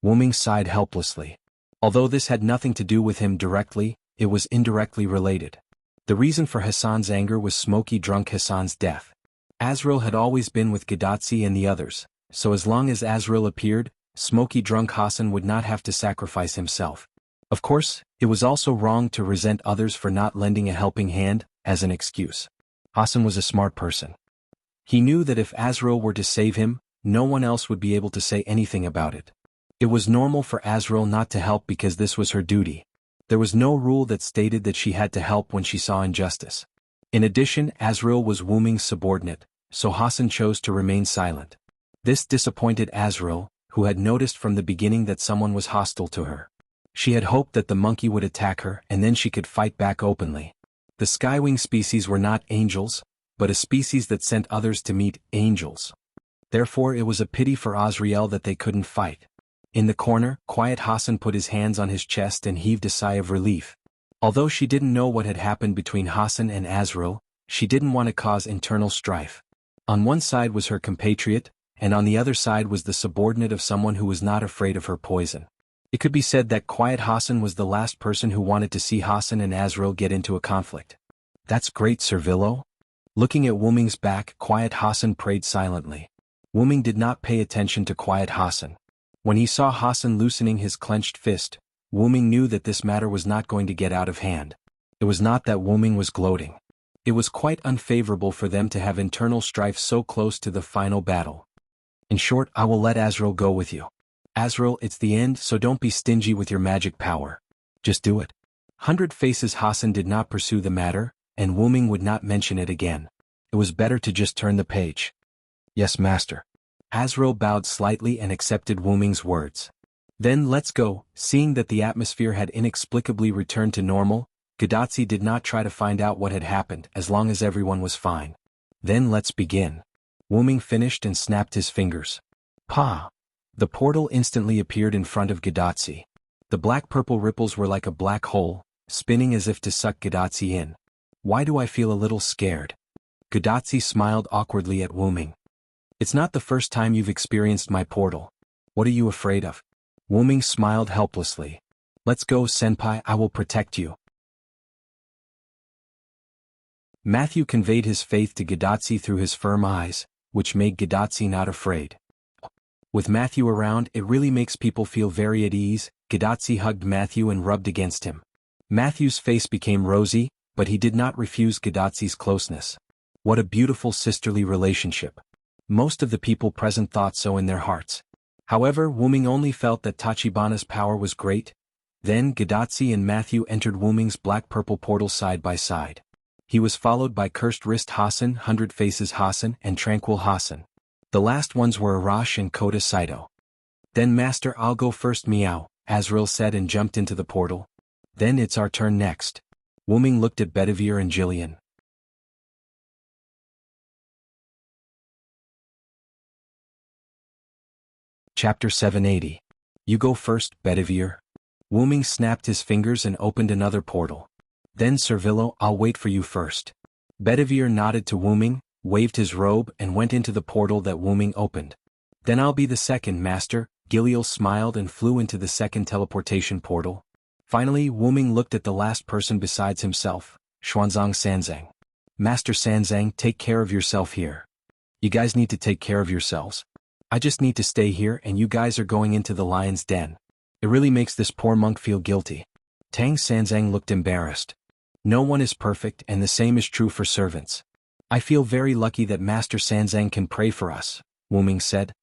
Wuming sighed helplessly. Although this had nothing to do with him directly, it was indirectly related. The reason for Hassan's anger was smoky drunk Hassan's death. Azrael had always been with Gadotsi and the others, so as long as Azrael appeared, smoky drunk Hassan would not have to sacrifice himself. Of course, it was also wrong to resent others for not lending a helping hand, as an excuse. Hassan was a smart person. He knew that if Azrael were to save him, no one else would be able to say anything about it. It was normal for Azrael not to help because this was her duty. There was no rule that stated that she had to help when she saw injustice. In addition, Azrael was Wu Ming's subordinate, so Hassan chose to remain silent. This disappointed Azrael, who had noticed from the beginning that someone was hostile to her. She had hoped that the monkey would attack her and then she could fight back openly. The skywing species were not angels, but a species that sent others to meet angels. Therefore it was a pity for Azrael that they couldn't fight. In the corner, quiet Hassan put his hands on his chest and heaved a sigh of relief. Although she didn't know what had happened between Hassan and Azrael, she didn't want to cause internal strife. On one side was her compatriot, and on the other side was the subordinate of someone who was not afraid of her poison. It could be said that quiet Hassan was the last person who wanted to see Hassan and Azrael get into a conflict. "That's great, Servillo." Looking at Wu Ming's back, quiet Hassan prayed silently. Wu Ming did not pay attention to quiet Hassan. When he saw Hassan loosening his clenched fist, Wu Ming knew that this matter was not going to get out of hand. It was not that Wu Ming was gloating. It was quite unfavorable for them to have internal strife so close to the final battle. "In short, I will let Azrael go with you. Azrael, it's the end, so don't be stingy with your magic power. Just do it." 100 Faces Hassan did not pursue the matter, and Wu Ming would not mention it again. It was better to just turn the page. "Yes, master." Azrael bowed slightly and accepted Wu Ming's words. "Then let's go." Seeing that the atmosphere had inexplicably returned to normal, Gadotsi did not try to find out what had happened as long as everyone was fine. "Then let's begin." Wu Ming finished and snapped his fingers. Pa! The portal instantly appeared in front of Gadotsi. The black-purple ripples were like a black hole, spinning as if to suck Gadotsi in. "Why do I feel a little scared?" Gadotsi smiled awkwardly at Wu Ming. "It's not the first time you've experienced my portal. What are you afraid of?" Wu Ming smiled helplessly. "Let's go, senpai, I will protect you." Matthew conveyed his faith to Gadotsi through his firm eyes, which made Gadotsi not afraid. With Matthew around, it really makes people feel very at ease. Gadotsi hugged Matthew and rubbed against him. Matthew's face became rosy, but he did not refuse Gadotsi's closeness. What a beautiful sisterly relationship. Most of the people present thought so in their hearts. However, Wu Ming only felt that Tachibana's power was great. Then Gadotsi and Matthew entered Wu Ming's black-purple portal side by side. He was followed by Cursed Wrist Hassan, 100 Faces Hassan, and Tranquil Hassan. The last ones were Arash and Kota Saito. "Then Master, I'll go first, meow," Azrael said and jumped into the portal. "Then it's our turn next." Wu Ming looked at Bedivere and Jillian. Chapter 780. "You go first, Bedivere." Wu Ming snapped his fingers and opened another portal. "Then Servillo, I'll wait for you first." Bedivere nodded to Wu Ming, waved his robe and went into the portal that Wu Ming opened. "Then I'll be the second, master." Giliel smiled and flew into the second teleportation portal. Finally, Wu Ming looked at the last person besides himself, Xuanzang Sanzang. "Master Sanzang, take care of yourself here. You guys need to take care of yourselves. I just need to stay here and you guys are going into the lion's den. It really makes this poor monk feel guilty." Tang Sanzang looked embarrassed. "No one is perfect and the same is true for servants. I feel very lucky that Master Sanzang can pray for us," Wu Ming said.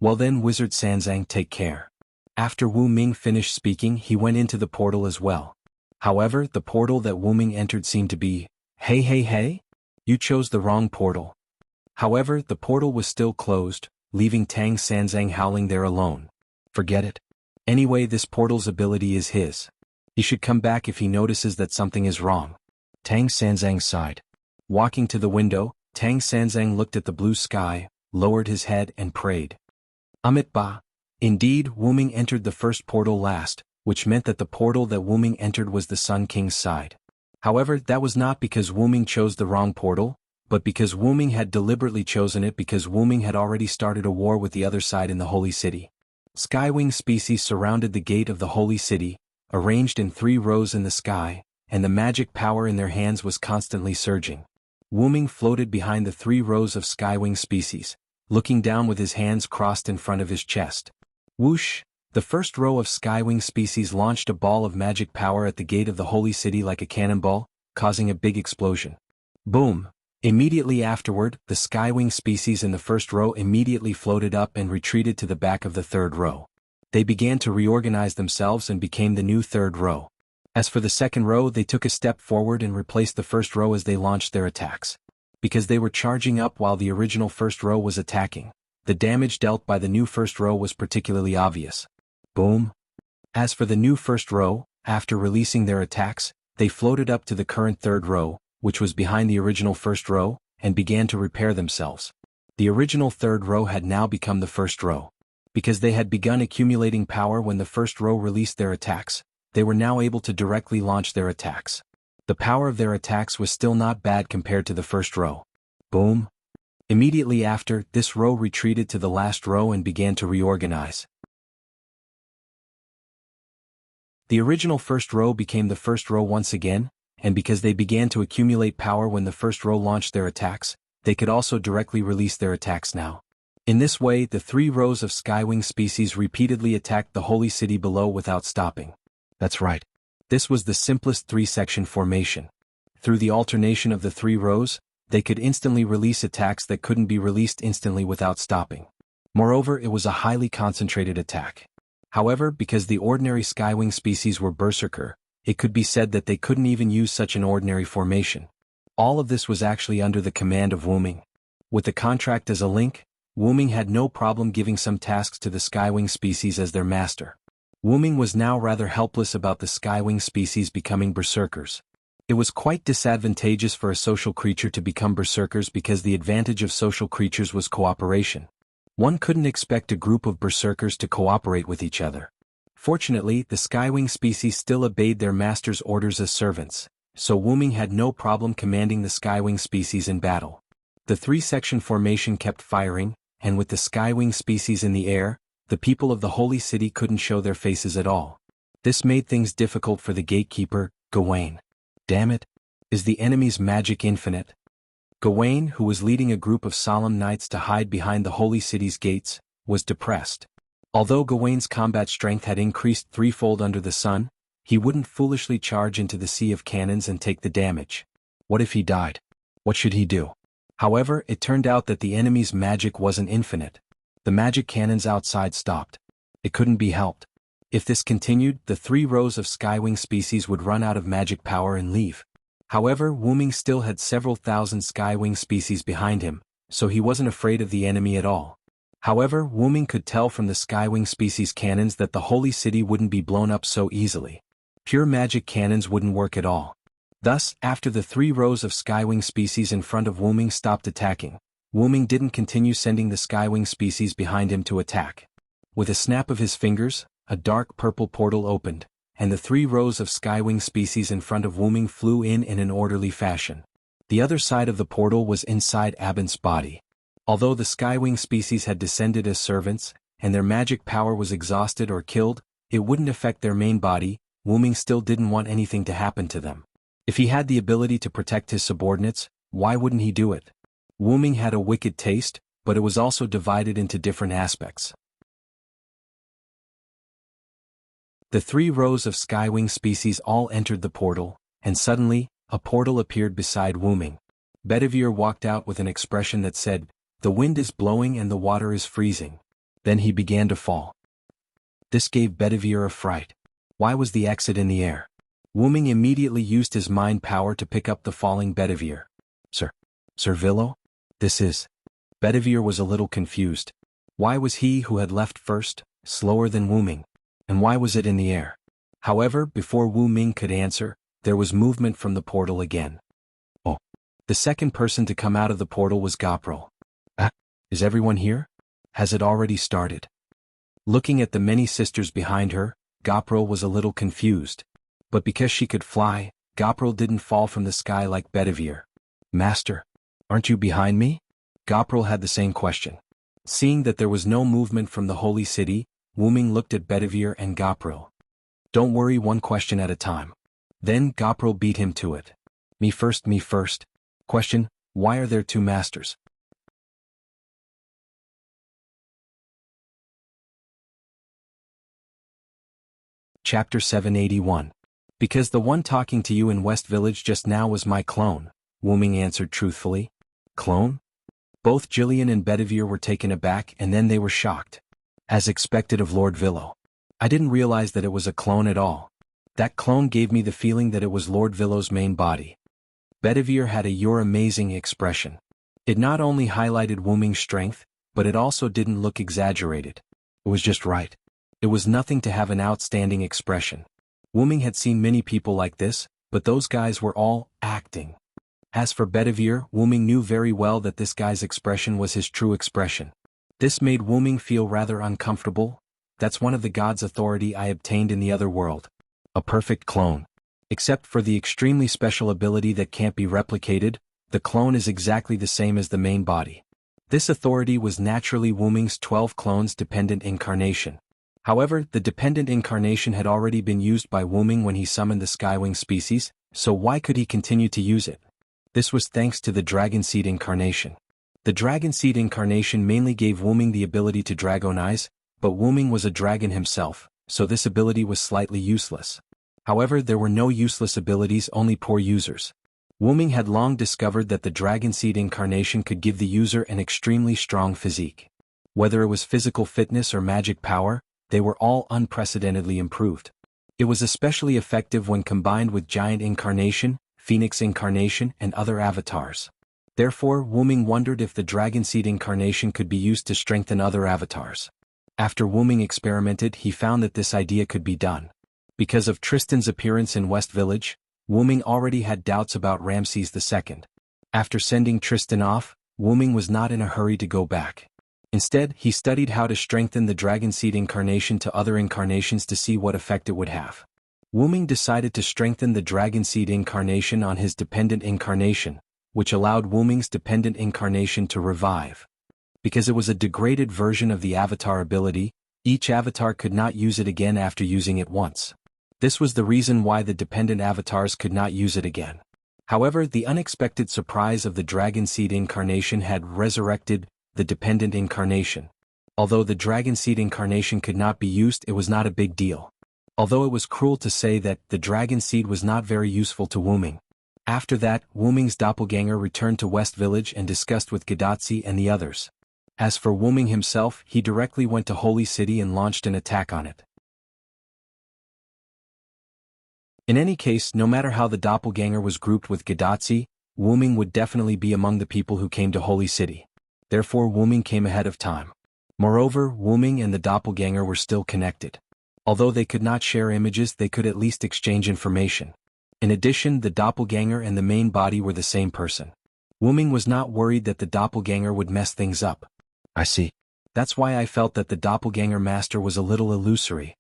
"Well then, Wizard Sanzang, take care." After Wu Ming finished speaking, he went into the portal as well. However, the portal that Wu Ming entered seemed to be, Hey, you chose the wrong portal." However, the portal was still closed, leaving Tang Sanzang howling there alone. "Forget it. Anyway, this portal's ability is his. He should come back if he notices that something is wrong." Tang Sanzang sighed. Walking to the window, Tang Sanzang looked at the blue sky, lowered his head and prayed. Amit Ba. Indeed, Wu Ming entered the first portal last, which meant that the portal that Wu Ming entered was the Sun King's side. However, that was not because Wu Ming chose the wrong portal, but because Wu Ming had deliberately chosen it because Wu Ming had already started a war with the other side in the Holy City. Skywing species surrounded the gate of the Holy City, arranged in 3 rows in the sky, and the magic power in their hands was constantly surging. Wu Ming floated behind the 3 rows of skywing species, looking down with his hands crossed in front of his chest. Whoosh! The first row of skywing species launched a ball of magic power at the gate of the Holy City like a cannonball, causing a big explosion. Boom! Immediately afterward, the skywing species in the first row immediately floated up and retreated to the back of the third row. They began to reorganize themselves and became the new third row. As for the second row, they took a step forward and replaced the first row as they launched their attacks. Because they were charging up while the original first row was attacking, the damage dealt by the new first row was particularly obvious. Boom. As for the new first row, after releasing their attacks, they floated up to the current third row, which was behind the original first row, and began to repair themselves. The original third row had now become the first row. Because they had begun accumulating power when the first row released their attacks, they were now able to directly launch their attacks. The power of their attacks was still not bad compared to the first row. Boom. Immediately after, this row retreated to the last row and began to reorganize. The original first row became the first row once again, and because they began to accumulate power when the first row launched their attacks, they could also directly release their attacks now. In this way, the three rows of skywing species repeatedly attacked the holy city below without stopping. That's right. This was the simplest three-section formation. Through the alternation of the three rows, they could instantly release attacks that couldn't be released instantly without stopping. Moreover, it was a highly concentrated attack. However, because the ordinary skywing species were berserker, it could be said that they couldn't even use such an ordinary formation. All of this was actually under the command of Wuming. With the contract as a link, Wuming had no problem giving some tasks to the skywing species as their master. Wuming was now rather helpless about the skywing species becoming berserkers. It was quite disadvantageous for a social creature to become berserkers because the advantage of social creatures was cooperation. One couldn't expect a group of berserkers to cooperate with each other. Fortunately, the skywing species still obeyed their master's orders as servants, so Wuming had no problem commanding the skywing species in battle. The three-section formation kept firing, and with the skywing species in the air, the people of the holy city couldn't show their faces at all. This made things difficult for the gatekeeper, Gawain. Damn it! Is the enemy's magic infinite? Gawain, who was leading a group of solemn knights to hide behind the holy city's gates, was depressed. Although Gawain's combat strength had increased threefold under the sun, he wouldn't foolishly charge into the sea of cannons and take the damage. What if he died? What should he do? However, it turned out that the enemy's magic wasn't infinite. The magic cannons outside stopped. It couldn't be helped. If this continued, the three rows of skywing species would run out of magic power and leave. However, Wuming still had several thousand skywing species behind him, so he wasn't afraid of the enemy at all. However, Wuming could tell from the skywing species cannons that the holy city wouldn't be blown up so easily. Pure magic cannons wouldn't work at all. Thus, after the three rows of skywing species in front of Wuming stopped attacking, Wuming didn't continue sending the skywing species behind him to attack. With a snap of his fingers, a dark purple portal opened, and the three rows of skywing species in front of Wuming flew in an orderly fashion. The other side of the portal was inside Abin's body. Although the skywing species had descended as servants, and their magic power was exhausted or killed, it wouldn't affect their main body. Wuming still didn't want anything to happen to them. If he had the ability to protect his subordinates, why wouldn't he do it? Wuming had a wicked taste, but it was also divided into different aspects. The three rows of skywing species all entered the portal, and suddenly, a portal appeared beside Wuming. Bedivere walked out with an expression that said, "The wind is blowing and the water is freezing." Then he began to fall. This gave Bedivere a fright. Why was the exit in the air? Wuming immediately used his mind power to pick up the falling Bedivere. Sir Villo? This is... Bedivere was a little confused. Why was he who had left first, slower than Wuming? And why was it in the air? However, before Wuming could answer, there was movement from the portal again. Oh. The second person to come out of the portal was Gopro. Is everyone here? Has it already started? Looking at the many sisters behind her, Gopro was a little confused. But because she could fly, Gopro didn't fall from the sky like Bedivere. Master, aren't you behind me? Gopro had the same question. Seeing that there was no movement from the holy city, Wuming looked at Bedivere and Gopro. Don't worry, one question at a time. Then Gopro beat him to it. Me first. Question, why are there two masters? Chapter 781. Because the one talking to you in West Village just now was my clone, Wu Ming answered truthfully. Clone? Both Jillian and Bedivere were taken aback and then they were shocked. As expected of Lord Villo. I didn't realize that it was a clone at all. That clone gave me the feeling that it was Lord Villo's main body. Bedivere had a "you're amazing" expression. It not only highlighted Wu Ming's strength, but it also didn't look exaggerated. It was just right. It was nothing to have an outstanding expression. Wu Ming had seen many people like this, but those guys were all acting. As for Bedivere, Wu Ming knew very well that this guy's expression was his true expression. This made Wu Ming feel rather uncomfortable. That's one of the god's authority I obtained in the other world. A perfect clone. Except for the extremely special ability that can't be replicated, the clone is exactly the same as the main body. This authority was naturally Wu Ming's 12 clones dependent incarnation. However, the dependent incarnation had already been used by Wu Ming when he summoned the Skywing species, so why could he continue to use it? This was thanks to the Dragon Seed incarnation. The Dragon Seed incarnation mainly gave Wu Ming the ability to dragonize, but Wu Ming was a dragon himself, so this ability was slightly useless. However, there were no useless abilities, only poor users. Wu Ming had long discovered that the Dragon Seed incarnation could give the user an extremely strong physique. Whether it was physical fitness or magic power, they were all unprecedentedly improved. It was especially effective when combined with Giant Incarnation, Phoenix Incarnation, and other avatars. Therefore, Wu Ming wondered if the Dragon Seed incarnation could be used to strengthen other avatars. After Wu Ming experimented, he found that this idea could be done. Because of Tristan's appearance in West Village, Wu Ming already had doubts about Ramses II. After sending Tristan off, Wu Ming was not in a hurry to go back. Instead, he studied how to strengthen the Dragon Seed incarnation to other incarnations to see what effect it would have. Wu Ming decided to strengthen the Dragon Seed incarnation on his dependent incarnation, which allowed Wu Ming's dependent incarnation to revive. Because it was a degraded version of the avatar ability, each avatar could not use it again after using it once. This was the reason why the dependent avatars could not use it again. However, the unexpected surprise of the Dragon Seed incarnation had resurrected the dependent incarnation. Although the Dragon Seed incarnation could not be used, it was not a big deal. Although it was cruel to say that the Dragon Seed was not very useful to Wu Ming. After that, Wu Ming's doppelganger returned to West Village and discussed with Gadatsi and the others. As for Wu Ming himself, he directly went to Holy City and launched an attack on it. In any case, no matter how the doppelganger was grouped with Gadatsi, Wu Ming would definitely be among the people who came to Holy City. Therefore, Wu Ming came ahead of time. Moreover, Wu Ming and the doppelganger were still connected. Although they could not share images, they could at least exchange information. In addition, the doppelganger and the main body were the same person. Wu Ming was not worried that the doppelganger would mess things up. I see. That's why I felt that the doppelganger master was a little illusory.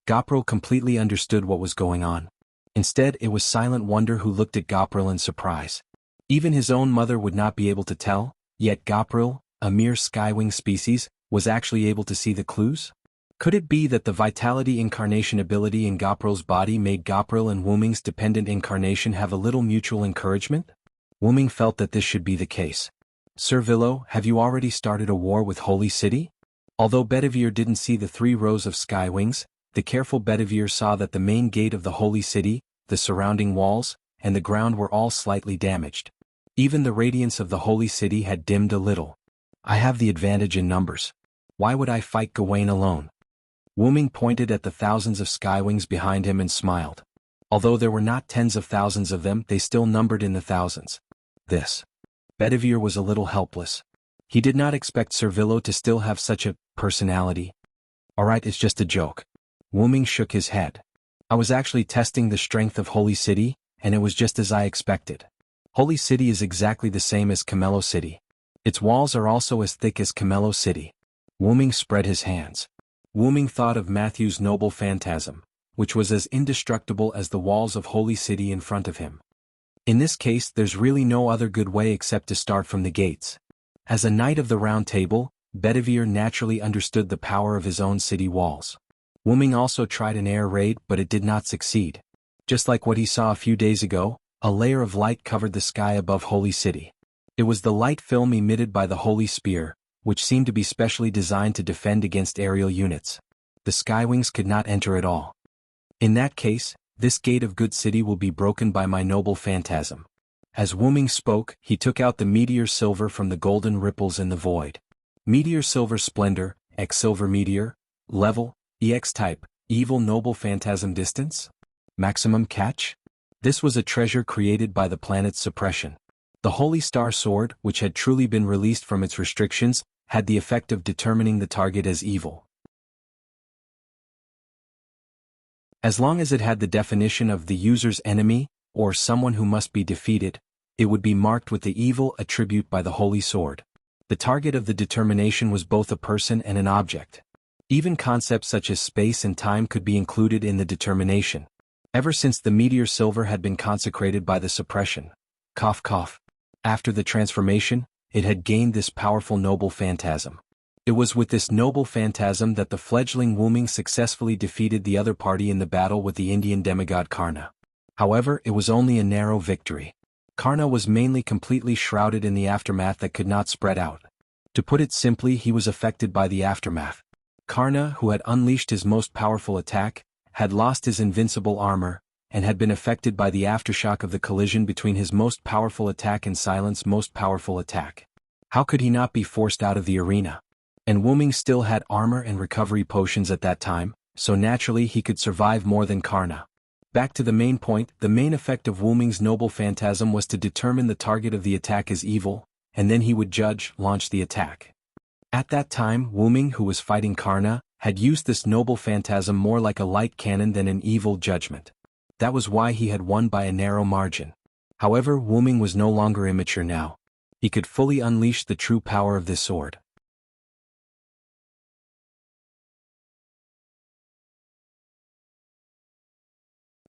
Gopral completely understood what was going on. Instead, it was Silent Wonder who looked at Gopral in surprise. Even his own mother would not be able to tell, yet Gopral, a mere Skywing species, was actually able to see the clues? Could it be that the Vitality incarnation ability in Gopral's body made Gopral and Wu Ming's dependent incarnation have a little mutual encouragement? Wu Ming felt that this should be the case. Sir Villo, have you already started a war with Holy City? Although Bedivere didn't see the 3 rows of Skywings, the careful Bedivere saw that the main gate of the Holy City, the surrounding walls, and the ground were all slightly damaged. Even the radiance of the Holy City had dimmed a little. I have the advantage in numbers. Why would I fight Gawain alone? Wu Ming pointed at the thousands of Skywings behind him and smiled. Although there were not tens of thousands of them, they still numbered in the thousands. Bedivere was a little helpless. He did not expect Sir Villo to still have such a personality. Alright, it's just a joke. Wu Ming shook his head. I was actually testing the strength of Holy City, and it was just as I expected. Holy City is exactly the same as Camello City. Its walls are also as thick as Camello City. Wu Ming spread his hands. Wu Ming thought of Matthew's noble phantasm, which was as indestructible as the walls of Holy City in front of him. In this case, there's really no other good way except to start from the gates. As a knight of the Round Table, Bedivere naturally understood the power of his own city walls. Wu Ming also tried an air raid, but it did not succeed. Just like what he saw a few days ago, a layer of light covered the sky above Holy City. It was the light film emitted by the Holy Spear, which seemed to be specially designed to defend against aerial units. The Skywings could not enter at all. In that case, this gate of Good City will be broken by my noble phantasm. As Wu Ming spoke, he took out the meteor silver from the golden ripples in the void. Meteor silver splendor, X silver meteor, level, EX type, evil noble phantasm distance? Maximum catch? This was a treasure created by the planet's suppression. The Holy Star Sword, which had truly been released from its restrictions, had the effect of determining the target as evil. As long as it had the definition of the user's enemy, or someone who must be defeated, it would be marked with the evil attribute by the Holy Sword. The target of the determination was both a person and an object. Even concepts such as space and time could be included in the determination. Ever since the meteor silver had been consecrated by the suppression, after the transformation, it had gained this powerful noble phantasm. It was with this noble phantasm that the fledgling Wu Ming successfully defeated the other party in the battle with the Indian demigod Karna. However, it was only a narrow victory. Karna was mainly completely shrouded in the aftermath that could not spread out. To put it simply, he was affected by the aftermath. Karna, who had unleashed his most powerful attack, had lost his invincible armor, and had been affected by the aftershock of the collision between his most powerful attack and Silent's most powerful attack. How could he not be forced out of the arena? And Wu Ming still had armor and recovery potions at that time, so naturally he could survive more than Karna. Back to the main point, the main effect of Wu Ming's noble phantasm was to determine the target of the attack as evil, and then he would launch the attack. At that time, Wu Ming, who was fighting Karna, had used this noble phantasm more like a light cannon than an evil judgment. That was why he had won by a narrow margin. However, Wu Ming was no longer immature now. He could fully unleash the true power of this sword.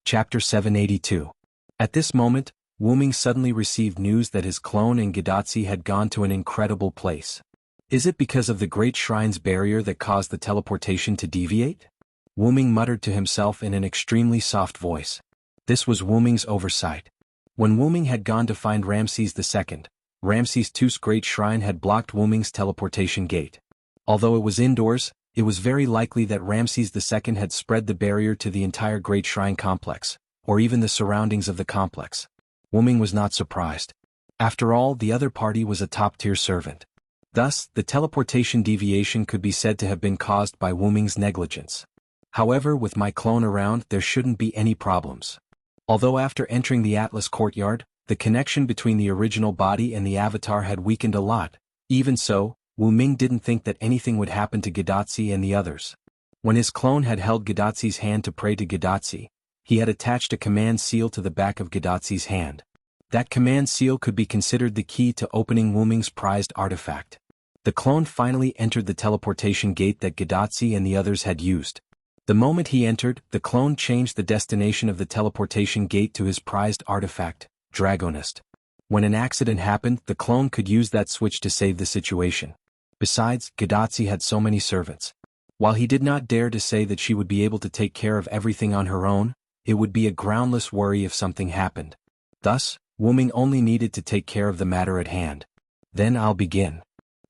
Chapter 782. At this moment, Wu Ming suddenly received news that his clone and Gadatsi had gone to an incredible place. Is it because of the great shrine's barrier that caused the teleportation to deviate? Wu Ming muttered to himself in an extremely soft voice. This was Wu Ming's oversight. When Wu Ming had gone to find Ramses II, Ramses II's great shrine had blocked Wu Ming's teleportation gate. Although it was indoors, it was very likely that Ramses II had spread the barrier to the entire Great Shrine complex, or even the surroundings of the complex. Wu Ming was not surprised. After all, the other party was a top-tier servant. Thus, the teleportation deviation could be said to have been caused by Wu Ming's negligence. However, with my clone around, there shouldn't be any problems. Although after entering the Atlas courtyard, the connection between the original body and the avatar had weakened a lot, even so, Wu Ming didn't think that anything would happen to Gadatsi and the others. When his clone had held Gadatsi's hand to pray to Gadatsi, he had attached a command seal to the back of Gadatsi's hand. That command seal could be considered the key to opening Wu Ming's prized artifact. The clone finally entered the teleportation gate that Gadatsi and the others had used. The moment he entered, the clone changed the destination of the teleportation gate to his prized artifact, Dragonist. When an accident happened, the clone could use that switch to save the situation. Besides, Gadatsi had so many servants. While he did not dare to say that she would be able to take care of everything on her own, it would be a groundless worry if something happened. Thus, Wu Ming only needed to take care of the matter at hand. Then I'll begin.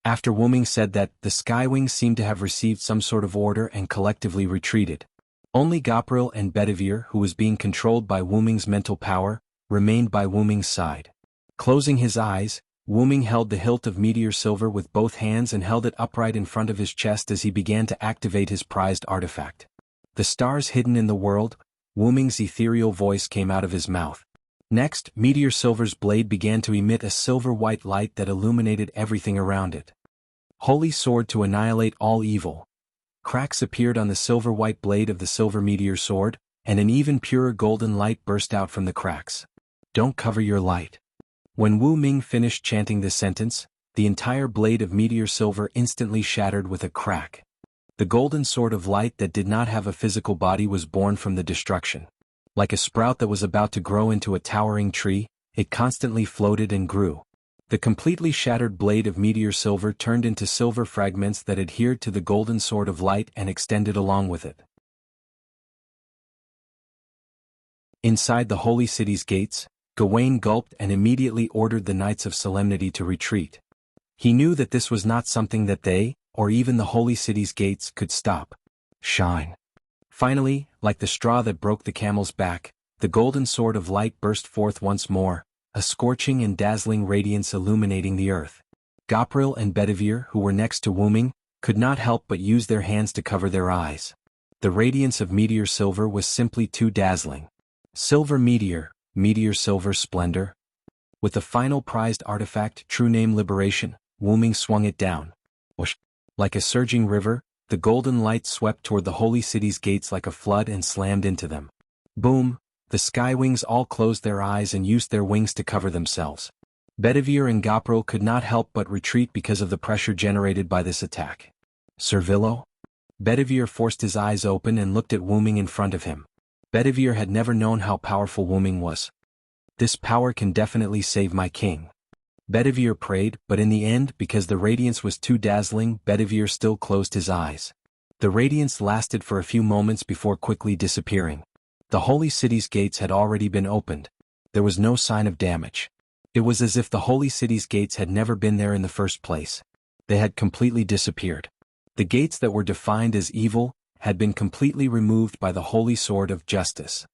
After Wu Ming said that, the Skywings seemed to have received some sort of order and collectively retreated. Only Gabriel and Bedivere, who was being controlled by Wu Ming's mental power, remained by Wu Ming's side. Closing his eyes, Wu Ming held the hilt of meteor silver with both hands and held it upright in front of his chest as he began to activate his prized artifact. The stars hidden in the world, Wu Ming's ethereal voice came out of his mouth. Next, meteor silver's blade began to emit a silver-white light that illuminated everything around it. Holy sword to annihilate all evil. Cracks appeared on the silver-white blade of the silver meteor sword, and an even purer golden light burst out from the cracks. Don't cover your light. When Wu Ming finished chanting this sentence, the entire blade of meteor silver instantly shattered with a crack. The golden sword of light that did not have a physical body was born from the destruction. Like a sprout that was about to grow into a towering tree, it constantly floated and grew. The completely shattered blade of meteor silver turned into silver fragments that adhered to the golden sword of light and extended along with it. Inside the holy city's gates, Gawain gulped and immediately ordered the Knights of Solemnity to retreat. He knew that this was not something that they, or even the holy city's gates, could stop. Shine. Finally, like the straw that broke the camel's back, the golden sword of light burst forth once more, a scorching and dazzling radiance illuminating the earth. Gabriel and Bedivere, who were next to Wuming, could not help but use their hands to cover their eyes. The radiance of meteor silver was simply too dazzling. Silver meteor, meteor silver splendor. With the final prized artifact, true name Liberation, Wuming swung it down. Whoosh! Like a surging river, the golden light swept toward the holy city's gates like a flood and slammed into them. Boom! The skywings all closed their eyes and used their wings to cover themselves. Bedivere and Gabriel could not help but retreat because of the pressure generated by this attack. Servillo? Bedivere forced his eyes open and looked at Wuming in front of him. Bedivere had never known how powerful Wuming was. This power can definitely save my king. Bedivere prayed, but in the end, because the radiance was too dazzling, Bedivere still closed his eyes. The radiance lasted for a few moments before quickly disappearing. The holy city's gates had already been opened. There was no sign of damage. It was as if the holy city's gates had never been there in the first place. They had completely disappeared. The gates that were defined as evil had been completely removed by the holy sword of justice.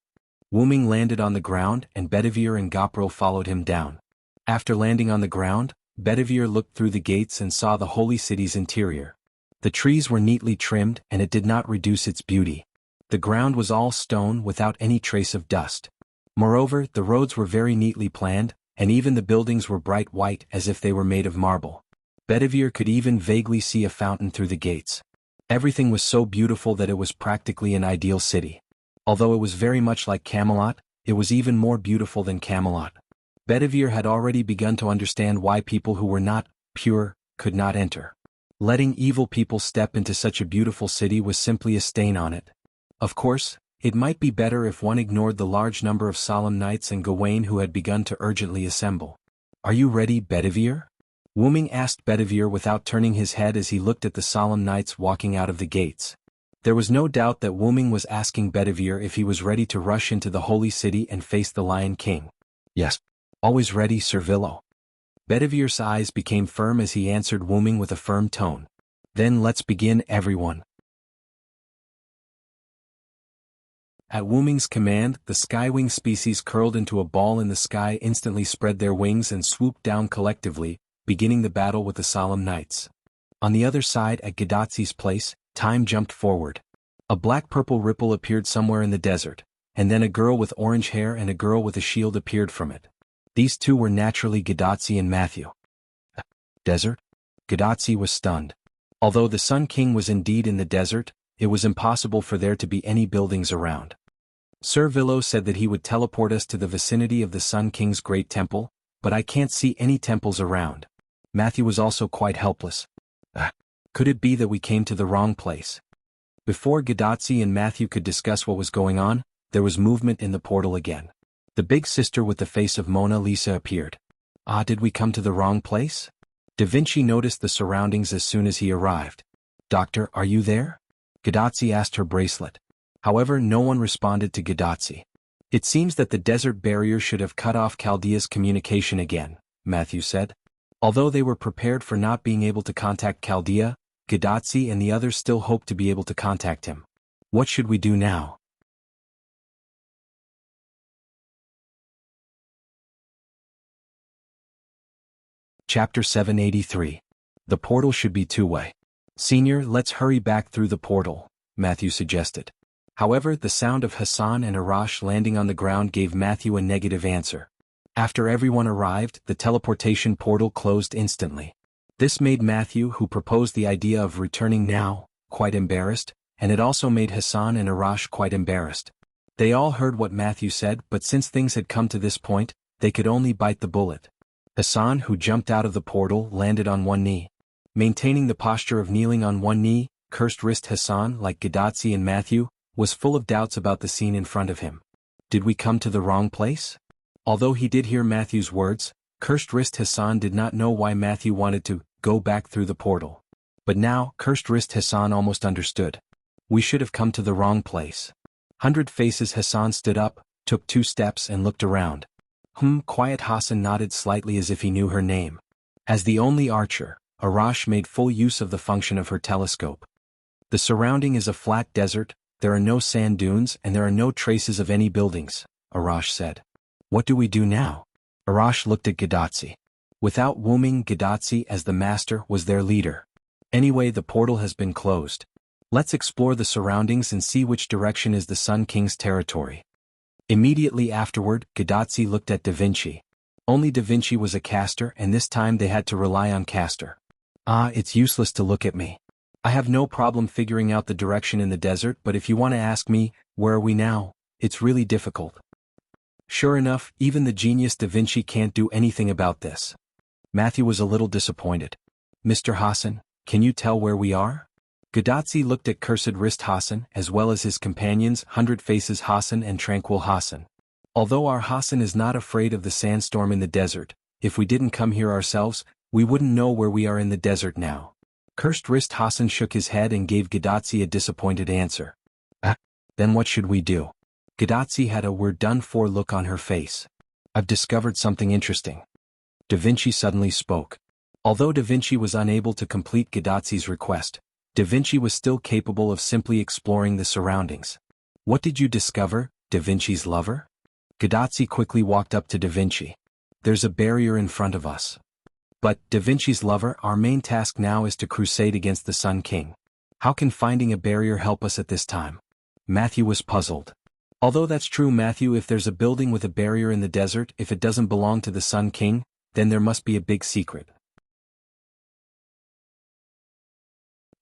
Wuming landed on the ground and Bedivere and Gabriel followed him down. After landing on the ground, Bedivere looked through the gates and saw the holy city's interior. The trees were neatly trimmed and it did not reduce its beauty. The ground was all stone without any trace of dust. Moreover, the roads were very neatly planned, and even the buildings were bright white as if they were made of marble. Bedivere could even vaguely see a fountain through the gates. Everything was so beautiful that it was practically an ideal city. Although it was very much like Camelot, it was even more beautiful than Camelot. Bedivere had already begun to understand why people who were not pure could not enter. Letting evil people step into such a beautiful city was simply a stain on it. Of course, it might be better if one ignored the large number of solemn knights and Gawain who had begun to urgently assemble. "Are you ready, Bedivere?" Wuming asked Bedivere without turning his head as he looked at the solemn knights walking out of the gates. There was no doubt that Wuming was asking Bedivere if he was ready to rush into the holy city and face the Lion King. "Yes. Always ready, Servillo." Bedivere's eyes became firm as he answered Wuming with a firm tone. "Then let's begin, everyone." At Wuming's command, the skywing species curled into a ball in the sky instantly spread their wings and swooped down collectively, beginning the battle with the solemn knights. On the other side at Gadatsi's place, time jumped forward. A black-purple ripple appeared somewhere in the desert, and then a girl with orange hair and a girl with a shield appeared from it. These two were naturally Gadatsi and Matthew. Desert? Gadatsi was stunned. Although the Sun King was indeed in the desert, it was impossible for there to be any buildings around. Servillo said that he would teleport us to the vicinity of the Sun King's great temple, but I can't see any temples around. Matthew was also quite helpless. Could it be that we came to the wrong place? Before Gadatsi and Matthew could discuss what was going on, there was movement in the portal again. The big sister with the face of Mona Lisa appeared. Did we come to the wrong place? Da Vinci noticed the surroundings as soon as he arrived. "Doctor, are you there?" Gadatsi asked her bracelet. However, no one responded to Gadatsi. "It seems that the desert barrier should have cut off Chaldea's communication again," Matthew said. Although they were prepared for not being able to contact Chaldea, Gadatsi and the others still hoped to be able to contact him. "What should we do now?" Chapter 783. The portal should be two-way. "Senior, let's hurry back through the portal," Matthew suggested. However, the sound of Hassan and Arash landing on the ground gave Matthew a negative answer. After everyone arrived, the teleportation portal closed instantly. This made Matthew, who proposed the idea of returning now, quite embarrassed, and it also made Hassan and Arash quite embarrassed. They all heard what Matthew said, but since things had come to this point, they could only bite the bullet. Hassan, who jumped out of the portal, landed on one knee. Maintaining the posture of kneeling on one knee, cursed wrist Hassan, like Gadatsi and Matthew, was full of doubts about the scene in front of him. Did we come to the wrong place? Although he did hear Matthew's words, cursed wrist Hassan did not know why Matthew wanted to go back through the portal. But now, cursed wrist Hassan almost understood. We should have come to the wrong place. 100 Faces Hassan stood up, took 2 steps and looked around. Quiet Hassan nodded slightly as if he knew her name. As the only archer, Arash made full use of the function of her telescope. The surrounding is a flat desert, there are no sand dunes and there are no traces of any buildings, Arash said. "What do we do now?" Arash looked at Gadotsi. Without Wu Ming, Gadotsi as the master was their leader. Anyway, the portal has been closed. Let's explore the surroundings and see which direction is the Sun King's territory. Immediately afterward, Gadotsi looked at Da Vinci. Only Da Vinci was a caster, and this time they had to rely on caster. It's useless to look at me. I have no problem figuring out the direction in the desert, but if you want to ask me, where are we now, it's really difficult. Sure enough, even the genius Da Vinci can't do anything about this. Matthew was a little disappointed. Mr. Hassan, can you tell where we are? Gadotsi looked at Cursed Wrist Hassan as well as his companions, 100 Faces Hassan and Tranquil Hassan. Although our Hassan is not afraid of the sandstorm in the desert, if we didn't come here ourselves, we wouldn't know where we are in the desert now. Cursed Wrist Hassan shook his head and gave Gadotsi a disappointed answer. Then what should we do? Gadotsi had a "we're done for" look on her face. I've discovered something interesting. Da Vinci suddenly spoke. Although Da Vinci was unable to complete Gadotsi's request, Da Vinci was still capable of simply exploring the surroundings. What did you discover, Da Vinci's lover? Gadotsi quickly walked up to Da Vinci. There's a barrier in front of us. But, Da Vinci's lover, our main task now is to crusade against the Sun King. How can finding a barrier help us at this time? Matthew was puzzled. Although that's true, Matthew, if there's a building with a barrier in the desert, if it doesn't belong to the Sun King, then there must be a big secret.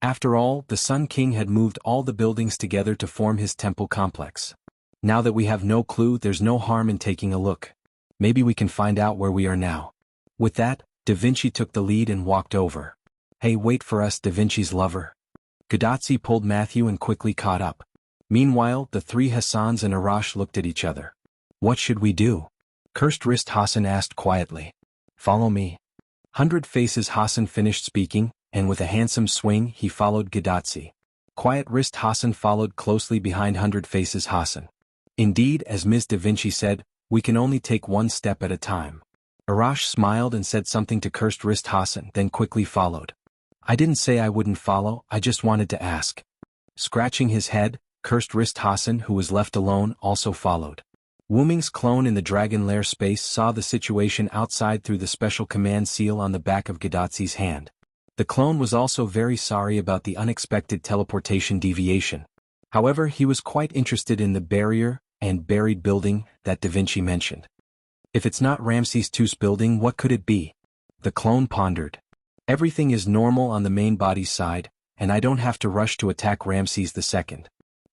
After all, the Sun King had moved all the buildings together to form his temple complex. Now that we have no clue, there's no harm in taking a look. Maybe we can find out where we are now. With that, Da Vinci took the lead and walked over. Hey, wait for us, Da Vinci's lover. Gadotsi pulled Matthew and quickly caught up. Meanwhile, the three Hassans and Arash looked at each other. What should we do? Cursed Wrist Hassan asked quietly. Follow me. 100 Faces Hassan finished speaking, and with a handsome swing he followed Gadotsi. Quiet Wrist Hassan followed closely behind 100 Faces Hassan. Indeed, as Ms. Da Vinci said, we can only take one step at a time. Arash smiled and said something to Cursed Wrist Hassan, then quickly followed. I didn't say I wouldn't follow, I just wanted to ask. Scratching his head, Cursed Wrist Hassan, who was left alone, also followed. Wu Ming's clone in the Dragon Lair space saw the situation outside through the special command seal on the back of Gadotsi's hand. The clone was also very sorry about the unexpected teleportation deviation. However, he was quite interested in the barrier and buried building that Da Vinci mentioned. If it's not Ramses II's building, what could it be? The clone pondered. Everything is normal on the main body's side, and I don't have to rush to attack Ramses II.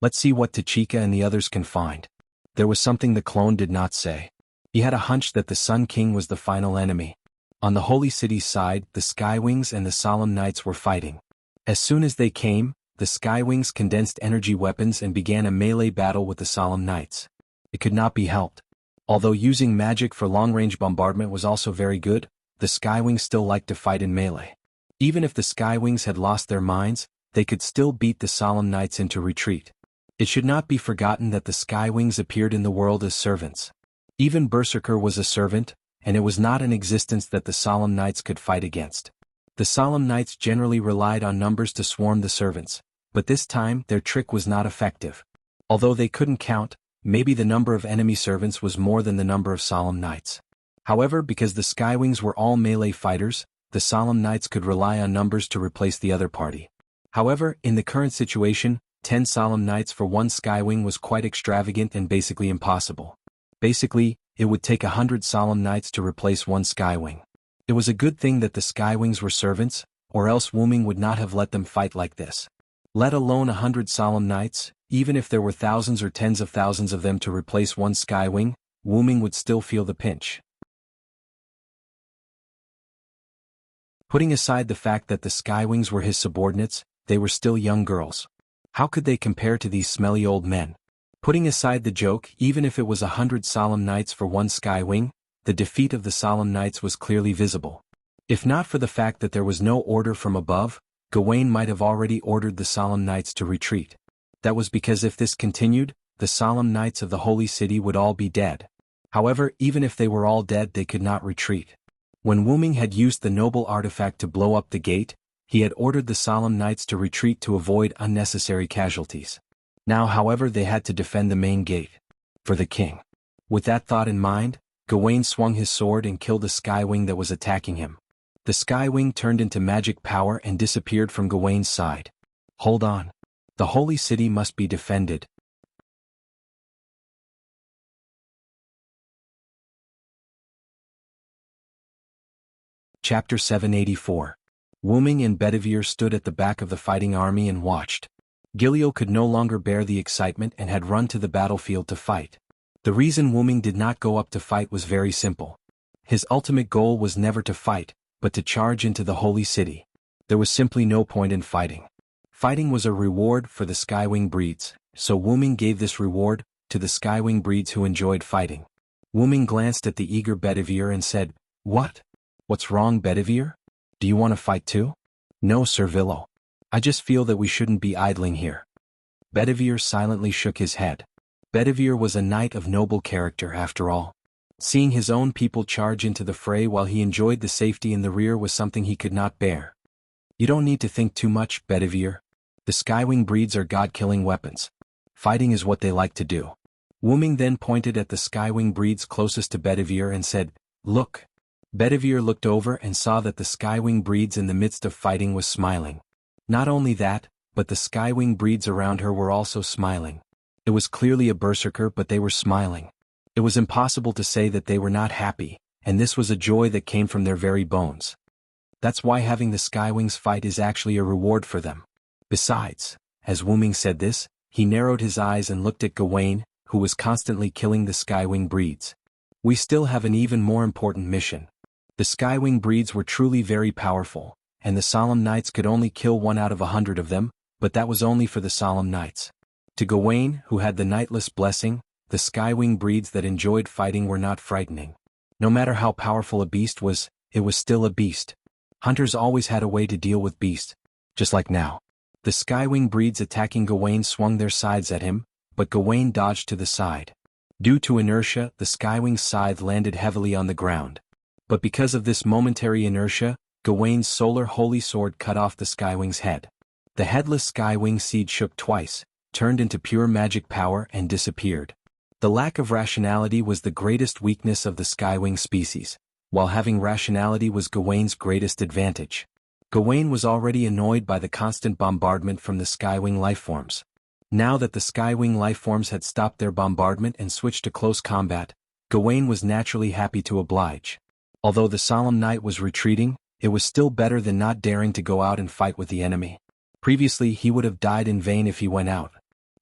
Let's see what Tachika and the others can find. There was something the clone did not say. He had a hunch that the Sun King was the final enemy. On the Holy City's side, the Skywings and the Solemn Knights were fighting. As soon as they came, the Skywings condensed energy weapons and began a melee battle with the Solemn Knights. It could not be helped. Although using magic for long-range bombardment was also very good, the Skywings still liked to fight in melee. Even if the Skywings had lost their minds, they could still beat the Solemn Knights into retreat. It should not be forgotten that the Skywings appeared in the world as servants. Even Berserker was a servant, and it was not an existence that the Solemn Knights could fight against. The Solemn Knights generally relied on numbers to swarm the servants, but this time their trick was not effective. Although they couldn't count, maybe the number of enemy servants was more than the number of Solemn Knights. However, because the Skywings were all melee fighters, the Solemn Knights could rely on numbers to replace the other party. However, in the current situation, 10 Solemn Knights for one Skywing was quite extravagant and basically impossible. Basically, it would take 100 Solemn Knights to replace one Skywing. It was a good thing that the Skywings were servants, or else Wu Ming would not have let them fight like this. Let alone 100 Solemn Knights, even if there were thousands or tens of thousands of them to replace one Skywing, Wu Ming would still feel the pinch. Putting aside the fact that the Skywings were his subordinates, they were still young girls. How could they compare to these smelly old men? Putting aside the joke, even if it was 100 Solemn Knights for one Skywing, the defeat of the Solemn Knights was clearly visible. If not for the fact that there was no order from above, Gawain might have already ordered the Solemn Knights to retreat. That was because if this continued, the Solemn Knights of the Holy City would all be dead. However, even if they were all dead, they could not retreat. When Wu Ming had used the noble artifact to blow up the gate, he had ordered the Solemn Knights to retreat to avoid unnecessary casualties. Now, however, they had to defend the main gate. For the king. With that thought in mind, Gawain swung his sword and killed a skywing that was attacking him. The skywing turned into magic power and disappeared from Gawain's side. Hold on. The holy city must be defended. Chapter 784. Wuming and Bedivere stood at the back of the fighting army and watched. Gilio could no longer bear the excitement and had run to the battlefield to fight. The reason Wuming did not go up to fight was very simple. His ultimate goal was never to fight, but to charge into the holy city. There was simply no point in fighting. Fighting was a reward for the skywing breeds, so Wuming gave this reward to the skywing breeds who enjoyed fighting. Wuming glanced at the eager Bedivere and said, "What? What's wrong, Bedivere? Do you want to fight too?" "No, Sir Villo. I just feel that we shouldn't be idling here." Bedivere silently shook his head. Bedivere was a knight of noble character after all. Seeing his own people charge into the fray while he enjoyed the safety in the rear was something he could not bear. "You don't need to think too much, Bedivere. The skywing breeds are god-killing weapons. Fighting is what they like to do." Wuming then pointed at the skywing breeds closest to Bedivere and said, "Look." Bedivere looked over and saw that the skywing breeds in the midst of fighting was smiling. Not only that, but the skywing breeds around her were also smiling. It was clearly a berserker, but they were smiling. It was impossible to say that they were not happy, and this was a joy that came from their very bones. That's why having the skywings fight is actually a reward for them. Besides, as Wuming said this, he narrowed his eyes and looked at Gawain, who was constantly killing the skywing breeds. "We still have an even more important mission." The skywing breeds were truly very powerful, and the solemn knights could only kill 1 out of 100 of them, but that was only for the solemn knights. To Gawain, who had the knightless blessing, the skywing breeds that enjoyed fighting were not frightening. No matter how powerful a beast was, it was still a beast. Hunters always had a way to deal with beasts, just like now. The skywing breeds attacking Gawain swung their scythes at him, but Gawain dodged to the side. Due to inertia, the skywing scythe landed heavily on the ground. But because of this momentary inertia, Gawain's solar holy sword cut off the skywing's head. The headless skywing seed shook twice, turned into pure magic power and disappeared. The lack of rationality was the greatest weakness of the skywing species, while having rationality was Gawain's greatest advantage. Gawain was already annoyed by the constant bombardment from the skywing lifeforms. Now that the skywing lifeforms had stopped their bombardment and switched to close combat, Gawain was naturally happy to oblige. Although the solemn knight was retreating, it was still better than not daring to go out and fight with the enemy. Previously he would have died in vain if he went out.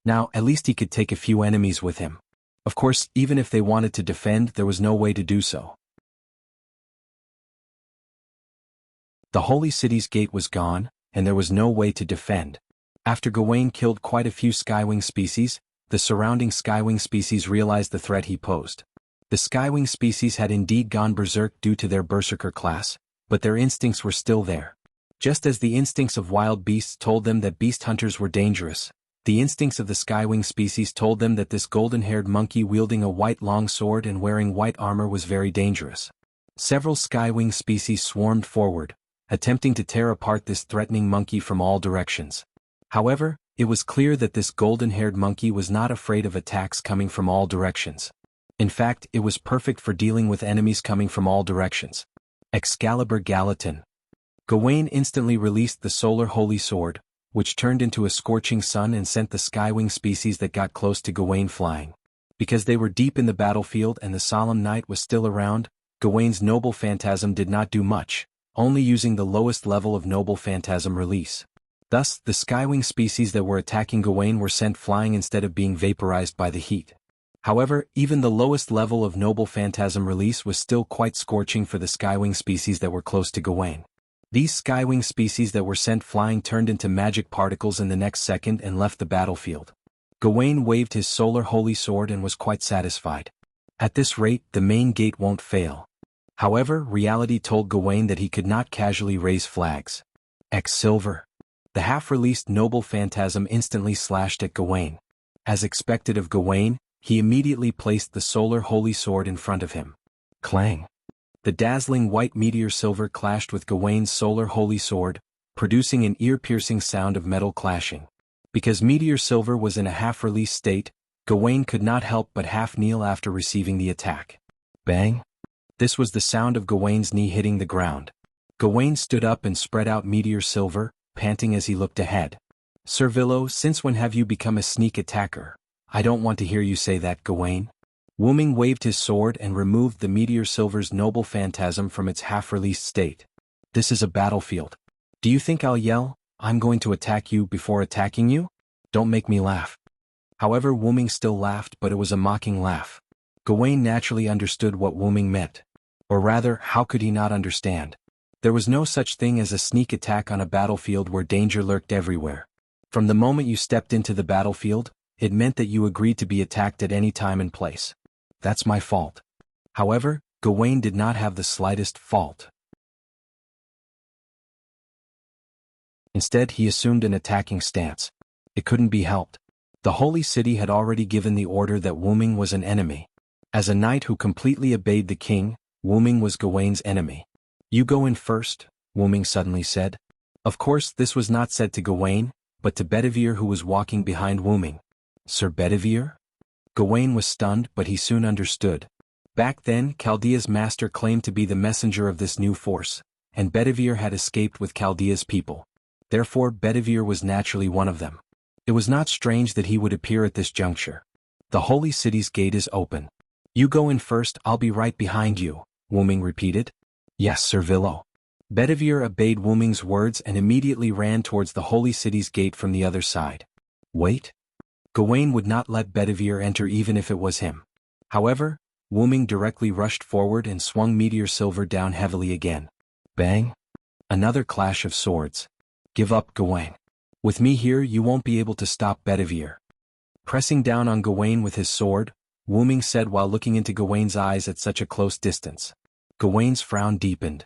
Now at least he could take a few enemies with him. Of course, even if they wanted to defend, there was no way to do so. The holy city's gate was gone, and there was no way to defend. After Gawain killed quite a few skywing species, the surrounding skywing species realized the threat he posed. The skywing species had indeed gone berserk due to their berserker class, but their instincts were still there. Just as the instincts of wild beasts told them that beast hunters were dangerous, the instincts of the skywing species told them that this golden-haired monkey wielding a white long sword and wearing white armor was very dangerous. Several skywing species swarmed forward, attempting to tear apart this threatening monkey from all directions. However, it was clear that this golden-haired monkey was not afraid of attacks coming from all directions. In fact, it was perfect for dealing with enemies coming from all directions. Excalibur Gallatin. Gawain instantly released the solar holy sword, which turned into a scorching sun and sent the skywing species that got close to Gawain flying. Because they were deep in the battlefield and the solemn knight was still around, Gawain's noble phantasm did not do much, only using the lowest level of noble phantasm release. Thus, the skywing species that were attacking Gawain were sent flying instead of being vaporized by the heat. However, even the lowest level of noble phantasm release was still quite scorching for the skywing species that were close to Gawain. These skywing species that were sent flying turned into magic particles in the next second and left the battlefield. Gawain waved his solar holy sword and was quite satisfied. At this rate, the main gate won't fail. However, reality told Gawain that he could not casually raise flags. Silver. The half-released noble phantasm instantly slashed at Gawain. As expected of Gawain, he immediately placed the solar holy sword in front of him. Clang. The dazzling white meteor silver clashed with Gawain's solar holy sword, producing an ear-piercing sound of metal clashing. Because meteor silver was in a half-release state, Gawain could not help but half kneel after receiving the attack. Bang! This was the sound of Gawain's knee hitting the ground. Gawain stood up and spread out Meteor Silver, panting as he looked ahead. Sir Villo, since when have you become a sneak attacker? I don't want to hear you say that, Gawain. Wu Ming waved his sword and removed the Meteor Silver's noble phantasm from its half-released state. This is a battlefield. Do you think I'll yell, "I'm going to attack you," before attacking you? Don't make me laugh. However, Wu Ming still laughed, but it was a mocking laugh. Gawain naturally understood what Wu Ming meant. Or rather, how could he not understand? There was no such thing as a sneak attack on a battlefield where danger lurked everywhere. From the moment you stepped into the battlefield, it meant that you agreed to be attacked at any time and place. That's my fault. However, Gawain did not have the slightest fault. Instead, he assumed an attacking stance. It couldn't be helped. The Holy City had already given the order that Wu Ming was an enemy. As a knight who completely obeyed the king, Wu Ming was Gawain's enemy. You go in first, Wu Ming suddenly said. Of course, this was not said to Gawain, but to Bedivere, who was walking behind Wu Ming. Sir Bedivere? Gawain was stunned, but he soon understood. Back then, Chaldea's master claimed to be the messenger of this new force, and Bedivere had escaped with Chaldea's people. Therefore, Bedivere was naturally one of them. It was not strange that he would appear at this juncture. The Holy City's gate is open. You go in first, I'll be right behind you, Wu Ming repeated. Yes, Sir Villo. Bedivere obeyed Wu Ming's words and immediately ran towards the Holy City's gate from the other side. Wait. Gawain would not let Bedivere enter even if it was him. However, Wu Ming directly rushed forward and swung Meteor Silver down heavily again. Bang! Another clash of swords. Give up, Gawain. With me here, you won't be able to stop Bedivere. Pressing down on Gawain with his sword, Wu Ming said while looking into Gawain's eyes at such a close distance. Gawain's frown deepened.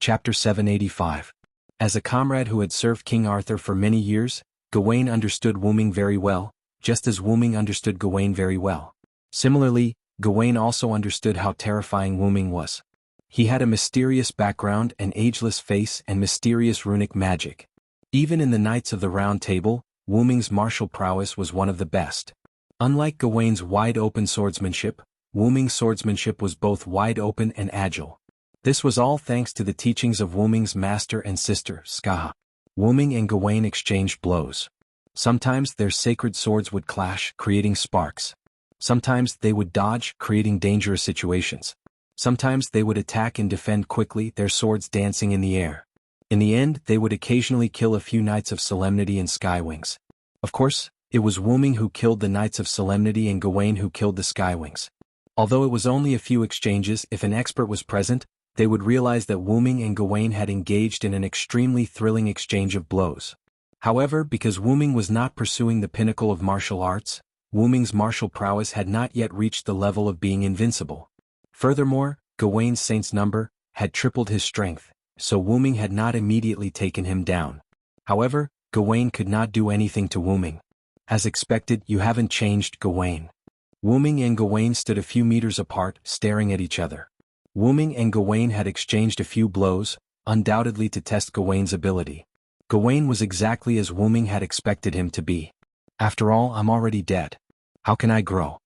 Chapter 785. As a comrade who had served King Arthur for many years, Gawain understood Wu Ming very well, just as Wu Ming understood Gawain very well. Similarly, Gawain also understood how terrifying Wu Ming was. He had a mysterious background, an ageless face, and mysterious runic magic. Even in the Knights of the Round Table, Wu Ming's martial prowess was one of the best. Unlike Gawain's wide-open swordsmanship, Wu Ming's swordsmanship was both wide-open and agile. This was all thanks to the teachings of Wu Ming's master and sister, Skaha. Wu Ming and Gawain exchanged blows. Sometimes their sacred swords would clash, creating sparks. Sometimes they would dodge, creating dangerous situations. Sometimes they would attack and defend quickly, their swords dancing in the air. In the end, they would occasionally kill a few Knights of Solemnity and Skywings. Of course, it was Wu Ming who killed the Knights of Solemnity and Gawain who killed the Skywings. Although it was only a few exchanges, if an expert was present, they would realize that Wu Ming and Gawain had engaged in an extremely thrilling exchange of blows. However, because Wu Ming was not pursuing the pinnacle of martial arts, Wu Ming's martial prowess had not yet reached the level of being invincible. Furthermore, Gawain's saint's number had tripled his strength, so Wu Ming had not immediately taken him down. However, Gawain could not do anything to Wu Ming. As expected, you haven't changed, Gawain. Wu Ming and Gawain stood a few meters apart, staring at each other. Wu Ming and Gawain had exchanged a few blows, undoubtedly to test Gawain's ability. Gawain was exactly as Wu Ming had expected him to be. After all, I'm already dead. How can I grow?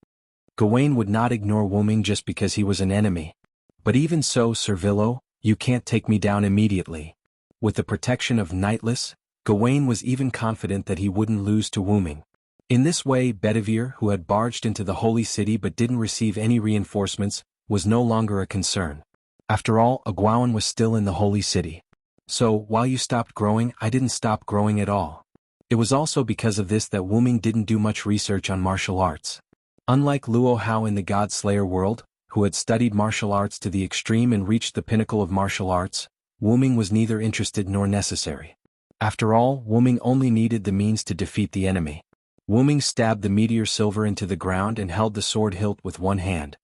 Gawain would not ignore Wu Ming just because he was an enemy. But even so, Sir Villo, you can't take me down immediately. With the protection of Knightless, Gawain was even confident that he wouldn't lose to Wu Ming. In this way, Bedivere, who had barged into the Holy City but didn't receive any reinforcements, was no longer a concern. After all, Gawain was still in the Holy City. So, while you stopped growing, I didn't stop growing at all. It was also because of this that Wu Ming didn't do much research on martial arts. Unlike Luo Hao in the God Slayer world, who had studied martial arts to the extreme and reached the pinnacle of martial arts, Wu Ming was neither interested nor necessary. After all, Wu Ming only needed the means to defeat the enemy. Wu Ming stabbed the Meteor Silver into the ground and held the sword hilt with one hand.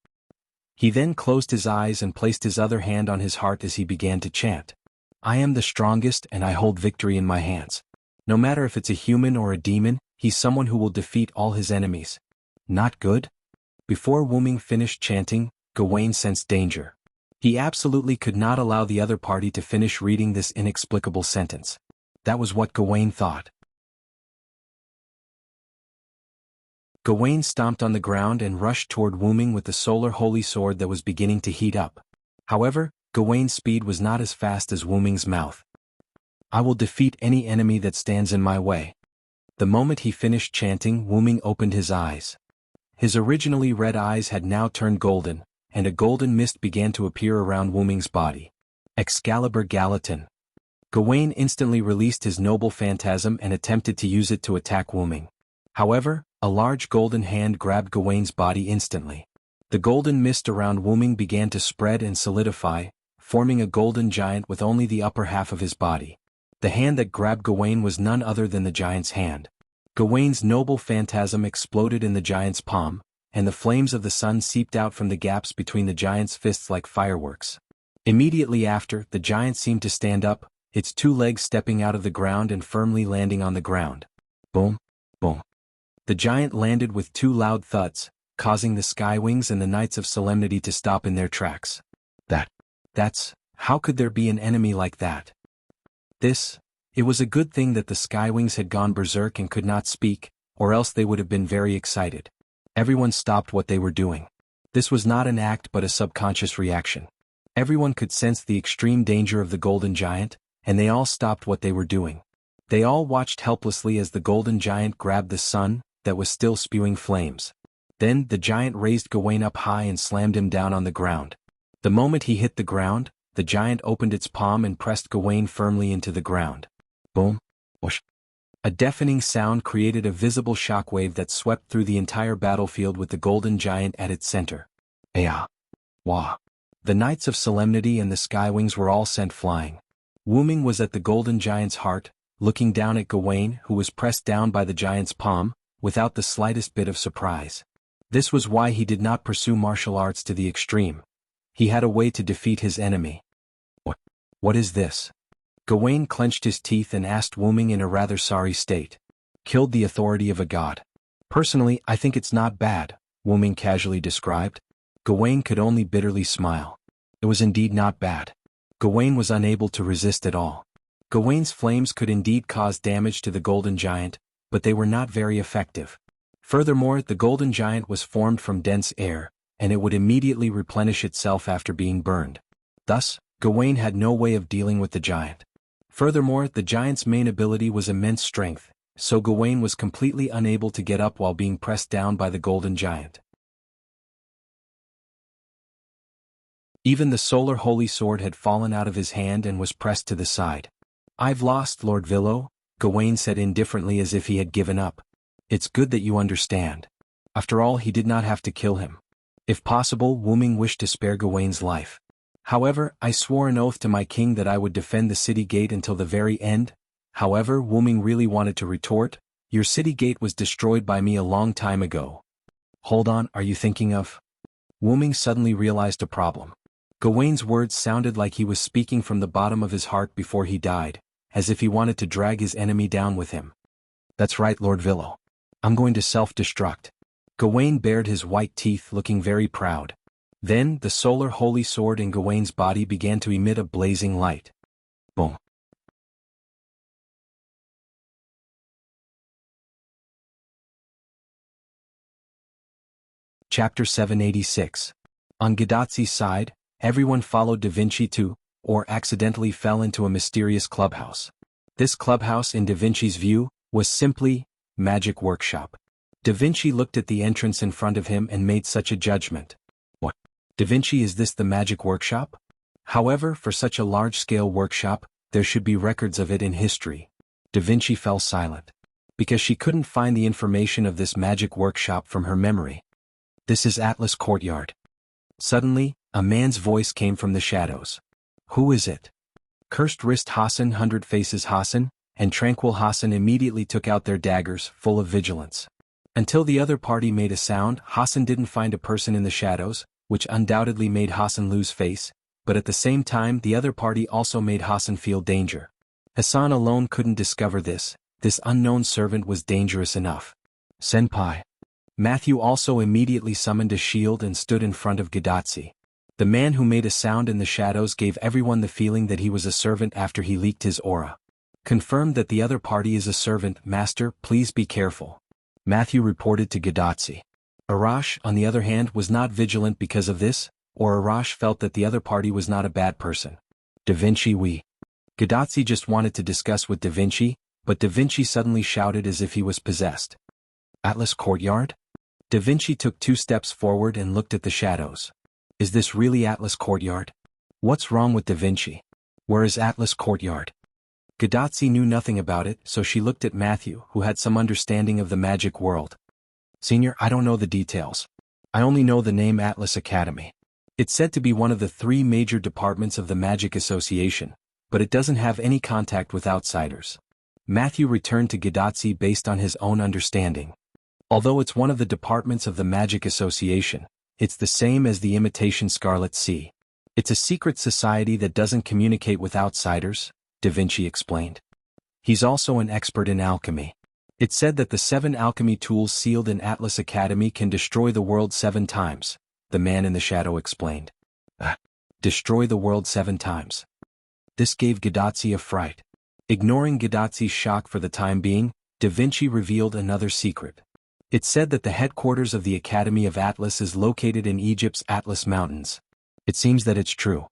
He then closed his eyes and placed his other hand on his heart as he began to chant. I am the strongest and I hold victory in my hands. No matter if it's a human or a demon, he's someone who will defeat all his enemies. Not good? Before Wu Ming finished chanting, Gawain sensed danger. He absolutely could not allow the other party to finish reading this inexplicable sentence. That was what Gawain thought. Gawain stomped on the ground and rushed toward Wu Ming with the solar holy sword that was beginning to heat up. However, Gawain's speed was not as fast as Wu Ming's mouth. I will defeat any enemy that stands in my way. The moment he finished chanting, Wu Ming opened his eyes. His originally red eyes had now turned golden, and a golden mist began to appear around Wu Ming's body. Excalibur Gallatin. Gawain instantly released his noble phantasm and attempted to use it to attack Wu Ming. However, a large golden hand grabbed Gawain's body instantly. The golden mist around Wu Ming began to spread and solidify, forming a golden giant with only the upper half of his body. The hand that grabbed Gawain was none other than the giant's hand. Gawain's noble phantasm exploded in the giant's palm, and the flames of the sun seeped out from the gaps between the giant's fists like fireworks. Immediately after, the giant seemed to stand up, its two legs stepping out of the ground and firmly landing on the ground. Boom, boom. The giant landed with two loud thuds, causing the Skywings and the Knights of Solemnity to stop in their tracks. How could there be an enemy like that? It was a good thing that the Skywings had gone berserk and could not speak, or else they would have been very excited. Everyone stopped what they were doing. This was not an act but a subconscious reaction. Everyone could sense the extreme danger of the golden giant, and they all stopped what they were doing. They all watched helplessly as the golden giant grabbed the sun, that was still spewing flames. Then the giant raised Gawain up high and slammed him down on the ground. The moment he hit the ground, the giant opened its palm and pressed Gawain firmly into the ground. Boom, whoosh. A deafening sound created a visible shockwave that swept through the entire battlefield with the golden giant at its center. Aya! Wah! The Knights of Solemnity and the Skywings were all sent flying. Wu Ming was at the golden giant's heart, looking down at Gawain, who was pressed down by the giant's palm, without the slightest bit of surprise. This was why he did not pursue martial arts to the extreme. He had a way to defeat his enemy. What is this? Gawain clenched his teeth and asked Wu Ming in a rather sorry state. Killed the authority of a god. Personally, I think it's not bad, Wu Ming casually described. Gawain could only bitterly smile. It was indeed not bad. Gawain was unable to resist at all. Gawain's flames could indeed cause damage to the golden giant, but they were not very effective. Furthermore, the golden giant was formed from dense air, and it would immediately replenish itself after being burned. Thus, Gawain had no way of dealing with the giant. Furthermore, the giant's main ability was immense strength, so Gawain was completely unable to get up while being pressed down by the golden giant. Even the solar holy sword had fallen out of his hand and was pressed to the side. I've lost, Lord Villo, Gawain said indifferently as if he had given up. It's good that you understand. After all, he did not have to kill him. If possible, Wu Ming wished to spare Gawain's life. However, I swore an oath to my king that I would defend the city gate until the very end. However, Wu Ming really wanted to retort, your city gate was destroyed by me a long time ago. Hold on, are you thinking of? Wu Ming suddenly realized a problem. Gawain's words sounded like he was speaking from the bottom of his heart before he died, as if he wanted to drag his enemy down with him. That's right, Lord Villo. I'm going to self-destruct. Gawain bared his white teeth, looking very proud. Then, the solar holy sword in Gawain's body began to emit a blazing light. Boom. Chapter 786. On Gadazzi's side, everyone followed Da Vinci to, or accidentally fell into a mysterious clubhouse. This clubhouse, in Da Vinci's view, was simply magic workshop. Da Vinci looked at the entrance in front of him and made such a judgment. What? Da Vinci, is this the magic workshop? However, for such a large-scale workshop, there should be records of it in history. Da Vinci fell silent. Because she couldn't find the information of this magic workshop from her memory. This is Atlas Courtyard. Suddenly, a man's voice came from the shadows. Who is it? Cursed Wrist Hassan, Hundred Faces Hassan, and Tranquil Hassan immediately took out their daggers, full of vigilance. Until the other party made a sound, Hassan didn't find a person in the shadows, which undoubtedly made Hassan lose face, but at the same time the other party also made Hassan feel danger. Hassan alone couldn't discover this unknown servant was dangerous enough. Senpai. Matthew also immediately summoned a shield and stood in front of Gadazzi. The man who made a sound in the shadows gave everyone the feeling that he was a servant after he leaked his aura. Confirmed that the other party is a servant. Master, please be careful. Matthew reported to Gadotsi. Arash, on the other hand, was not vigilant because of this, or Arash felt that the other party was not a bad person. Da Vinci we. Gadotsi just wanted to discuss with Da Vinci, but Da Vinci suddenly shouted as if he was possessed. Atlas Courtyard? Da Vinci took 2 steps forward and looked at the shadows. Is this really Atlas Courtyard? What's wrong with Da Vinci? Where is Atlas Courtyard? Gadotsi knew nothing about it, so she looked at Matthew, who had some understanding of the magic world. Senior, I don't know the details. I only know the name Atlas Academy. It's said to be one of the 3 major departments of the Magic Association, but it doesn't have any contact with outsiders. Matthew returned to Gadotsi based on his own understanding. Although it's one of the departments of the Magic Association, it's the same as the Imitation Scarlet Sea. It's a secret society that doesn't communicate with outsiders, Da Vinci explained. He's also an expert in alchemy. It's said that the 7 alchemy tools sealed in Atlas Academy can destroy the world 7 times, the man in the shadow explained. Destroy the world 7 times. This gave Gadotsi a fright. Ignoring Gadotsi's shock for the time being, Da Vinci revealed another secret. It's said that the headquarters of the Academy of Atlas is located in Egypt's Atlas Mountains. It seems that it's true.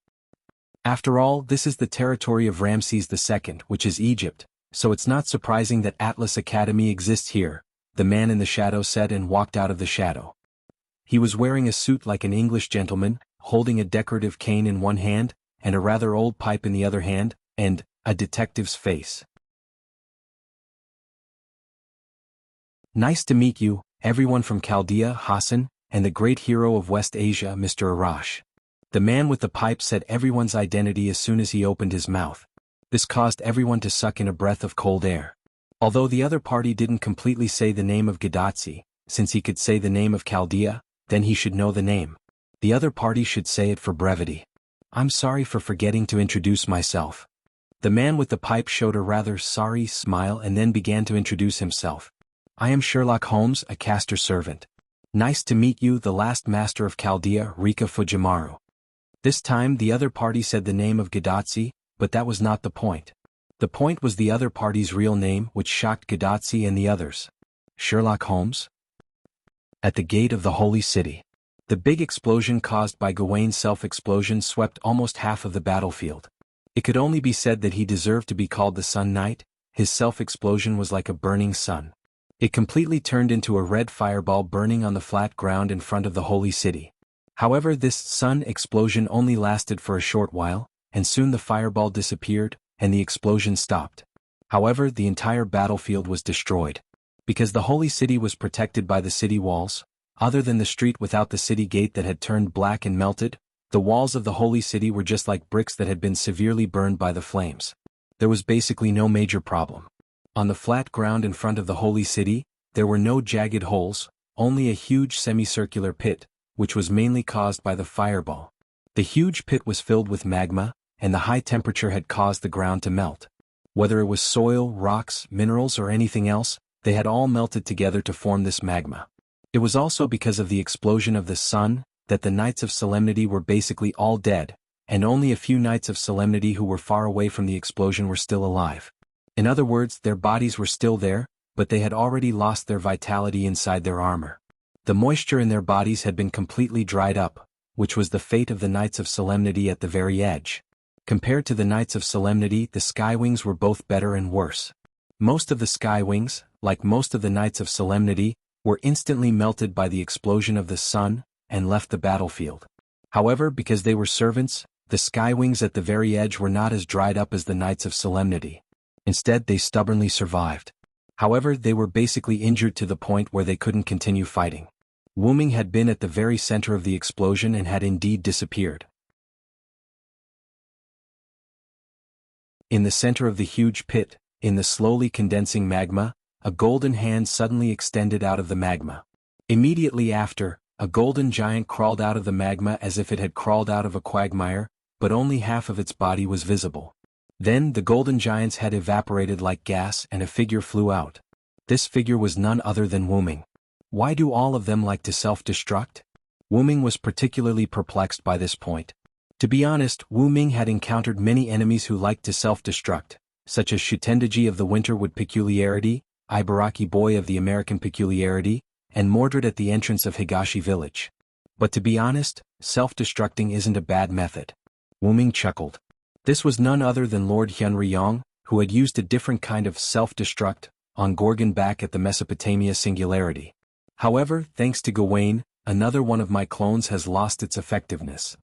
After all, this is the territory of Ramses II, which is Egypt, so it's not surprising that Atlas Academy exists here, the man in the shadow said and walked out of the shadow. He was wearing a suit like an English gentleman, holding a decorative cane in one hand, and a rather old pipe in the other hand, and a detective's face. Nice to meet you, everyone from Chaldea, Hassan, and the great hero of West Asia, Mr. Arash. The man with the pipe said everyone's identity as soon as he opened his mouth. This caused everyone to suck in a breath of cold air. Although the other party didn't completely say the name of Gadotsi, since he could say the name of Chaldea, then he should know the name. The other party should say it for brevity. I'm sorry for forgetting to introduce myself. The man with the pipe showed a rather sorry smile and then began to introduce himself. I am Sherlock Holmes, a caster servant. Nice to meet you, the last master of Chaldea, Rika Fujimaru. This time the other party said the name of Gadotsi, but that was not the point. The point was the other party's real name, which shocked Gadotsi and the others. Sherlock Holmes? At the gate of the Holy City. The big explosion caused by Gawain's self-explosion swept almost half of the battlefield. It could only be said that he deserved to be called the Sun Knight. His self-explosion was like a burning sun. It completely turned into a red fireball burning on the flat ground in front of the Holy City. However, this sun explosion only lasted for a short while, and soon the fireball disappeared, and the explosion stopped. However, the entire battlefield was destroyed. Because the Holy City was protected by the city walls, other than the street without the city gate that had turned black and melted, the walls of the Holy City were just like bricks that had been severely burned by the flames. There was basically no major problem. On the flat ground in front of the Holy City, there were no jagged holes, only a huge semicircular pit, which was mainly caused by the fireball. The huge pit was filled with magma, and the high temperature had caused the ground to melt. Whether it was soil, rocks, minerals, or anything else, they had all melted together to form this magma. It was also because of the explosion of the sun that the Knights of Solemnity were basically all dead, and only a few Knights of Solemnity who were far away from the explosion were still alive. In other words, their bodies were still there, but they had already lost their vitality inside their armor. The moisture in their bodies had been completely dried up, which was the fate of the Knights of Solemnity at the very edge. Compared to the Knights of Solemnity, the Skywings were both better and worse. Most of the Skywings, like most of the Knights of Solemnity, were instantly melted by the explosion of the sun, and left the battlefield. However, because they were servants, the Skywings at the very edge were not as dried up as the Knights of Solemnity. Instead, they stubbornly survived. However, they were basically injured to the point where they couldn't continue fighting. Wu Ming had been at the very center of the explosion and had indeed disappeared. In the center of the huge pit, in the slowly condensing magma, a golden hand suddenly extended out of the magma. Immediately after, a golden giant crawled out of the magma as if it had crawled out of a quagmire, but only half of its body was visible. Then the golden giant's head evaporated like gas and a figure flew out. This figure was none other than Wu Ming. Why do all of them like to self-destruct? Wu Ming was particularly perplexed by this point. To be honest, Wu Ming had encountered many enemies who liked to self-destruct, such as Shutendaji of the Winterwood Peculiarity, Ibaraki boy of the American peculiarity, and Mordred at the entrance of Higashi village. But to be honest, self-destructing isn't a bad method. Wu Ming chuckled. This was none other than Lord Hyunryong, who had used a different kind of self-destruct on Gorgon back at the Mesopotamia Singularity. However, thanks to Gawain, another one of my clones has lost its effectiveness.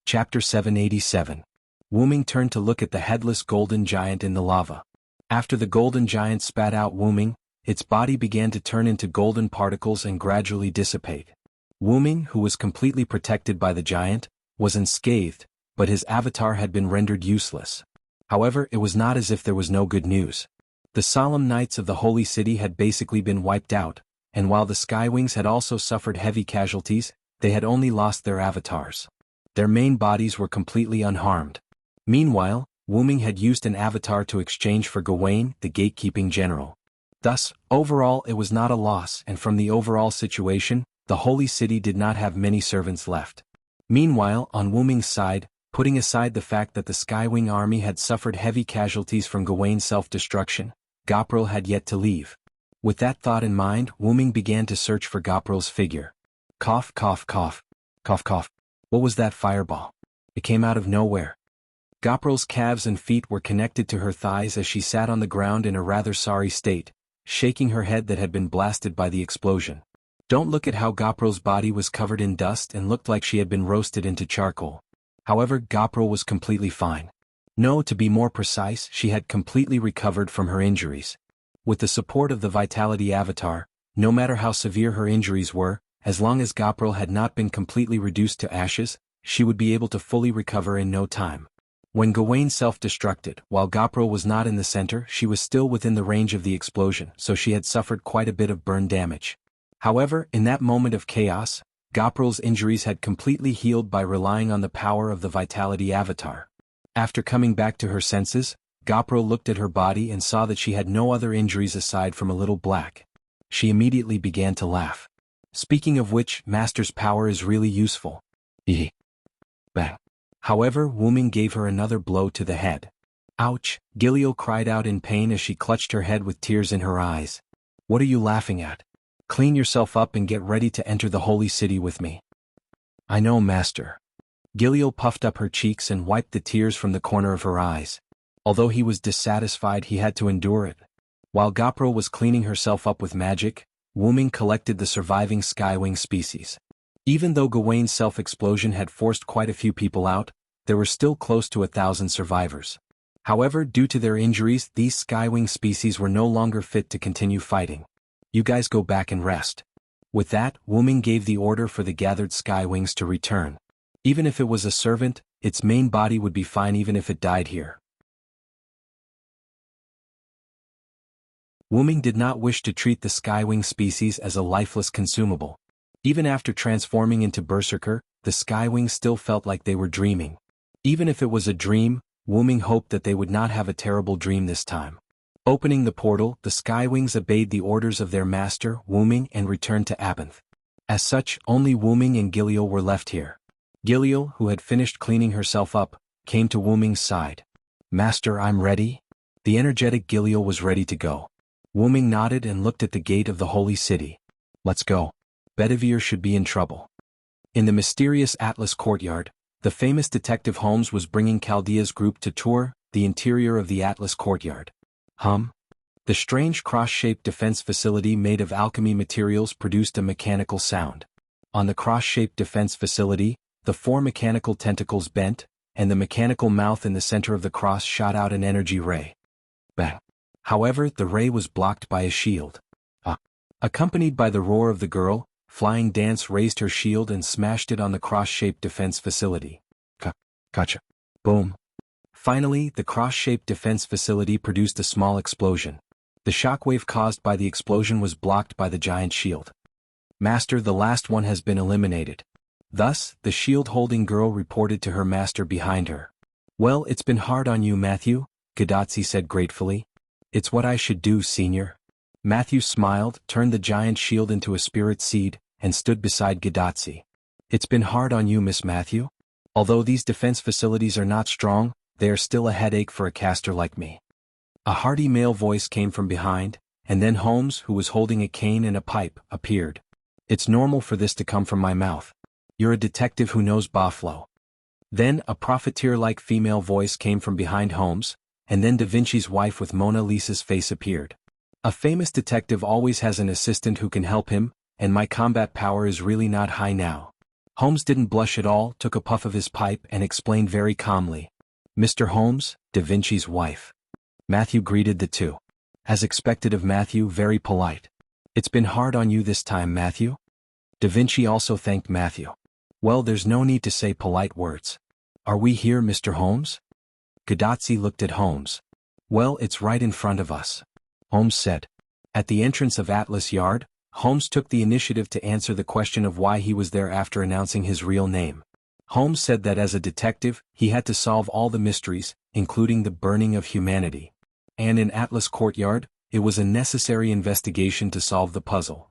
Chapter 787. Wu Ming turned to look at the headless golden giant in the lava. After the golden giant spat out Wu Ming, its body began to turn into golden particles and gradually dissipate. Wu Ming, who was completely protected by the giant, was unscathed, but his avatar had been rendered useless. However, it was not as if there was no good news. The solemn knights of the Holy City had basically been wiped out, and while the Skywings had also suffered heavy casualties, they had only lost their avatars. Their main bodies were completely unharmed. Meanwhile, Wu Ming had used an avatar to exchange for Gawain, the gatekeeping general. Thus, overall it was not a loss, and from the overall situation, the Holy City did not have many servants left. Meanwhile, on Wu Ming's side, putting aside the fact that the Skywing army had suffered heavy casualties from Gawain's self-destruction, Gopral had yet to leave. With that thought in mind, Wu Ming began to search for Gopral's figure. Cough, cough, cough. Cough, cough. What was that fireball? It came out of nowhere. Gopral's calves and feet were connected to her thighs as she sat on the ground in a rather sorry state, shaking her head that had been blasted by the explosion. Don't look at how Gopral's body was covered in dust and looked like she had been roasted into charcoal. However, Gopral was completely fine. No, to be more precise, she had completely recovered from her injuries. With the support of the Vitality Avatar, no matter how severe her injuries were, as long as Gopral had not been completely reduced to ashes, she would be able to fully recover in no time. When Gawain self-destructed, while Gopral was not in the center, she was still within the range of the explosion, so she had suffered quite a bit of burn damage. However, in that moment of chaos, Gopral's injuries had completely healed by relying on the power of the Vitality Avatar. After coming back to her senses, Gopral looked at her body and saw that she had no other injuries aside from a little black. She immediately began to laugh. Speaking of which, Master's power is really useful. Eeh. Bang. However, Wu Ming gave her another blow to the head. Ouch, Gilio cried out in pain as she clutched her head with tears in her eyes. What are you laughing at? Clean yourself up and get ready to enter the Holy City with me. I know, Master. Gilio puffed up her cheeks and wiped the tears from the corner of her eyes. Although he was dissatisfied, he had to endure it. While Gopral was cleaning herself up with magic, Wu Ming collected the surviving Skywing species. Even though Gawain's self-explosion had forced quite a few people out, there were still close to 1,000 survivors. However, due to their injuries, these Skywing species were no longer fit to continue fighting. You guys go back and rest. With that, Wu Ming gave the order for the gathered Skywings to return. Even if it was a servant, its main body would be fine even if it died here. Wu Ming did not wish to treat the Skywing species as a lifeless consumable. Even after transforming into Berserker, the Skywings still felt like they were dreaming. Even if it was a dream, Wu Ming hoped that they would not have a terrible dream this time. Opening the portal, the Skywings obeyed the orders of their master, Wu Ming, and returned to Abenth. As such, only Wu Ming and Gilio were left here. Gilio, who had finished cleaning herself up, came to Wu Ming's side. Master, I'm ready? The energetic Gilio was ready to go. Wu Ming nodded and looked at the gate of the Holy City. Let's go. Bedivere should be in trouble. In the mysterious Atlas courtyard, the famous Detective Holmes was bringing Chaldea's group to tour the interior of the Atlas courtyard. The strange cross-shaped defense facility made of alchemy materials produced a mechanical sound. On the cross-shaped defense facility, the 4 mechanical tentacles bent, and the mechanical mouth in the center of the cross shot out an energy ray. Bang. However, the ray was blocked by a shield. Accompanied by the roar of the girl, Flying Dance raised her shield and smashed it on the cross-shaped defense facility. Gotcha. Boom. Finally, the cross-shaped defense facility produced a small explosion. The shockwave caused by the explosion was blocked by the giant shield. Master, the last one has been eliminated. Thus, the shield-holding girl reported to her master behind her. Well, it's been hard on you, Matthew, Gadotsi said gratefully. It's what I should do, senior. Matthew smiled, turned the giant shield into a spirit seed, and stood beside Gadotsi. It's been hard on you, Miss Matthew? Although these defense facilities are not strong, they are still a headache for a caster like me. A hearty male voice came from behind, and then Holmes, who was holding a cane and a pipe, appeared. It's normal for this to come from my mouth. You're a detective who knows Baflo. Then a profiteer-like female voice came from behind Holmes, and then Da Vinci's wife with Mona Lisa's face appeared. A famous detective always has an assistant who can help him, and my combat power is really not high now. Holmes didn't blush at all, took a puff of his pipe and explained very calmly. Mr. Holmes, Da Vinci's wife. Matthew greeted the two. As expected of Matthew, very polite. It's been hard on you this time, Matthew? Da Vinci also thanked Matthew. Well, there's no need to say polite words. Are we here, Mr. Holmes? Gadazzi looked at Holmes. Well, it's right in front of us. Holmes said. At the entrance of Atlas Yard, Holmes took the initiative to answer the question of why he was there after announcing his real name. Holmes said that as a detective, he had to solve all the mysteries, including the burning of humanity. And in Atlas Courtyard, it was a necessary investigation to solve the puzzle.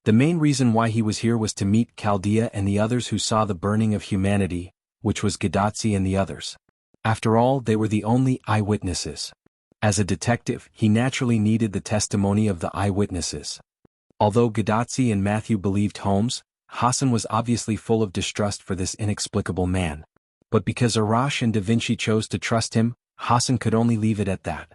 The main reason why he was here was to meet Chaldea and the others who saw the burning of humanity, which was Gadazzi and the others. After all, they were the only eyewitnesses. As a detective, he naturally needed the testimony of the eyewitnesses. Although Gadazzi and Matthew believed Holmes, Hassan was obviously full of distrust for this inexplicable man. But because Arash and Da Vinci chose to trust him, Hassan could only leave it at that.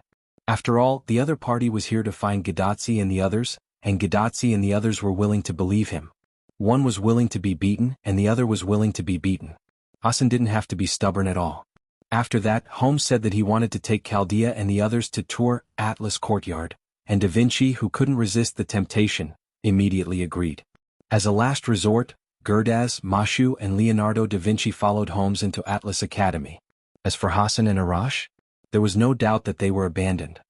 After all, the other party was here to find Gadazzi and the others, and Gadazzi and the others were willing to believe him. One was willing to be beaten, and the other was willing to be beaten. Hassan didn't have to be stubborn at all. After that, Holmes said that he wanted to take Chaldea and the others to tour Atlas Courtyard, and Da Vinci, who couldn't resist the temptation, immediately agreed. As a last resort, Gurdaz, Mashu and Leonardo da Vinci followed Holmes into Atlas Academy. As for Hassan and Arash, there was no doubt that they were abandoned.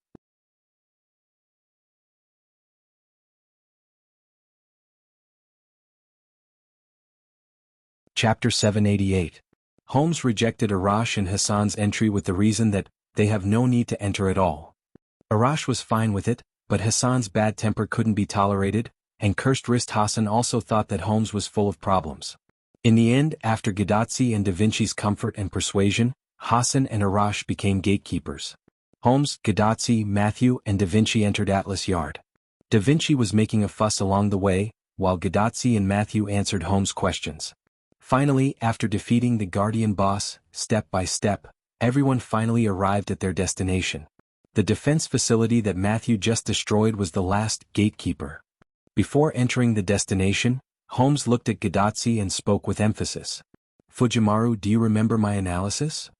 Chapter 788. Holmes rejected Arash and Hassan's entry with the reason that they have no need to enter at all. Arash was fine with it, but Hassan's bad temper couldn't be tolerated, and cursed wrist Hassan also thought that Holmes was full of problems. In the end, after Gadazzi and Da Vinci's comfort and persuasion, Hassan and Arash became gatekeepers. Holmes, Gadazzi, Matthew and Da Vinci entered Atlas Yard. Da Vinci was making a fuss along the way, while Gadazzi and Matthew answered Holmes' questions. Finally, after defeating the Guardian boss, step by step, everyone finally arrived at their destination. The defense facility that Matthew just destroyed was the last gatekeeper. Before entering the destination, Holmes looked at Gadazzi and spoke with emphasis. Fujimaru, do you remember my analysis?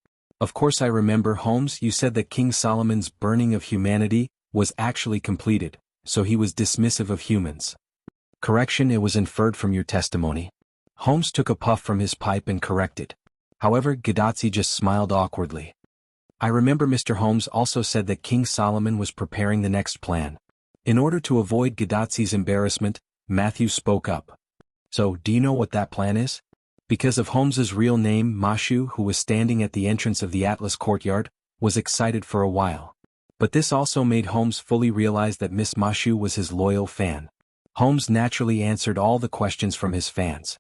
Of course I remember, Holmes. You said that King Solomon's burning of humanity was actually completed, so he was dismissive of humans. Correction, it was inferred from your testimony. Holmes took a puff from his pipe and corrected. However, Gadazzi just smiled awkwardly. I remember Mr. Holmes also said that King Solomon was preparing the next plan. In order to avoid Gadazzi's embarrassment, Matthew spoke up. So, do you know what that plan is? Because of Holmes's real name, Mashu, who was standing at the entrance of the Atlas Courtyard, was excited for a while. But this also made Holmes fully realize that Miss Mashu was his loyal fan. Holmes naturally answered all the questions from his fans.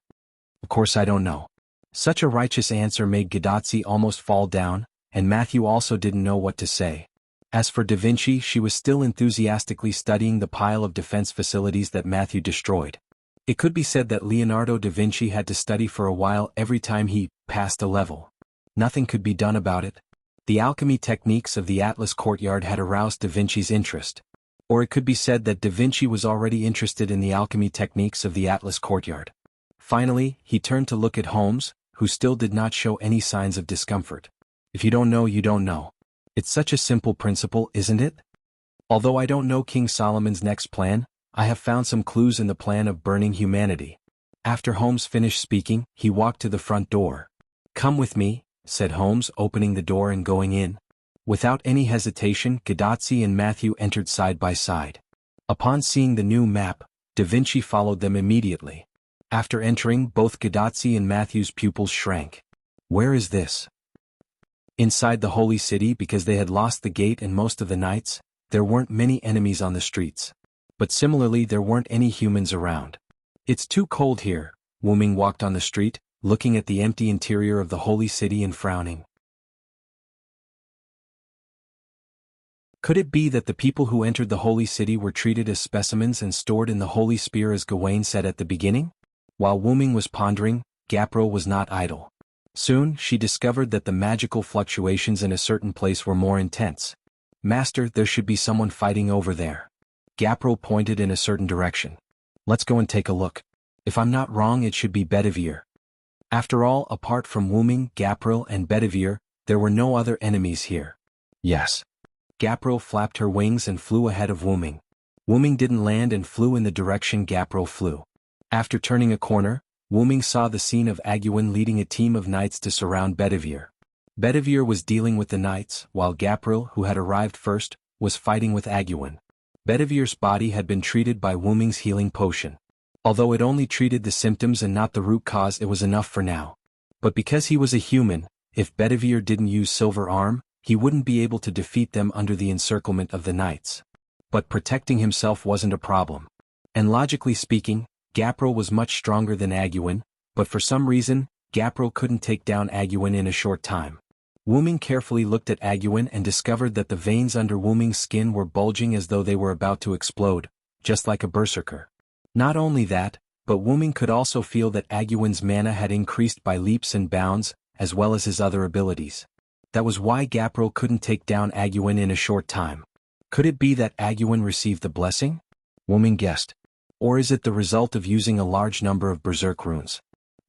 Of course I don't know. Such a righteous answer made Gadazzi almost fall down, and Matthew also didn't know what to say. As for Da Vinci, she was still enthusiastically studying the pile of defense facilities that Matthew destroyed. It could be said that Leonardo da Vinci had to study for a while every time he passed a level. Nothing could be done about it. The alchemy techniques of the Atlas Courtyard had aroused Da Vinci's interest. Or it could be said that Da Vinci was already interested in the alchemy techniques of the Atlas Courtyard. Finally, he turned to look at Holmes, who still did not show any signs of discomfort. If you don't know, you don't know. It's such a simple principle, isn't it? Although I don't know King Solomon's next plan, I have found some clues in the plan of burning humanity. After Holmes finished speaking, he walked to the front door. Come with me, said Holmes, opening the door and going in. Without any hesitation, Gadazzi and Matthew entered side by side. Upon seeing the new map, Da Vinci followed them immediately. After entering, both Gadazzi and Matthew's pupils shrank. Where is this? Inside the holy city, because they had lost the gate and most of the nights, there weren't many enemies on the streets. But similarly there weren't any humans around. It's too cold here, Wu Ming walked on the street, looking at the empty interior of the holy city and frowning. Could it be that the people who entered the holy city were treated as specimens and stored in the holy spear as Gawain said at the beginning? While Wu Ming was pondering, Gapro was not idle. Soon, she discovered that the magical fluctuations in a certain place were more intense. Master, there should be someone fighting over there. Gapro pointed in a certain direction. Let's go and take a look. If I'm not wrong, it should be Bedivere. After all, apart from Wu Ming, Gapril and Bedivere, there were no other enemies here. Yes. Gapril flapped her wings and flew ahead of Wu Ming. Wu Ming didn't land and flew in the direction Gapril flew. After turning a corner, Wu Ming saw the scene of Aguen leading a team of knights to surround Bedivere. Bedivere was dealing with the knights, while Gapril, who had arrived first, was fighting with Aguen. Bedivere's body had been treated by Wu Ming's healing potion. Although it only treated the symptoms and not the root cause, it was enough for now. But because he was a human, if Bedivere didn't use Silver Arm, he wouldn't be able to defeat them under the encirclement of the knights. But protecting himself wasn't a problem. And logically speaking, Gapril was much stronger than Aguen, but for some reason, Gapril couldn't take down Aguen in a short time. Wu Ming carefully looked at Aguen and discovered that the veins under Wu Ming's skin were bulging as though they were about to explode, just like a berserker. Not only that, but Wu Ming could also feel that Aguen's mana had increased by leaps and bounds, as well as his other abilities. That was why Gapril couldn't take down Aguen in a short time. Could it be that Aguen received the blessing? Wu Ming guessed. Or is it the result of using a large number of berserk runes?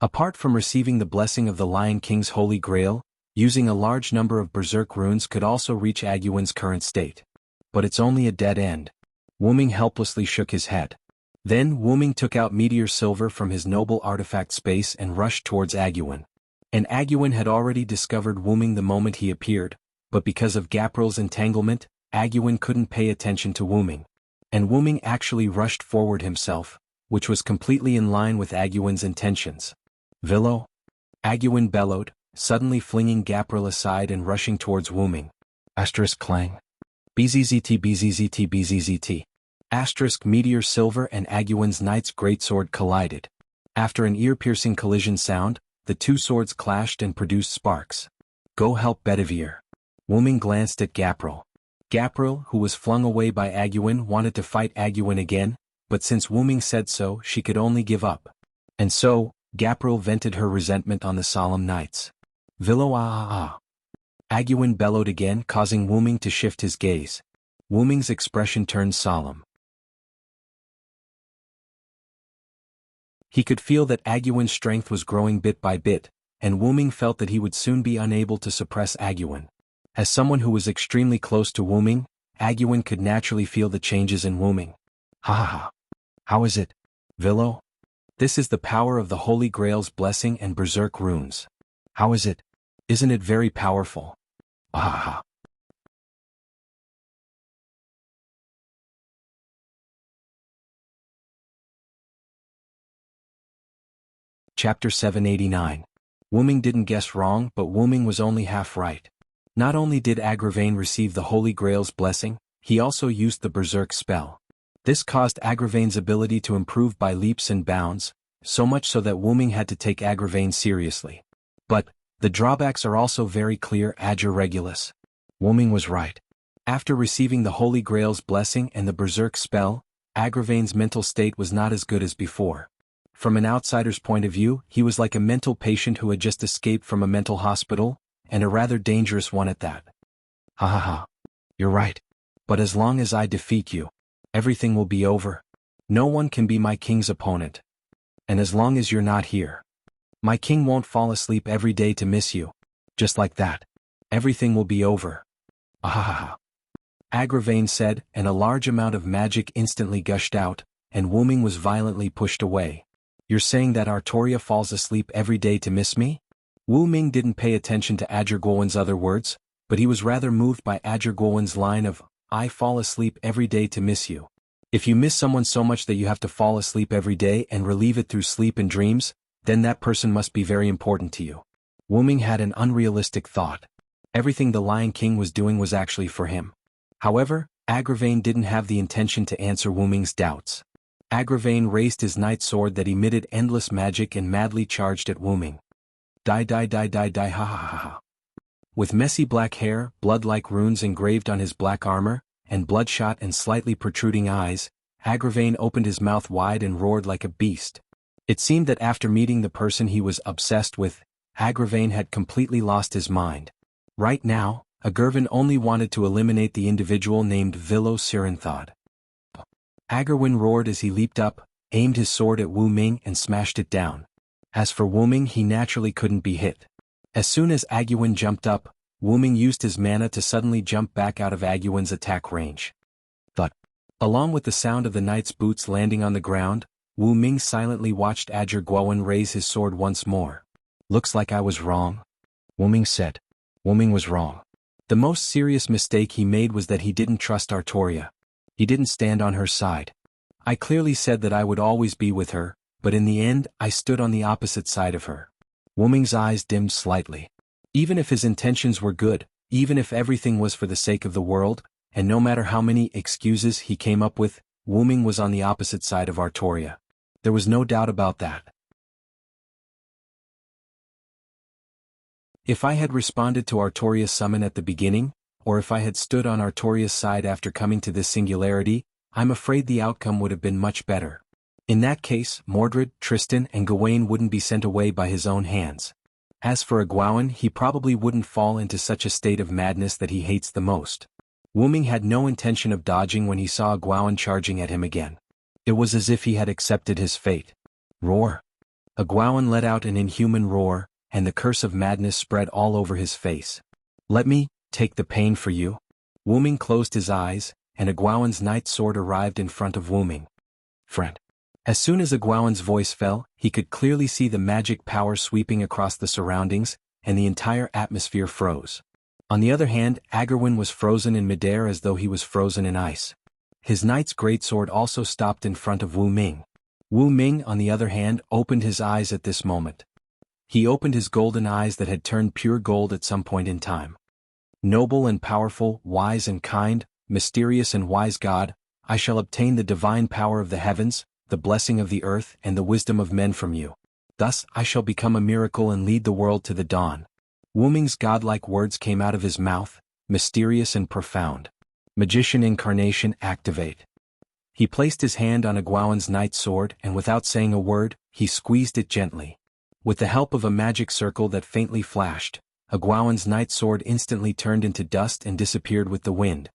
Apart from receiving the blessing of the Lion King's Holy Grail, using a large number of berserk runes could also reach Aguen's current state. But it's only a dead end. Wu Ming helplessly shook his head. Then Wu Ming took out Meteor Silver from his noble artifact space and rushed towards Aguen. And Aguen had already discovered Wu Ming the moment he appeared, but because of Gapril's entanglement, Aguen couldn't pay attention to Wu Ming. And Wu Ming actually rushed forward himself, which was completely in line with Aguen's intentions. Villo? Aguen bellowed, suddenly flinging Gapril aside and rushing towards Wu Ming. Asterisk clang. BZZT BZZT BZZT. Asterisk Meteor Silver and Aguen's Knight's greatsword collided. After an ear-piercing collision sound, the two swords clashed and produced sparks. Go help Bedivere. Wu Ming glanced at Gapril. Gapril, who was flung away by Aguen, wanted to fight Aguen again, but since Wu Ming said so, she could only give up. And so, Gapril vented her resentment on the solemn knights. Villo ah ah ah. Aguen bellowed again, causing Wu Ming to shift his gaze. Wu Ming's expression turned solemn. He could feel that Aguen's strength was growing bit by bit, and Wu Ming felt that he would soon be unable to suppress Aguen. As someone who was extremely close to Wu Ming, Aguen could naturally feel the changes in Wu Ming. Ha ha ha. How is it, Villo? This is the power of the Holy Grail's blessing and berserk runes. How is it? Isn't it very powerful? Ha ha ha. Chapter 789. Wu Ming didn't guess wrong, but Wu Ming was only half right. Not only did Agravain receive the Holy Grail's blessing, he also used the berserk spell. This caused Agravain's ability to improve by leaps and bounds, so much so that Wu Ming had to take Agravain seriously. But the drawbacks are also very clear. Ager Regulus. Wu Ming was right. After receiving the Holy Grail's blessing and the berserk spell, Agravain's mental state was not as good as before. From an outsider's point of view, he was like a mental patient who had just escaped from a mental hospital, and a rather dangerous one at that. Ha ha ha. You're right. But as long as I defeat you, everything will be over. No one can be my king's opponent. And as long as you're not here, my king won't fall asleep every day to miss you. Just like that. Everything will be over. Ah ha ha ha. Agravain said, and a large amount of magic instantly gushed out, and Wu Ming was violently pushed away. You're saying that Artoria falls asleep every day to miss me? Wu Ming didn't pay attention to Agergolwen's other words, but he was rather moved by Agergolwen's line of, I fall asleep every day to miss you. If you miss someone so much that you have to fall asleep every day and relieve it through sleep and dreams, then that person must be very important to you. Wu Ming had an unrealistic thought. Everything the Lion King was doing was actually for him. However, Agravain didn't have the intention to answer Wu Ming's doubts. Agravain raised his night sword that emitted endless magic and madly charged at Wu Ming. Die die die die die ha ha ha ha. With messy black hair, blood-like runes engraved on his black armor, and bloodshot and slightly protruding eyes, Agravain opened his mouth wide and roared like a beast. It seemed that after meeting the person he was obsessed with, Agravain had completely lost his mind. Right now, Agurvan only wanted to eliminate the individual named Vilo Sirinthod. Agravain roared as he leaped up, aimed his sword at Wu Ming and smashed it down. As for Wu Ming, he naturally couldn't be hit. As soon as Agravain jumped up, Wu Ming used his mana to suddenly jump back out of Agravain's attack range. Thud. Along with the sound of the knight's boots landing on the ground, Wu Ming silently watched Agravain raise his sword once more. Looks like I was wrong, Wu Ming said. Wu Ming was wrong. The most serious mistake he made was that he didn't trust Artoria. He didn't stand on her side. I clearly said that I would always be with her, but in the end I stood on the opposite side of her. Wu Ming's eyes dimmed slightly. Even if his intentions were good, even if everything was for the sake of the world, and no matter how many excuses he came up with, Wu Ming was on the opposite side of Artoria. There was no doubt about that. If I had responded to Artoria's summon at the beginning, or if I had stood on Artoria's side after coming to this singularity, I'm afraid the outcome would have been much better. In that case, Mordred, Tristan and Gawain wouldn't be sent away by his own hands. As for Egwene, he probably wouldn't fall into such a state of madness that he hates the most. Wu Ming had no intention of dodging when he saw Egwene charging at him again. It was as if he had accepted his fate. Roar. Egwene let out an inhuman roar, and the curse of madness spread all over his face. Let me take the pain for you. Wu Ming closed his eyes, and Egwene's night sword arrived in front of Wu Ming. Friend. As soon as Egwene's voice fell, he could clearly see the magic power sweeping across the surroundings, and the entire atmosphere froze. On the other hand, Agravain was frozen in midair as though he was frozen in ice. His knight's greatsword also stopped in front of Wu Ming. Wu Ming, on the other hand, opened his eyes at this moment. He opened his golden eyes that had turned pure gold at some point in time. Noble and powerful, wise and kind, mysterious and wise God, I shall obtain the divine power of the heavens, the blessing of the earth and the wisdom of men from you. Thus I shall become a miracle and lead the world to the dawn. Wu Ming's godlike words came out of his mouth, mysterious and profound. Magician incarnation activate. He placed his hand on Egwene's night sword and without saying a word, he squeezed it gently. With the help of a magic circle that faintly flashed, Egwene's night sword instantly turned into dust and disappeared with the wind.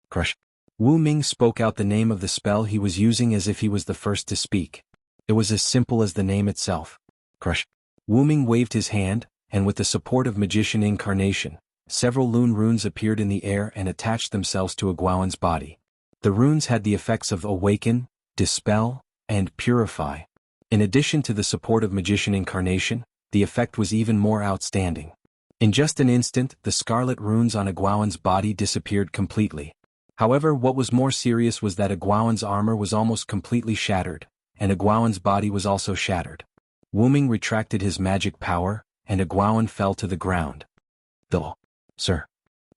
Crush. Wu Ming spoke out the name of the spell he was using as if he was the first to speak. It was as simple as the name itself. Crush. Wu Ming waved his hand, and with the support of Magician Incarnation, several lune runes appeared in the air and attached themselves to Egwene's body. The runes had the effects of awaken, dispel, and purify. In addition to the support of Magician Incarnation, the effect was even more outstanding. In just an instant, the scarlet runes on Egwene's body disappeared completely. However, what was more serious was that Egwene's armor was almost completely shattered, and Egwene's body was also shattered. Wu Ming retracted his magic power, and Egwene fell to the ground. Though, sir.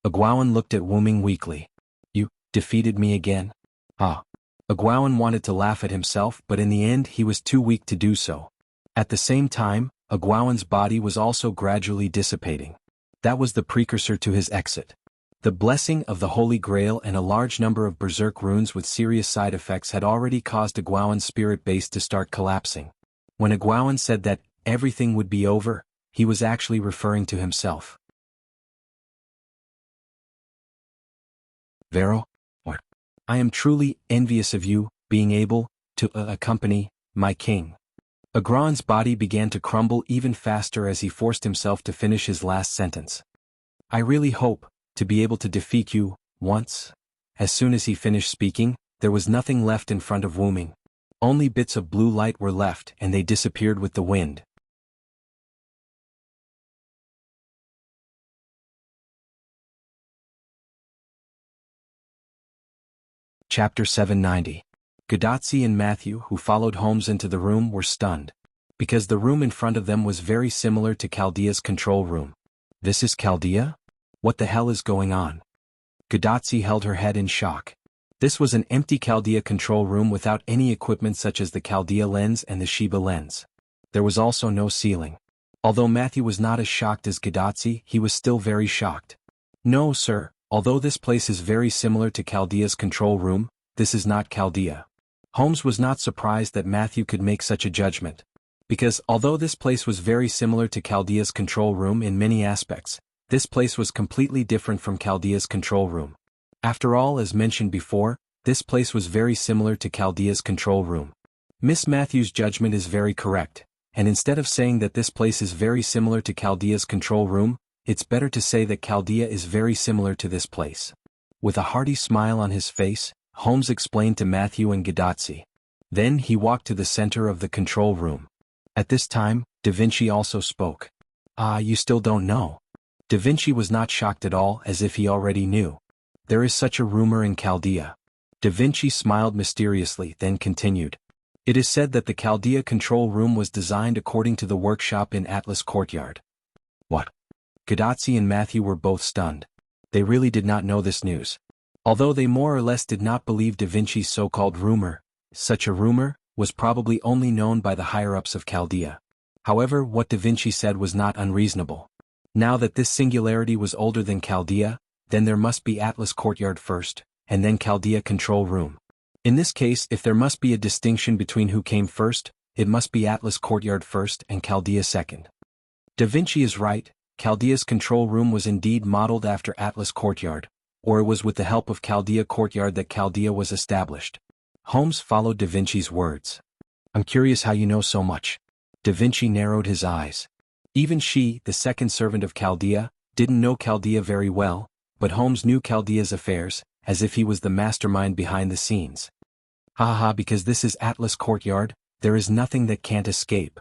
Egwene looked at Wu Ming weakly. You defeated me again? Ah. Egwene wanted to laugh at himself, but in the end he was too weak to do so. At the same time, Egwene's body was also gradually dissipating. That was the precursor to his exit. The blessing of the Holy Grail and a large number of berserk runes with serious side effects had already caused Egwene's spirit base to start collapsing. When Egwene said that everything would be over, he was actually referring to himself. Vero, what? I am truly envious of you, being able to accompany my king. Egwene's body began to crumble even faster as he forced himself to finish his last sentence. I really hope to be able to defeat you, once. As soon as he finished speaking, there was nothing left in front of Wu Ming. Only bits of blue light were left and they disappeared with the wind. Chapter 790. Gadotsi and Matthew, who followed Holmes into the room, were stunned. Because the room in front of them was very similar to Chaldea's control room. This is Chaldea? What the hell is going on? Gadotsi held her head in shock. This was an empty Chaldea control room without any equipment such as the Chaldea lens and the Sheba lens. There was also no ceiling. Although Matthew was not as shocked as Gadotsi, he was still very shocked. "No, sir, although this place is very similar to Chaldea's control room, this is not Chaldea." Holmes was not surprised that Matthew could make such a judgment. Because, although this place was very similar to Chaldea's control room in many aspects, this place was completely different from Chaldea's control room. After all, as mentioned before, this place was very similar to Chaldea's control room. Miss Matthews' judgment is very correct, and instead of saying that this place is very similar to Chaldea's control room, it's better to say that Chaldea is very similar to this place. With a hearty smile on his face, Holmes explained to Matthew and Gadotsi. Then he walked to the center of the control room. At this time, Da Vinci also spoke. "Ah, you still don't know." Da Vinci was not shocked at all, as if he already knew. "There is such a rumor in Chaldea." Da Vinci smiled mysteriously, then continued. "It is said that the Chaldea control room was designed according to the workshop in Atlas Courtyard." What? Gadotsi and Matthew were both stunned. They really did not know this news. Although they more or less did not believe Da Vinci's so-called rumor, such a rumor was probably only known by the higher-ups of Chaldea. However, what Da Vinci said was not unreasonable. Now that this singularity was older than Chaldea, then there must be Atlas Courtyard first, and then Chaldea control room. In this case, if there must be a distinction between who came first, it must be Atlas Courtyard first and Chaldea second. Da Vinci is right, Chaldea's control room was indeed modeled after Atlas Courtyard, or it was with the help of Chaldea Courtyard that Chaldea was established. Holmes followed Da Vinci's words. "I'm curious how you know so much." Da Vinci narrowed his eyes. Even she, the second servant of Chaldea, didn't know Chaldea very well, but Holmes knew Chaldea's affairs, as if he was the mastermind behind the scenes. "Ha, because this is Atlas Courtyard, there is nothing that can't escape."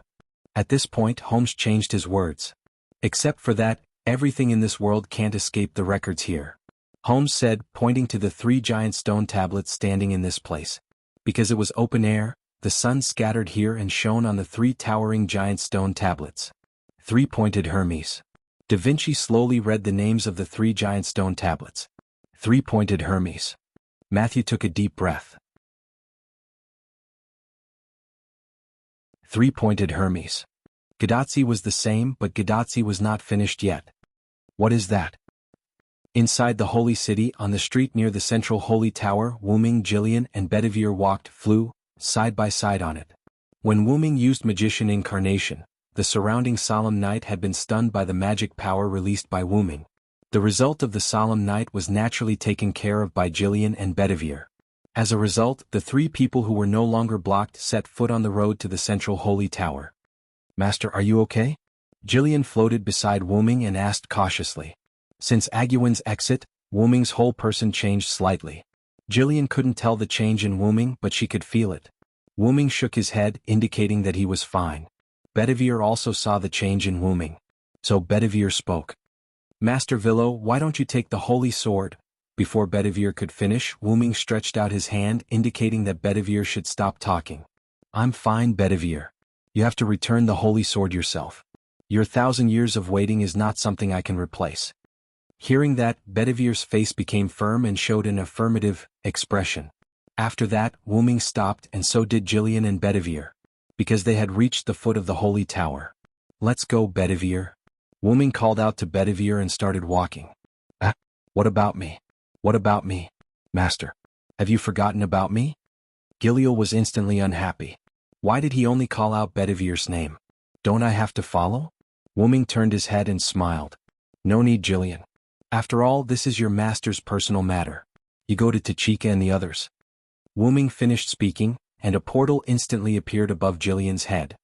At this point Holmes changed his words. "Except for that, everything in this world can't escape the records here," Holmes said, pointing to the 3 giant stone tablets standing in this place. Because it was open air, the sun scattered here and shone on the 3 towering giant stone tablets. 3-pointed Hermes. Da Vinci slowly read the names of the 3 giant stone tablets. 3-pointed Hermes. Matthew took a deep breath. 3-pointed Hermes. Gadotsi was the same, but Gadotsi was not finished yet. "What is that?" Inside the Holy City, on the street near the central Holy Tower, Wuming, Jillian, and Bedivere flew, side by side on it. When Wuming used magician incarnation, the surrounding solemn night had been stunned by the magic power released by Wuming. The result of the solemn night was naturally taken care of by Jillian and Bedivere. As a result, the 3 people who were no longer blocked set foot on the road to the central Holy Tower. "Master, are you okay?" Jillian floated beside Wuming and asked cautiously. Since Aguin's exit, Wuming's whole person changed slightly. Jillian couldn't tell the change in Wuming, but she could feel it. Wuming shook his head, indicating that he was fine. Bedivere also saw the change in Wuming. So Bedivere spoke. "Master Villo, why don't you take the holy sword?" Before Bedivere could finish, Wuming stretched out his hand, indicating that Bedivere should stop talking. "I'm fine, Bedivere. You have to return the holy sword yourself. Your 1,000 years of waiting is not something I can replace." Hearing that, Bedivere's face became firm and showed an affirmative expression. After that, Wuming stopped, and so did Jillian and Bedivere. Because they had reached the foot of the Holy Tower. "Let's go, Bedivere." Wuming called out to Bedivere and started walking. What about me? What about me, Master? Have you forgotten about me?" Giliel was instantly unhappy. Why did he only call out Bedivere's name? "Don't I have to follow?" Wuming turned his head and smiled. "No need, Jillian. After all, this is your master's personal matter. You go to Tachika and the others." Wuming finished speaking, and a portal instantly appeared above Jillian's head.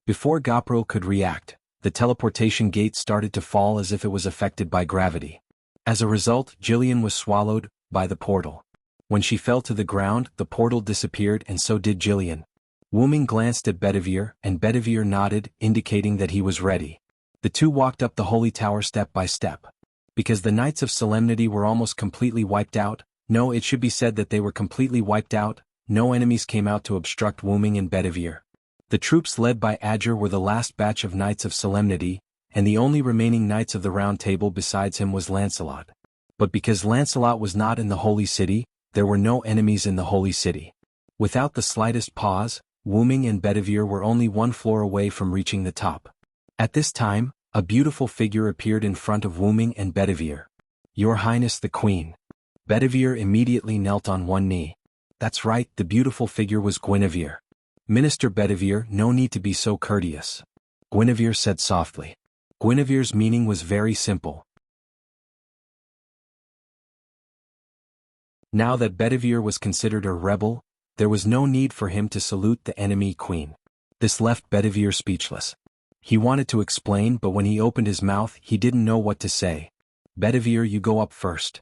Before Gapril could react, the teleportation gate started to fall as if it was affected by gravity. As a result, Jillian was swallowed by the portal. When she fell to the ground, the portal disappeared, and so did Jillian. Wuming glanced at Bedivere, and Bedivere nodded, indicating that he was ready. The 2 walked up the Holy Tower step by step. Because the Knights of Solemnity were almost completely wiped out, no, it should be said that they were completely wiped out, no enemies came out to obstruct Wuming and Bedivere. The troops led by Adger were the last batch of Knights of Solemnity, and the only remaining Knights of the Round Table besides him was Lancelot. But because Lancelot was not in the Holy City, There were no enemies in the holy city. Without the slightest pause, Wuming and Bedivere were only one floor away from reaching the top. At this time, a beautiful figure appeared in front of Wuming and Bedivere. "Your Highness the Queen." Bedivere immediately knelt on one knee. That's right, the beautiful figure was Guinevere. "Minister Bedivere, no need to be so courteous," Guinevere said softly. Guinevere's meaning was very simple. Now that Bedivere was considered a rebel, there was no need for him to salute the enemy queen. This left Bedivere speechless. He wanted to explain, but when he opened his mouth he didn't know what to say. "Bedivere, you go up first,"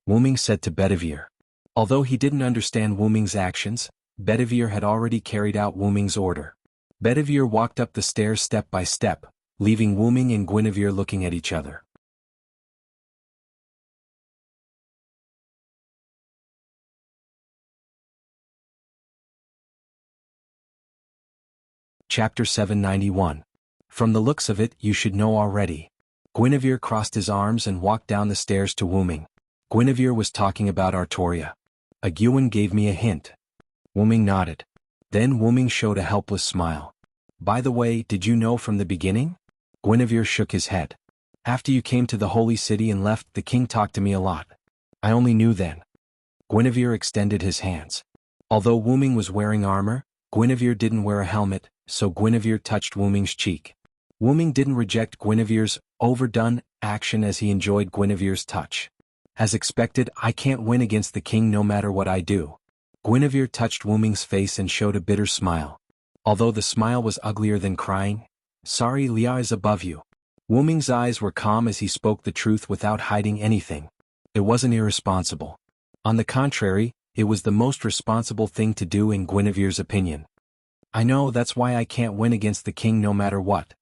Wuming said to Bedivere. Although he didn't understand Wuming's actions, Bedivere had already carried out Wuming's order. Bedivere walked up the stairs step by step, leaving Wuming and Guinevere looking at each other. Chapter 791. From the looks of it, you should know already. Guinevere crossed his arms and walked down the stairs to Wuming. Guinevere was talking about Artoria. Aguin gave me a hint. Wuming nodded. Then Wuming showed a helpless smile. "By the way, did you know from the beginning?" Guinevere shook his head. "After you came to the holy city and left, the king talked to me a lot. I only knew then." Guinevere extended his hands. Although Wuming was wearing armor, Guinevere didn't wear a helmet, so Guinevere touched Wuming's cheek. Wuming didn't reject Guinevere's overdone action as he enjoyed Guinevere's touch. As expected, "I can't win against the king no matter what I do." Guinevere touched Wuming's face and showed a bitter smile. Although the smile was uglier than crying. "Sorry, Lia is above you." Wuming's eyes were calm as he spoke the truth without hiding anything. It wasn't irresponsible. On the contrary, it was the most responsible thing to do in Guinevere's opinion. "I know, that's why I can't win against the king no matter what."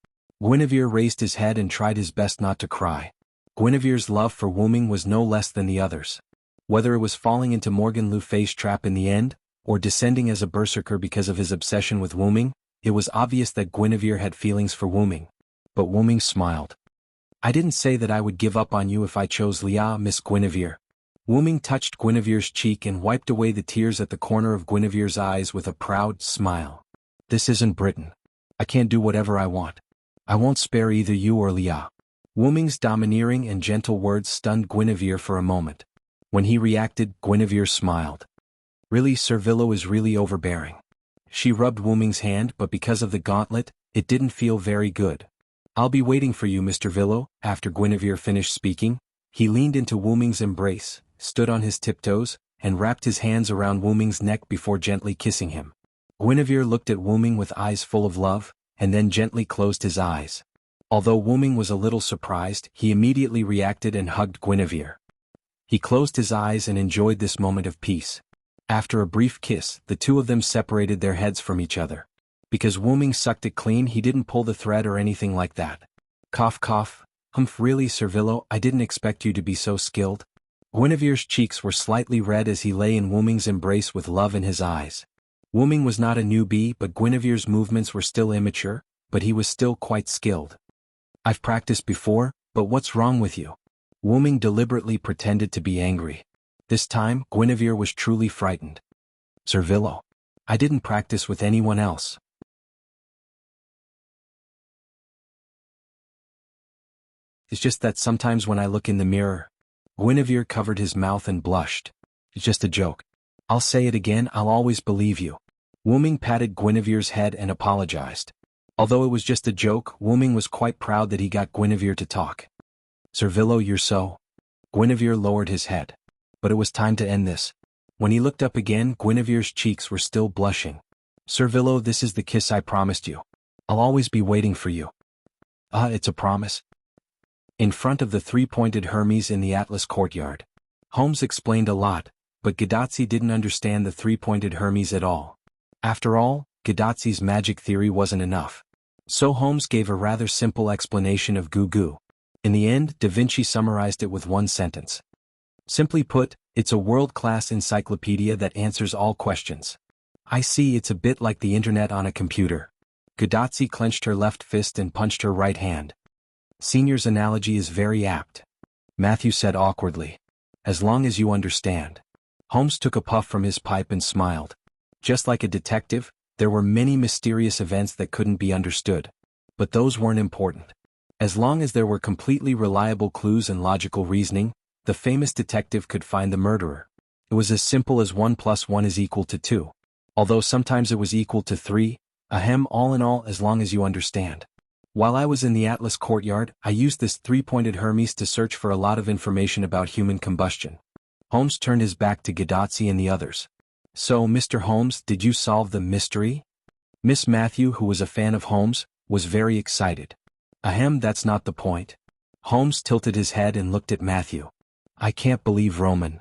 Guinevere raised his head and tried his best not to cry. Guinevere's love for Wuming was no less than the others. Whether it was falling into Morgan Le Fay's trap in the end, or descending as a berserker because of his obsession with Wuming, it was obvious that Guinevere had feelings for Wuming. But Wuming smiled. "I didn't say that I would give up on you if I chose Lia, Miss Guinevere." Wuming touched Guinevere's cheek and wiped away the tears at the corner of Guinevere's eyes with a proud smile. "This isn't Britain. I can't do whatever I want. I won't spare either you or Lia." Wuming's domineering and gentle words stunned Guinevere for a moment. When he reacted, Guinevere smiled. "Really, Sir Villo is really overbearing." She rubbed Wuming's hand, but because of the gauntlet, it didn't feel very good. "I'll be waiting for you, Mr. Villo." After Guinevere finished speaking, he leaned into Wuming's embrace, stood on his tiptoes, and wrapped his hands around Wuming's neck before gently kissing him. Guinevere looked at Wuming with eyes full of love, and then gently closed his eyes. Although Wuming was a little surprised, he immediately reacted and hugged Guinevere. He closed his eyes and enjoyed this moment of peace. After a brief kiss, the two of them separated their heads from each other. Because Wuming sucked it clean, he didn't pull the thread or anything like that. Cough cough. "Humph, really, Sir Villo, I didn't expect you to be so skilled." Guinevere's cheeks were slightly red as he lay in Wuming's embrace with love in his eyes. Wuming was not a newbie, but Guinevere's movements were still immature, but he was still quite skilled. "I've practiced before, but what's wrong with you?" Wuming deliberately pretended to be angry. This time, Guinevere was truly frightened. "Sir Villo, I didn't practice with anyone else. It's just that sometimes when I look in the mirror." Guinevere covered his mouth and blushed. "It's just a joke. I'll say it again, I'll always believe you." Wuming patted Guinevere's head and apologized. Although it was just a joke, Wuming was quite proud that he got Guinevere to talk. "Sir Villo, you're so..." Guinevere lowered his head. But it was time to end this. When he looked up again, Guinevere's cheeks were still blushing. "Sir Villo, this is the kiss I promised you. I'll always be waiting for you." It's a promise." In front of the three-pointed Hermes in the Atlas courtyard. Holmes explained a lot, but Gadazzi didn't understand the three-pointed Hermes at all. After all, Gadazzi's magic theory wasn't enough. So Holmes gave a rather simple explanation of Goo Goo. In the end, Da Vinci summarized it with one sentence. Simply put, it's a world-class encyclopedia that answers all questions. "I see, it's a bit like the internet on a computer." Gadazzi clenched her left fist and punched her right hand. "Senior's analogy is very apt," Matthew said awkwardly. "As long as you understand." Holmes took a puff from his pipe and smiled. Just like a detective, there were many mysterious events that couldn't be understood. But those weren't important. As long as there were completely reliable clues and logical reasoning, the famous detective could find the murderer. It was as simple as 1 + 1 is equal to 2. Although sometimes it was equal to 3, ahem, all in all, as long as you understand. While I was in the Atlas courtyard, I used this three-pointed Hermes to search for a lot of information about human combustion. Holmes turned his back to Gadazzi and the others. So, Mr. Holmes, did you solve the mystery? Miss Matthew, who was a fan of Holmes, was very excited. Ahem, that's not the point. Holmes tilted his head and looked at Matthew. I can't believe Roman.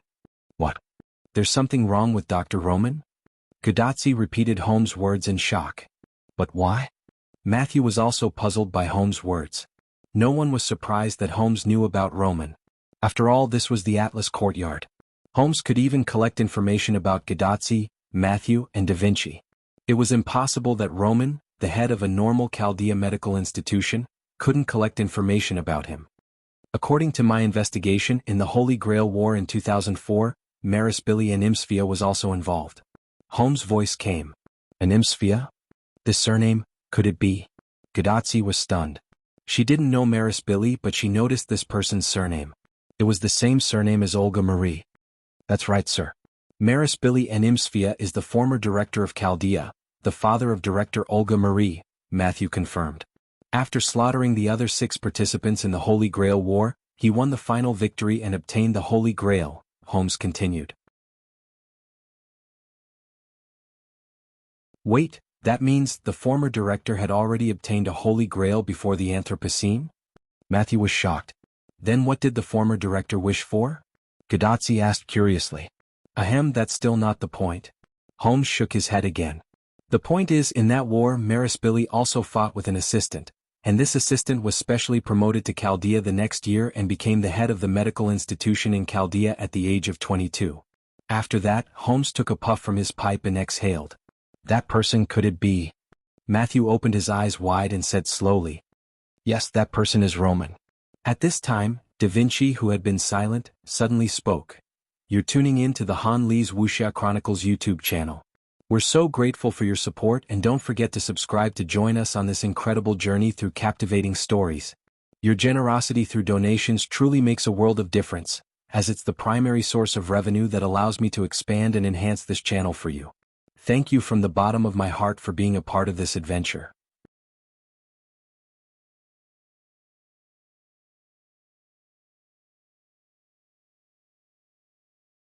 What? There's something wrong with Dr. Roman? Gadazzi repeated Holmes' words in shock. But why? Matthew was also puzzled by Holmes' words. No one was surprised that Holmes knew about Roman. After all, this was the Atlas courtyard. Holmes could even collect information about Gadazzi, Matthew, and Da Vinci. It was impossible that Roman, the head of a normal Chaldea medical institution, couldn't collect information about him. According to my investigation in the Holy Grail War in 2004, Marisbili Animsphia was also involved. Holmes' voice came. Animsphia? This surname, could it be? Gadazzi was stunned. She didn't know Marisbili, but she noticed this person's surname. It was the same surname as Olga Marie. That's right, sir. Marisbili Animsphia is the former director of Chaldea, the father of director Olga Marie, Matthew confirmed. After slaughtering the other 6 participants in the Holy Grail War, he won the final victory and obtained the Holy Grail, Holmes continued. Wait, that means the former director had already obtained a Holy Grail before the Anthropocene? Matthew was shocked. Then what did the former director wish for? Gadazzi asked curiously. Ahem, that's still not the point. Holmes shook his head again. The point is, in that war, Marisbili also fought with an assistant, and this assistant was specially promoted to Chaldea the next year and became the head of the medical institution in Chaldea at the age of 22. After that, Holmes took a puff from his pipe and exhaled. That person, could it be? Matthew opened his eyes wide and said slowly. Yes, that person is Roman. At this time, Da Vinci, who had been silent, suddenly spoke. You're tuning in to the Han Lee's Wuxia Chronicles YouTube channel. We're so grateful for your support, and don't forget to subscribe to join us on this incredible journey through captivating stories. Your generosity through donations truly makes a world of difference, as it's the primary source of revenue that allows me to expand and enhance this channel for you. Thank you from the bottom of my heart for being a part of this adventure.